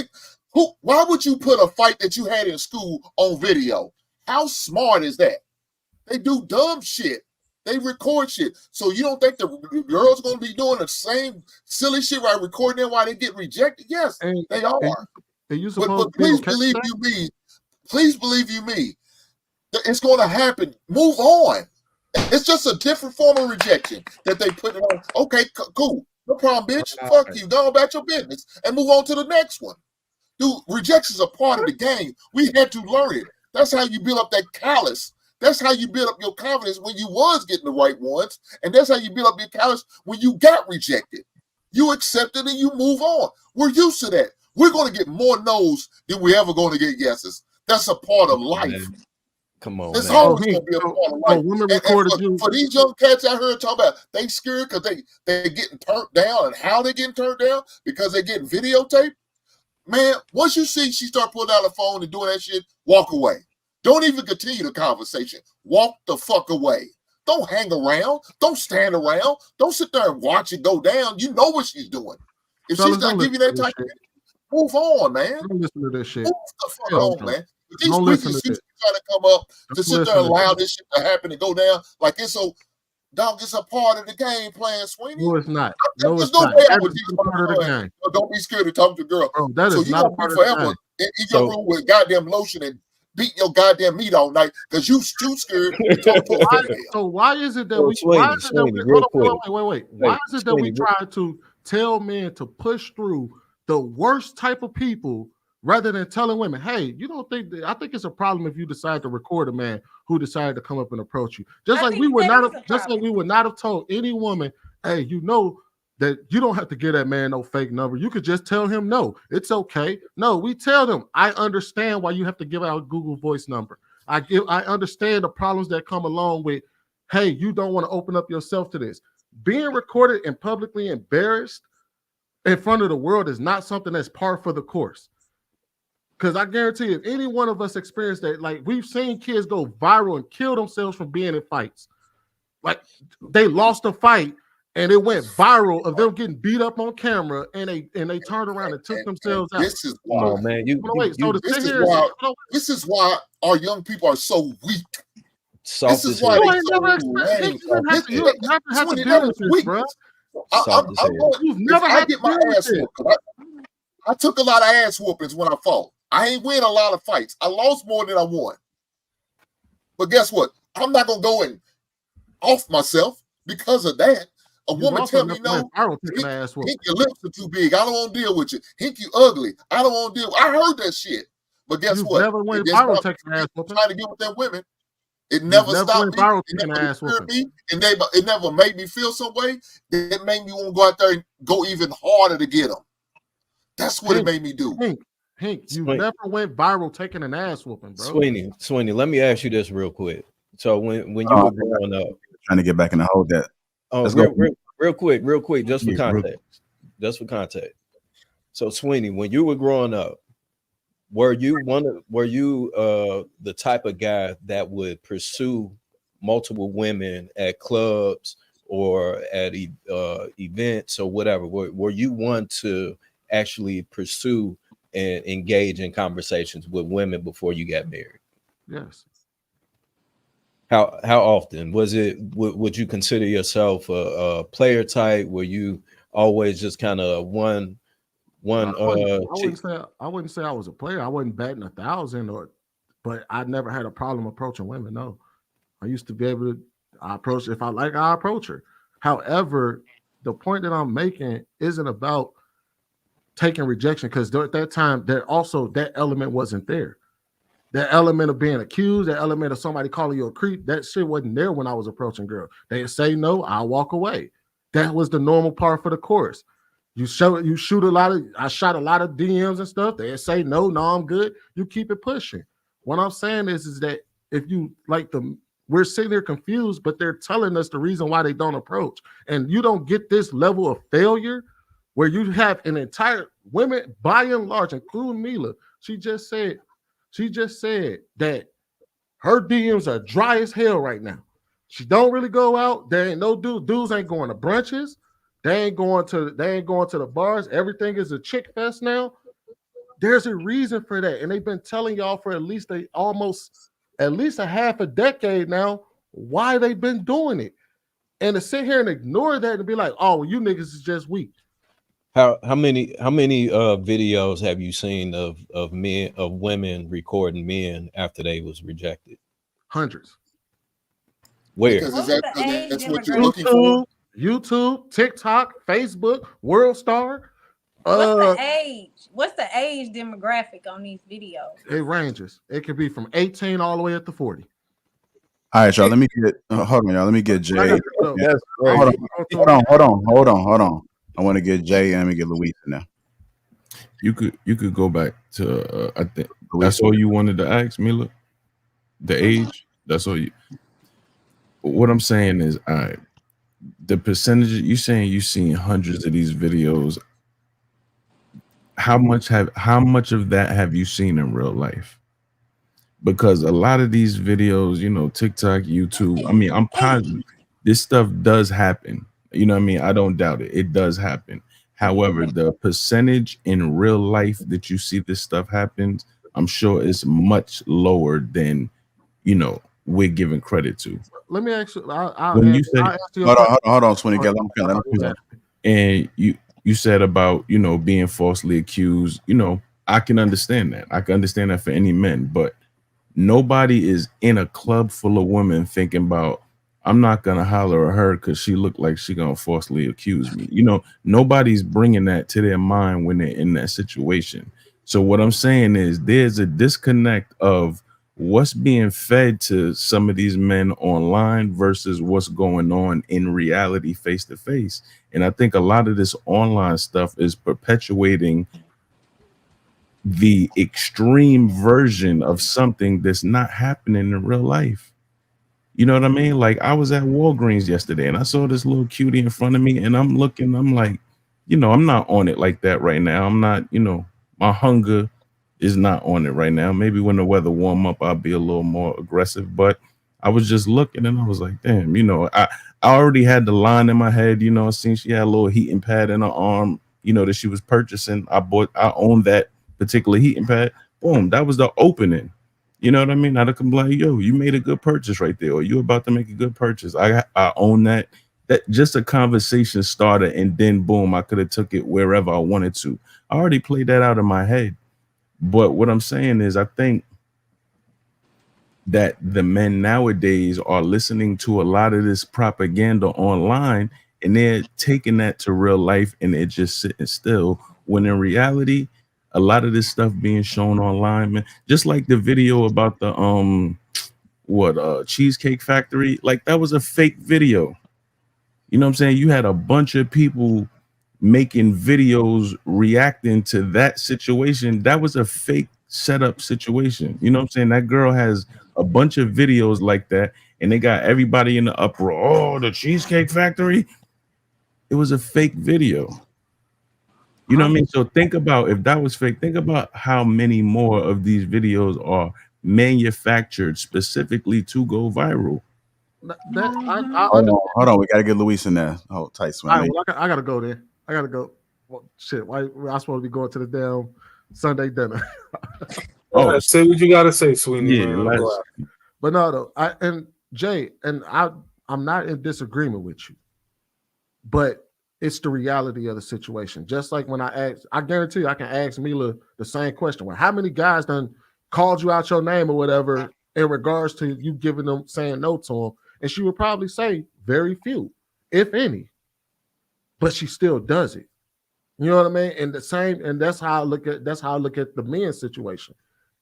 Why would you put a fight that you had in school on video? How smart is that? They do dumb shit. They record shit. So you don't think the girls going to be doing the same silly shit right recording them while they get rejected? Yes, they are. But please believe you me. Please believe you me. It's going to happen. Move on. It's just a different form of rejection that they put it on. Okay, cool. No problem, bitch. Fuck you. Go about your business and move on to the next one. Dude, rejection is a part of the game. We had to learn it. That's how you build up that callous. That's how you build up your confidence when you was getting the right ones. And that's how you build up your callous when you got rejected. You accept it and you move on. We're used to that. We're going to get more no's than we're ever going to get yeses. That's a part of life. Man. Come on, it's man. always going to be a part of life. And for these young cats out here talking about they scared because they're getting turned down, and how they getting turned down because they're getting videotaped. Man, once you see she start pulling out the phone and doing that shit, walk away. Don't even continue the conversation. Walk the fuck away. Don't hang around. Don't stand around. Don't sit there and watch it go down. You know what she's doing. If she's not giving you that type of shit, move on, man. Don't listen to this shit. Move the fuck on, man. These freaky sheets trying to come up to sit there and allow this shit to happen and go down like it's so, dog, it's a part of the game plan, Sweeney. No, it's not. No, it's no not. way I That would is teach not my part of the son, game. don't be scared to talk to a girl. Bro, that so is you not gonna a part be of the forever game. in your room with goddamn lotion and beating your goddamn meat all night because you too scared to talk to a female. So why is it that we Sweeney, wait. Why is it that we try to tell men to push through the worst type of people rather than telling women, hey, you don't think I think it's a problem if you decide to record a man who decided to come up and approach you. Just like we would not have told any woman, hey, you know that you don't have to give that man no fake number. You could just tell him no. It's okay. No, we tell them, I understand why you have to give out Google Voice number. I understand the problems that come along with, hey, you don't want to open up yourself to this. Being recorded and publicly embarrassed in front of the world is not something that's par for the course. Because I guarantee you, if any one of us experienced that, like we've seen kids go viral and kill themselves from being in fights. Like they lost a fight and it went viral of them getting beat up on camera, and they turned around and took themselves out. This is why. This is why our young people are so weak. This is why they're so lame. You never have to deal with this, bro. You've never had to deal with this. I took a lot of ass whoopings when I fought. I ain't win a lot of fights. I lost more than I won. But guess what? I'm not gonna go and off myself because of that. A woman tell me no. Hink, your lips are too big. I don't want to deal with you. Hink, you ugly. I don't want to deal. I heard that shit. But guess what? Never went viral taking ass whooping. Trying to get with them women. It never stopped me. It never scared me. It never made me feel some way. It made me want to go out there and go even harder to get them. That's what it made me do. Hink, you never went viral taking an ass whooping, bro. Sweeney, let me ask you this real quick. So when you were growing up, trying to get back in the hold that. Oh, real quick, just for context. So Sweeney, when you were growing up, were you the type of guy that would pursue multiple women at clubs or at events or whatever? Were you one to actually pursue and engage in conversations with women before you got married? Yes. How often was it? Would you consider yourself a player type? Were you always just kind of one? I wouldn't say I was a player. I wasn't batting 1,000 or but I never had a problem approaching women. No, I used to be able to. I approach if I like, I approach her. However, the point that I'm making isn't about taking rejection, because at that time, there also that element wasn't there. That element of being accused, that element of somebody calling you a creep, that shit wasn't there when I was approaching girls. They'd say no, I'll walk away. That was the normal part for the course. You shoot a lot of, I shot a lot of DMs and stuff. They'd say no, I'm good. You keep it pushing. What I'm saying is that if you like we're sitting there confused, but they're telling us the reason why they don't approach. And you don't get this level of failure where you have an entire women, by and large, including Mila, she just said that her DMs are dry as hell right now. She don't really go out. There ain't no dudes ain't going to brunches. They ain't going to the bars. Everything is a chick fest now. There's a reason for that. And they've been telling y'all for at least a half a decade now why they've been doing it. And to sit here and ignore that and be like, oh, well, you niggas is just weak. How many videos have you seen of women recording men after they was rejected? Hundreds. Where? That's what you're looking for. YouTube, TikTok, Facebook, World Star. What's the age? What's the age demographic on these videos? It ranges. It could be from 18 all the way up to 40. All right, y'all. Let me get hold on, y'all. Let me get Jay. That's Hold on. I want to get Jay and let me get Luis in there. You could go back to I think that's all you wanted to ask, Mila. The age. That's all you. What I'm saying is, all right, the percentage you saying you've seen hundreds of these videos. How much of that have you seen in real life? Because a lot of these videos, TikTok, YouTube, I mean, I'm positive this stuff does happen. You know what I mean? I don't doubt it. It does happen. However, the percentage in real life that you see this stuff happens, I'm sure it's much lower than, we're giving credit to. Let me ask you. Hold on, Swinny. And you said about, being falsely accused, I can understand that. I can understand that for any men, but nobody is in a club full of women thinking about, I'm not going to holler at her because she looked like she going to falsely accuse me. Nobody's bringing that to their mind when they're in that situation. So what I'm saying is there's a disconnect of what's being fed to some of these men online versus what's going on in reality face to face. And I think a lot of this online stuff is perpetuating the extreme version of something that's not happening in real life. You know what I mean? Like I was at Walgreens yesterday and I saw this little cutie in front of me and I'm looking, I'm like, I'm not on it like that right now. I'm not, my hunger is not on it right now. Maybe when the weather warm up, I'll be a little more aggressive, but I was just looking and I was like, damn, I already had the line in my head, I seen she had a little heating pad in her arm, that she was purchasing. I owned that particular heating pad. Boom. That was the opening. You know what I mean? I'd come like, yo, you made a good purchase right there, or you about to make a good purchase. I own that. That just a conversation starter, and then boom, I could have took it wherever I wanted to. I already played that out in my head. But what I'm saying is, I think that the men nowadays are listening to a lot of this propaganda online, and they're taking that to real life, and they're just sitting still. When in reality, a lot of this stuff being shown online, man, just like the video about the Cheesecake Factory, like that was a fake video. You know what I'm saying? You had a bunch of people making videos reacting to that situation. That was a fake setup situation. You know what I'm saying? That girl has a bunch of videos like that, and they got everybody in the uproar. Oh, the Cheesecake Factory. It was a fake video. You know what I mean? So think about, if that was fake, think about how many more of these videos are manufactured specifically to go viral. Hold on. We got to get Luis in there. Oh, tight swing. All right, well, I got to go there. I got to go. Well, shit, why I supposed to be going to the damn Sunday dinner? Say what you got to say, Sweeney. Yeah, man. But no, though. And Jay, and I'm not in disagreement with you, but it's the reality of the situation. Just like when I guarantee you, I can ask Mila the same question. Well, how many guys done called you out your name or whatever in regards to you giving them, saying no to them, and she would probably say very few, if any, but she still does it. You know what I mean? And the same, and that's how I look at the men's situation.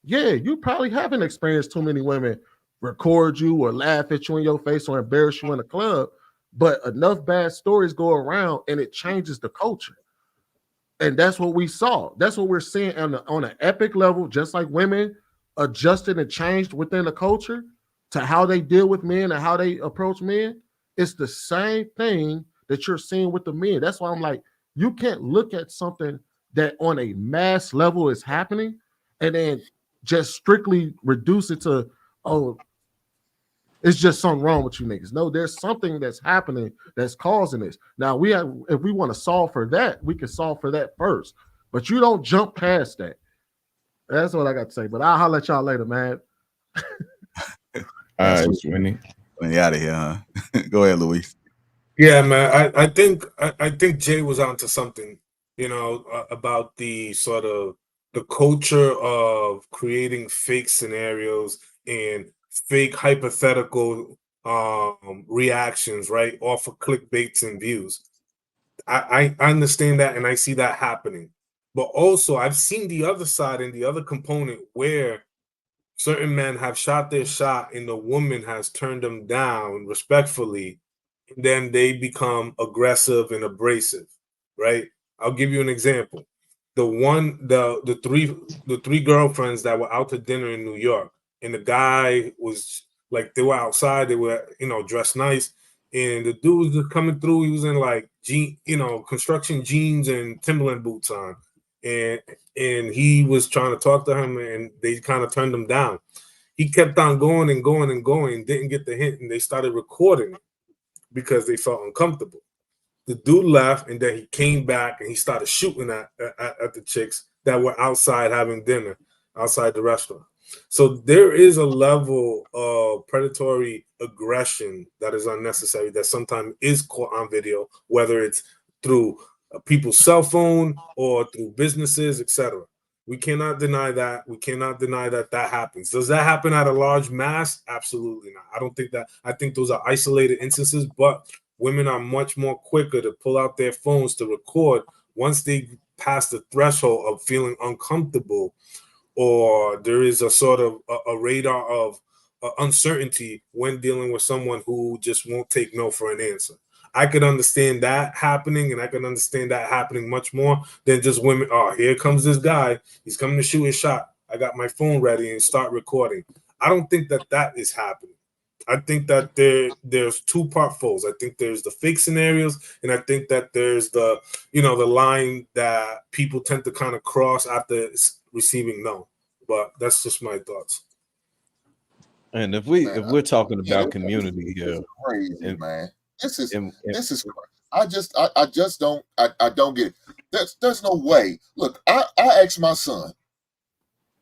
Yeah, you probably haven't experienced too many women record you or laugh at you in your face or embarrass you in a club, but enough bad stories go around and it changes the culture. And that's what we saw. That's what we're seeing on an epic level, just like women adjusted and changed within the culture to how they deal with men and how they approach men. It's the same thing that you're seeing with the men. That's why I'm like, you can't look at something that on a mass level is happening and then just strictly reduce it to, oh, it's just something wrong with you niggas. No, there's something that's happening that's causing this. Now, if we want to solve for that, we can solve for that first. But you don't jump past that. That's what I got to say. But I'll holler at y'all later, man. All right, Winnie. Out of here, huh? Go ahead, Luis. Yeah, man. I think Jay was onto something, about the sort of the culture of creating fake scenarios and fake hypothetical reactions, right, off of clickbaits and views. I understand that, and I see that happening. But also, I've seen the other side and the other component where certain men have shot their shot and the woman has turned them down respectfully, and then they become aggressive and abrasive, right? I'll give you an example. The three girlfriends that were out to dinner in New York, and the guy was like, they were outside, they were, dressed nice, and the dude was just coming through. He was in like construction jeans and Timberland boots on, and he was trying to talk to him, and they kind of turned him down. He kept on going and going and going, didn't get the hint, and they started recording it because they felt uncomfortable. The dude left, and then he came back and he started shooting at the chicks that were outside having dinner outside the restaurant. So there is a level of predatory aggression that is unnecessary that sometimes is caught on video, whether it's through people's cell phone or through businesses, etc. We cannot deny that. We cannot deny that happens. Does that happen at a large mass? Absolutely not. I don't think that. I think those are isolated instances, but women are much more quicker to pull out their phones to record once they pass the threshold of feeling uncomfortable, or there is a sort of a radar of uncertainty when dealing with someone who just won't take no for an answer. I could understand that happening, and I can understand that happening much more than just women. Oh, here comes this guy. He's coming to shoot his shot. I got my phone ready and start recording. I don't think that is happening. I think that there's two folds. I think there's the fake scenarios, and I think that there's the line that people tend to kind of cross after receiving no. But that's just my thoughts. And if we're talking about community here, crazy, man. This is I just don't get it. There's no way. Look, I asked my son.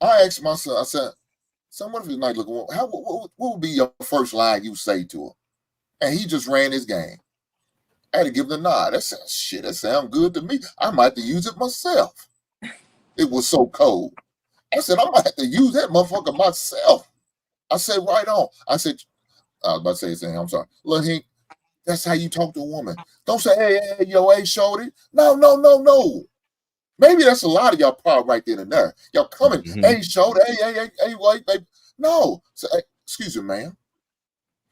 I said, son, what if it's nice looking woman? What would be your first line you say to her? And he just ran his game. I had to give him the nod. That sounds good to me. I might have to use it myself. It was so cold. I said, I might have to use that motherfucker myself. I said, right on. I was about to say something. I'm sorry. Look, Hank, that's how you talk to a woman. Don't say, hey, yo, hey, shorty. No. Maybe that's a lot of y'all problem right then and there. Y'all coming, hey, shorty, hey, wait, baby. No. So, hey, excuse me, ma'am.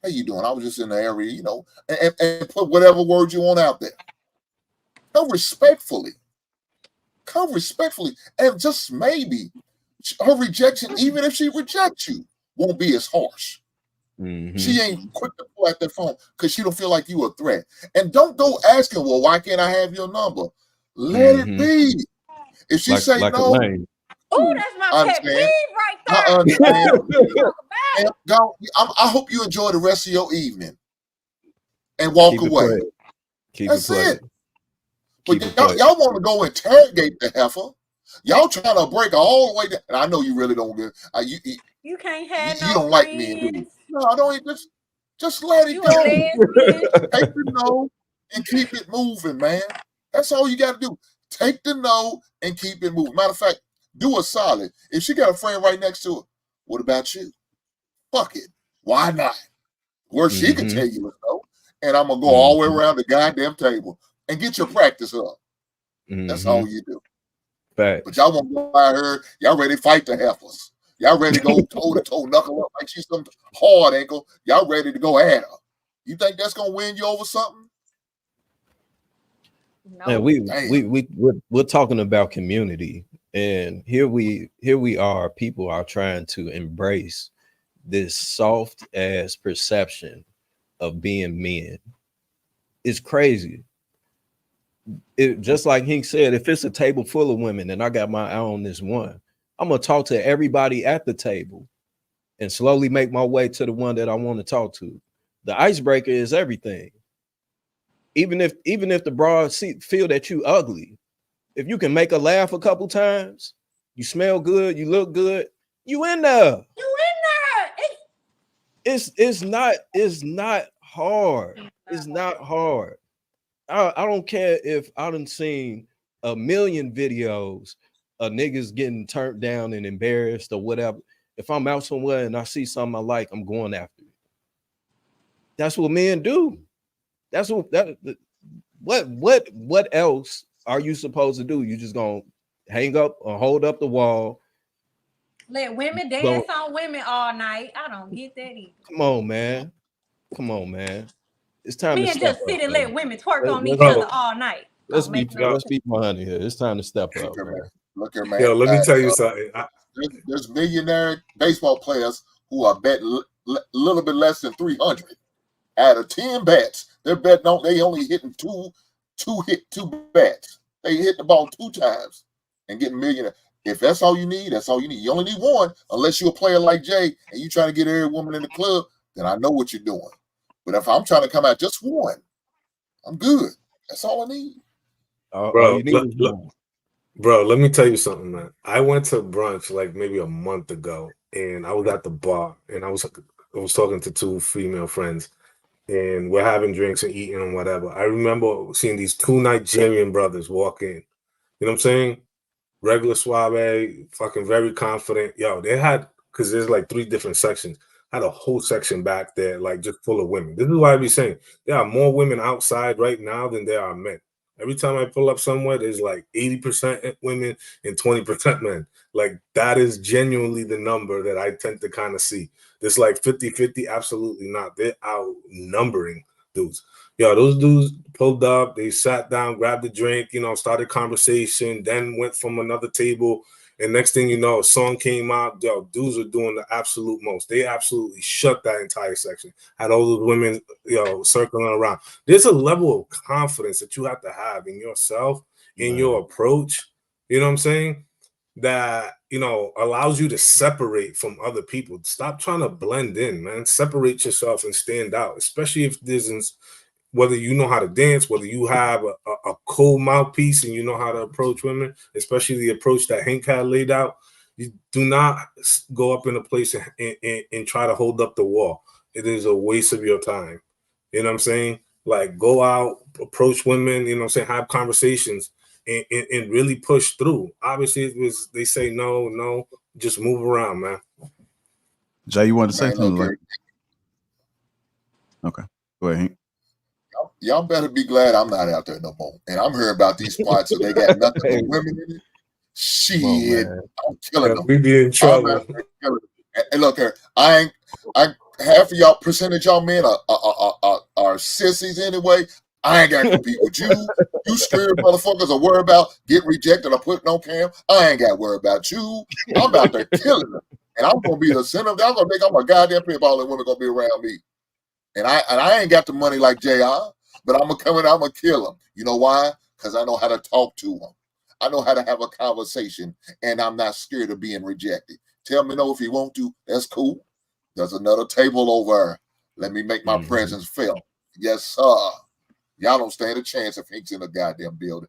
How you doing? I was just in the area, and put whatever words you want out there. Come respectfully. And just maybe her rejection, even if she rejects you, won't be as harsh. She ain't quick to pull out that phone because she don't feel like you a threat. And don't go asking, well, why can't I have your number? Let it be. If she say no, oh, that's my pet peeve right there. I understand. I hope you enjoy the rest of your evening and walk away. That's it. But y'all want to go interrogate the heifer. Y'all trying to break her all the way down. And I know you really don't get. You can't have you don't like me. Do you? No, I don't. Just let it go. Take the no and keep it moving, man. That's all you got to do. Take the no and keep it moving. Matter of fact, Do a solid. If she got a friend right next to her, what about you? Fuck it. Why not? Where she can tell you no, and I'm gonna go all the way around the goddamn table and get your practice up. That's all you do. Fact. But y'all want to go by her, y'all ready to fight the heifers. Y'all ready to go toe to toe, knuckle up like she's some hard ankle. Y'all ready to go at her. You think that's gonna win you over something? And we're talking about community, and here we are. People are trying to embrace this soft ass perception of being men. It's crazy. It just like Hink said, if it's a table full of women and I got my eye on this one, I'm gonna talk to everybody at the table and slowly make my way to the one that I want to talk to. The icebreaker is everything. Even if the broad feel that you ugly, if you can make her laugh a couple times, you smell good, you look good, you in there. It's not hard. It's not hard. I don't care if I done seen a million videos of niggas getting turned down and embarrassed or whatever. If I'm out somewhere and I see something I like, I'm going after it. That's what men do. That's what else are you supposed to do? You just gonna hang up or hold up the wall? Let women dance on women all night. I don't get that either. Come on, man. Come on, man. It's time Men to just sit and let women twerk on each other all night. Let's be honey here. It's time to step up, man. Look here, man. Yo, let me tell you something. There's millionaire baseball players who are betting a little bit less than 300 out of 10 bats. They're betting on they only hitting two bats. They hit the ball 2 times and getting millionaire. If that's all you need, that's all you need. You only need one, unless you're a player like Jay and you trying to get every woman in the club. Then I know what you're doing. But if I'm trying to come out just one, I'm good. That's all I need. Bro, let me tell you something, man. I went to brunch like maybe a month ago, and I was at the bar, and I was talking to 2 female friends, and we're having drinks and eating and whatever. I remember seeing these 2 Nigerian brothers walk in. You know what I'm saying? Regular suave, fucking very confident. Yo, they had, because there's like 3 different sections, had a whole section back there, like just full of women. This is why I be saying there are more women outside right now than there are men. Every time I pull up somewhere, there's like 80% women and 20% men. Like that is genuinely the number that I tend to kind of see. It's like 50-50, absolutely not. They're outnumbering dudes. Yo, those dudes pulled up, they sat down, grabbed a drink, started conversation, then went from another table. And next thing you know, a song came out. Yo, dudes are doing the absolute most. They absolutely shut that entire section. Had all those women, circling around. There's a level of confidence that you have to have in yourself, in your approach. You know what I'm saying? That, allows you to separate from other people. Stop trying to blend in, man. Separate yourself and stand out, especially if there's whether you know how to dance, whether you have a cool mouthpiece and you know how to approach women, especially the approach that Hank had laid out. You do not go up in a place and try to hold up the wall. It is a waste of your time. You know what I'm saying? Like, go out, approach women, have conversations and really push through. Obviously, they say no, just move around, man. Jay, you want to say something? Like, okay, go ahead, Hank. Y'all better be glad I'm not out there no more. And I'm hearing about these spots that they got nothing but women in it. Shit, I'm killing them. We be in trouble. And look here, I half of y'all percentage y'all men are sissies anyway. I ain't got to compete with you. You scared motherfuckers are worried about getting rejected or putting on cam. I ain't got to worry about you. I'm out there killing them. And I'm gonna be the center. I'm gonna think I'm a goddamn pit ball and women gonna be around me. And I ain't got the money like JR, but I'm gonna come in, I'm gonna kill them. You know why? Because I know how to talk to them. I know how to have a conversation, and I'm not scared of being rejected. Tell me no if you want to. That's cool. There's another table over. Let me make my presence felt. Yes, sir. Y'all don't stand a chance if Hank's in a goddamn building.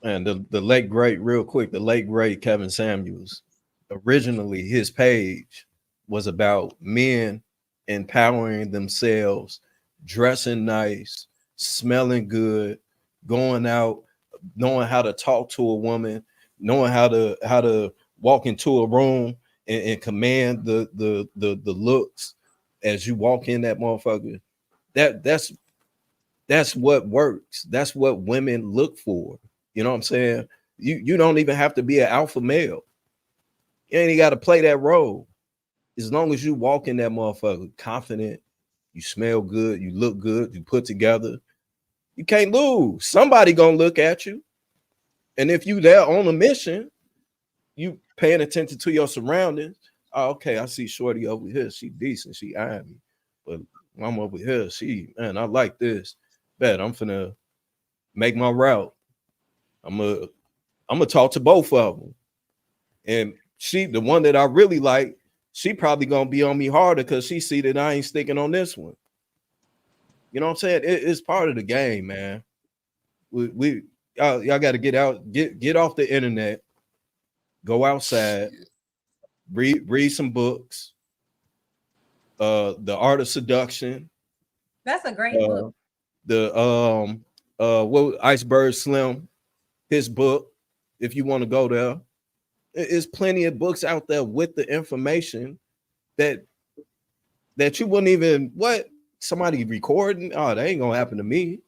And the late great, real quick, the late great Kevin Samuels, originally his page was about men empowering themselves, dressing nice, smelling good, going out, knowing how to talk to a woman, knowing how to walk into a room and command the looks as you walk in that motherfucker. That's what works. That's what women look for. You know what I'm saying? You don't even have to be an alpha male. You ain't got to play that role. As long as you walk in that motherfucker confident, you smell good, you look good, you put together, you can't lose. Somebody gonna look at you. And if you there on a mission, you paying attention to your surroundings. Oh, okay, I see Shorty over here. She decent. She eyeing me. But I'm over here. Man, I like this. Bet I'm finna make my route. I'm gonna talk to both of them. And she, the one that I really like, she probably gonna be on me harder because she see that I ain't sticking on this one. You know what I'm saying? It's part of the game, man. Y'all got to get out, get off the internet, go outside, read some books. The Art of Seduction. That's a great book. What Iceberg Slim, his book. If you want to go there, there's plenty of books out there with the information that you wouldn't even somebody recording. Oh, that ain't gonna happen to me,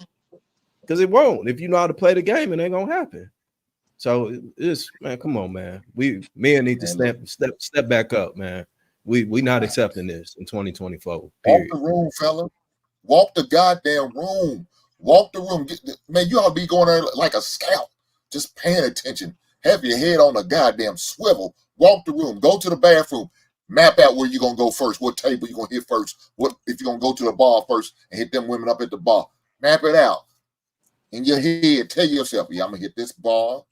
because it won't. If you know how to play the game, it ain't gonna happen. So it's, man, come on, man. Men need to step back up, man. We not accepting this in 2024. Period. Walk the room, fella. Walk the goddamn room. Walk the room. Man, you ought to be going there like a scout, just paying attention. Have your head on a goddamn swivel. Walk the room. Go to the bathroom. Map out where you're going to go first. What table you're going to hit first. What if you're going to go to the bar first and hit them women up at the bar. Map it out. In your head, tell yourself, yeah, I'm going to hit this bar.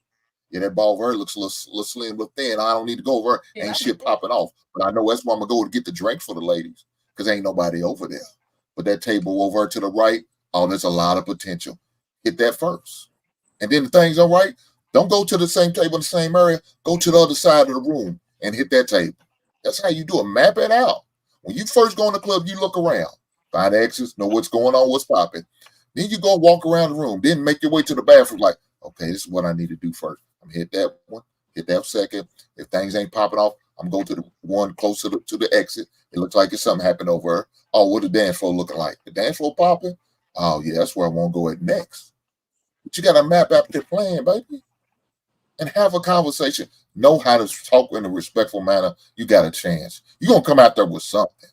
Yeah, that ball over there looks a little slim, but thin. I don't need to go over there. Ain't shit popping off. But I know that's where I'm going to go to get the drinks for the ladies, because ain't nobody over there. But that table over to the right, oh, there's a lot of potential. Hit that first. And then the thing's all right. Don't go to the same table in the same area. Go to the other side of the room and hit that table. That's how you do it. Map it out. When you first go in the club, you look around. Find exits, know what's going on, what's popping. Then you go walk around the room. Then make your way to the bathroom like, okay, this is what I need to do first. I'm hit that one, hit that second. If things ain't popping off, I'm going to the one closer to the exit. It looks like it's something happened over her. Oh, what the dance floor looking like? The dance floor popping? Oh, yeah, that's where I want to go at next. But you got to map out the plan, baby, and have a conversation. Know how to talk in a respectful manner. You got a chance. You're going to come out there with something.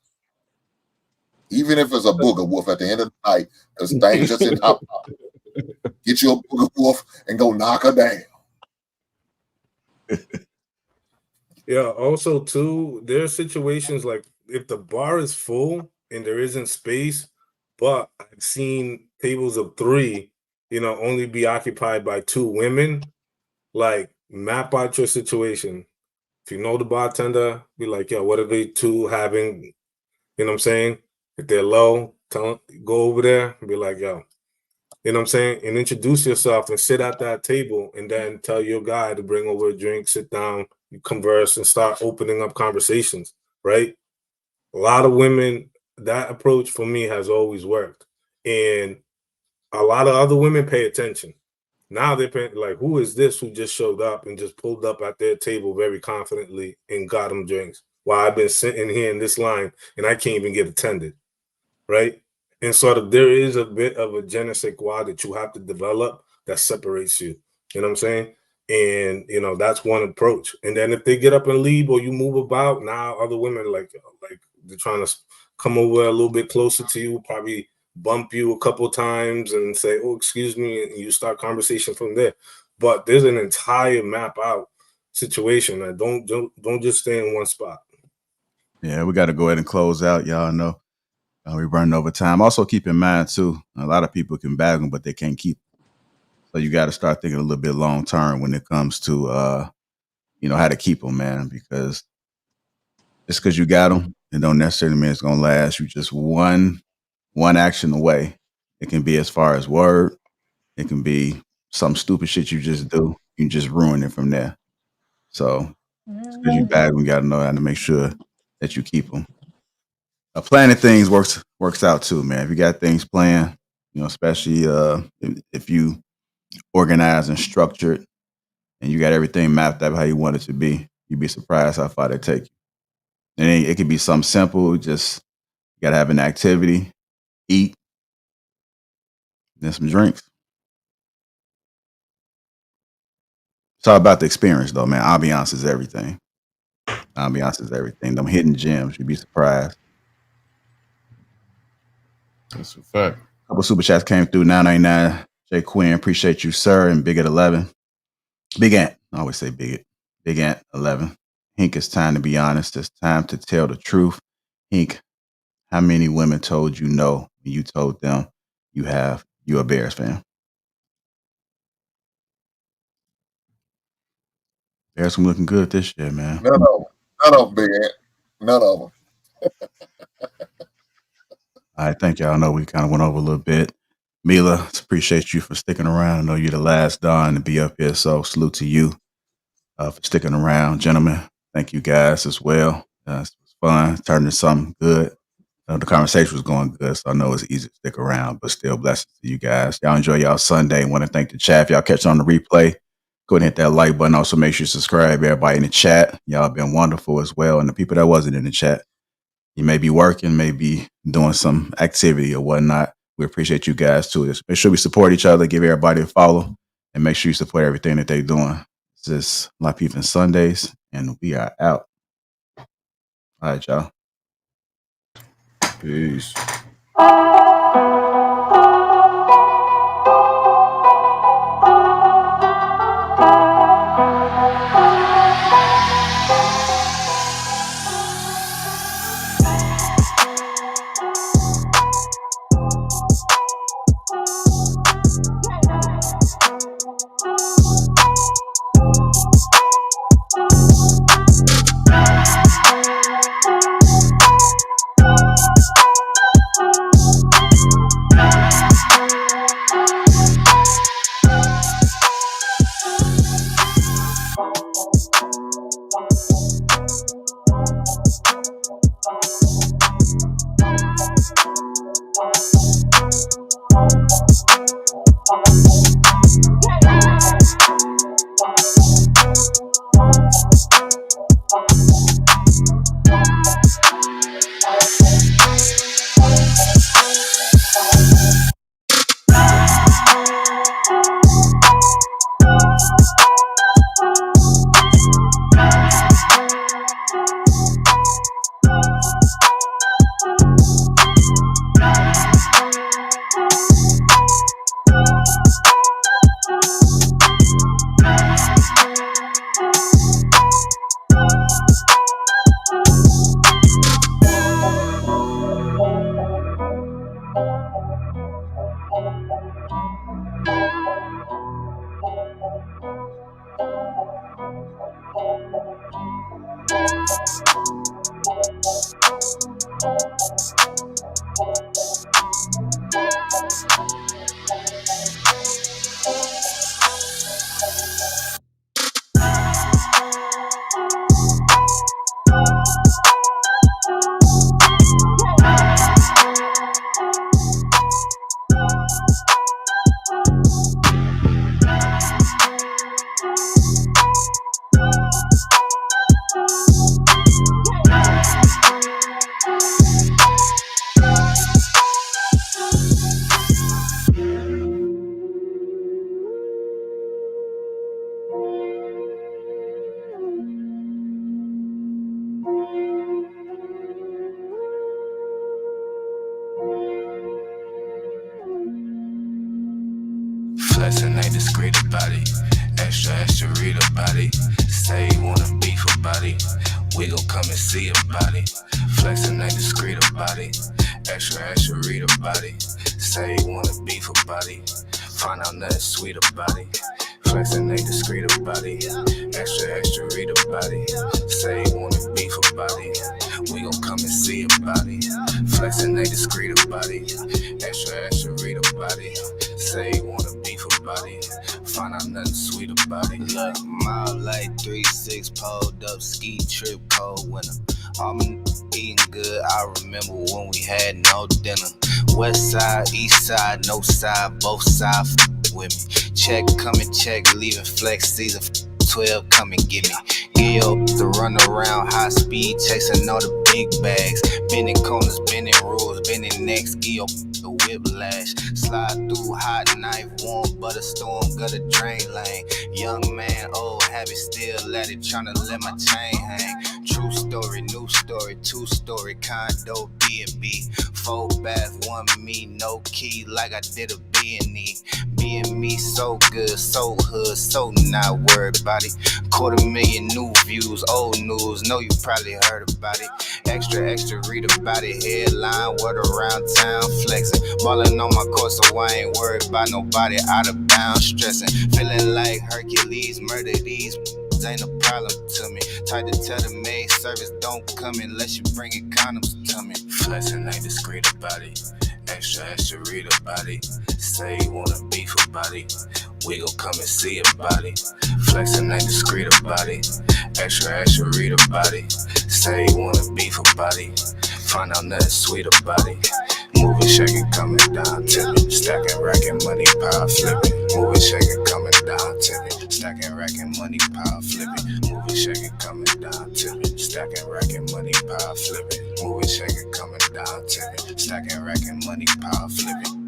Even if it's a booger wolf at the end of the night, because things just in hop. Get you a booger wolf and go knock her down. Yeah, also too, there are situations like if the bar is full and there isn't space, but I've seen tables of 3, only be occupied by 2 women. Like, map out your situation. If you know the bartender, be like, yo, what are they 2 having? You know what I'm saying? If they're low, go over there and be like, yo, you know what I'm saying? And introduce yourself and sit at that table, and then tell your guy to bring over a drink, sit down, you converse and start opening up conversations, right? A lot of women, that approach for me has always worked. And a lot of other women pay attention. Now they're paying, like, who is this who just showed up and just pulled up at their table very confidently and got them drinks while I've been sitting here in this line and I can't even get attended, right? And sort of there is a bit of a je ne sais quoi that you have to develop that separates you. You know what I'm saying? And that's one approach. And then if they get up and leave or you move about, now other women like they're trying to come over a little bit closer to you, probably bump you a couple times and say, "Oh, excuse me," and you start conversation from there. But there's an entire map out situation. That don't just stay in one spot. Yeah, we got to go ahead and close out. Y'all know we're running over time. Also, keep in mind too, a lot of people can bag them, but they can't keep them. So you got to start thinking a little bit long term when it comes to how to keep them, man. Because just because you got them, it don't necessarily mean it's gonna last. You just one action away. It can be as far as word. It can be some stupid shit you just do. You just ruin it from there. So because you bag them, you got to know how to make sure that you keep them. Planning things works out too, man. If you got things planned, especially if you organize and structure it, and you got everything mapped out how you want it to be, you'd be surprised how far they take you. And it could be something simple, just you got to have an activity, eat, then some drinks. It's all about the experience, though, man. Ambiance is everything. Ambiance is everything. Them hidden gems, you'd be surprised. That's a fact. A couple super chats came through. 999 Jay Quinn, appreciate you, sir. And Big at 11. Big Ant, I always say Big Ant. Big Ant 11. Hink, it's time to be honest. It's time to tell the truth. Hink, how many women told you no when you told them you're a Bears fan? Bears been looking good this year, man. None of them, Big Ant. None of them. All right, thank y'all. I know we kind of went over a little bit. Mila, appreciate you for sticking around. I know you're the last Don to be up here, so salute to you for sticking around. Gentlemen, thank you guys as well. It was fun, turned into something good. The conversation was going good, so I know it's easy to stick around, but still blessings to you guys. Y'all enjoy y'all Sunday. Want to thank the chat. If y'all catch it on the replay, go ahead and hit that like button. Also, make sure you subscribe. Everybody in the chat, y'all been wonderful as well. And the people that wasn't in the chat, you may be working, may be doing some activity or whatnot. We appreciate you guys too. Just make sure we support each other, give everybody a follow, and make sure you support everything that they're doing. This is Lapeef-ing Sundays, and we are out. All right, y'all. Peace. Flexing ain't discreet about it. Extra, extra read about it. Say you wanna beef about it. We gon' come and see about it. Flexing ain't discreet about it. Extra, extra read about it. Say you wanna beef about it. Find out nothing sweet about it. Flexing ain't discreet about it. Extra, extra read about it. Say you wanna beef about it. We gon' come and see about it. Flexing ain't discreet about it. Extra, extra read about it. Say you wanna beef about it. Find out nothing sweet about it. Look, mile like 3-6 pulled up, ski trip, cold winter. All my eating good, I remember when we had no dinner. West side, east side, no side, both sides with me. Check, coming check, leaving flex season. 12, come and get me. Gil to run around high speed, chasing all the big bags. Bending corners, bending rules, bending necks, Gil the whiplash. Slide through hot knife, warm butter storm, gutter drain lane. Young man, old habit, still let it, tryna let my chain hang. True story, new story, 2-story condo, B&B. 4 bath, 1 me, no key, like I did a B&E. B&Me so good, so hood, so not worried about it. 250,000 new views, old news, know you probably heard about it. Extra, extra, read about it, headline, word around town, flexing. Ballin' on my course, so I ain't worried about nobody out of bounds, stressing. Feeling like Hercules, murder these ain't a problem to me. Tried to tell the maid service don't come unless you bringin' condoms to me. Flexing ain't discreet about it. Extra, extra, read about it. Say you wanna beef about it. We gon' come and see about it. Flexing ain't discreet about it. Extra, extra, read about it. Say you wanna beef about it. Find out nothing sweet about it. Moving, shaking, coming down to me. Stacking, racking, money, power flipping. Moving, shaking, coming down to me. Stacking, racking, money, power flipping. Moving, shaking, coming down to me. Stacking, racking, money, power flipping. Moving, shaking, coming down to me. Stacking, racking, money, power flipping.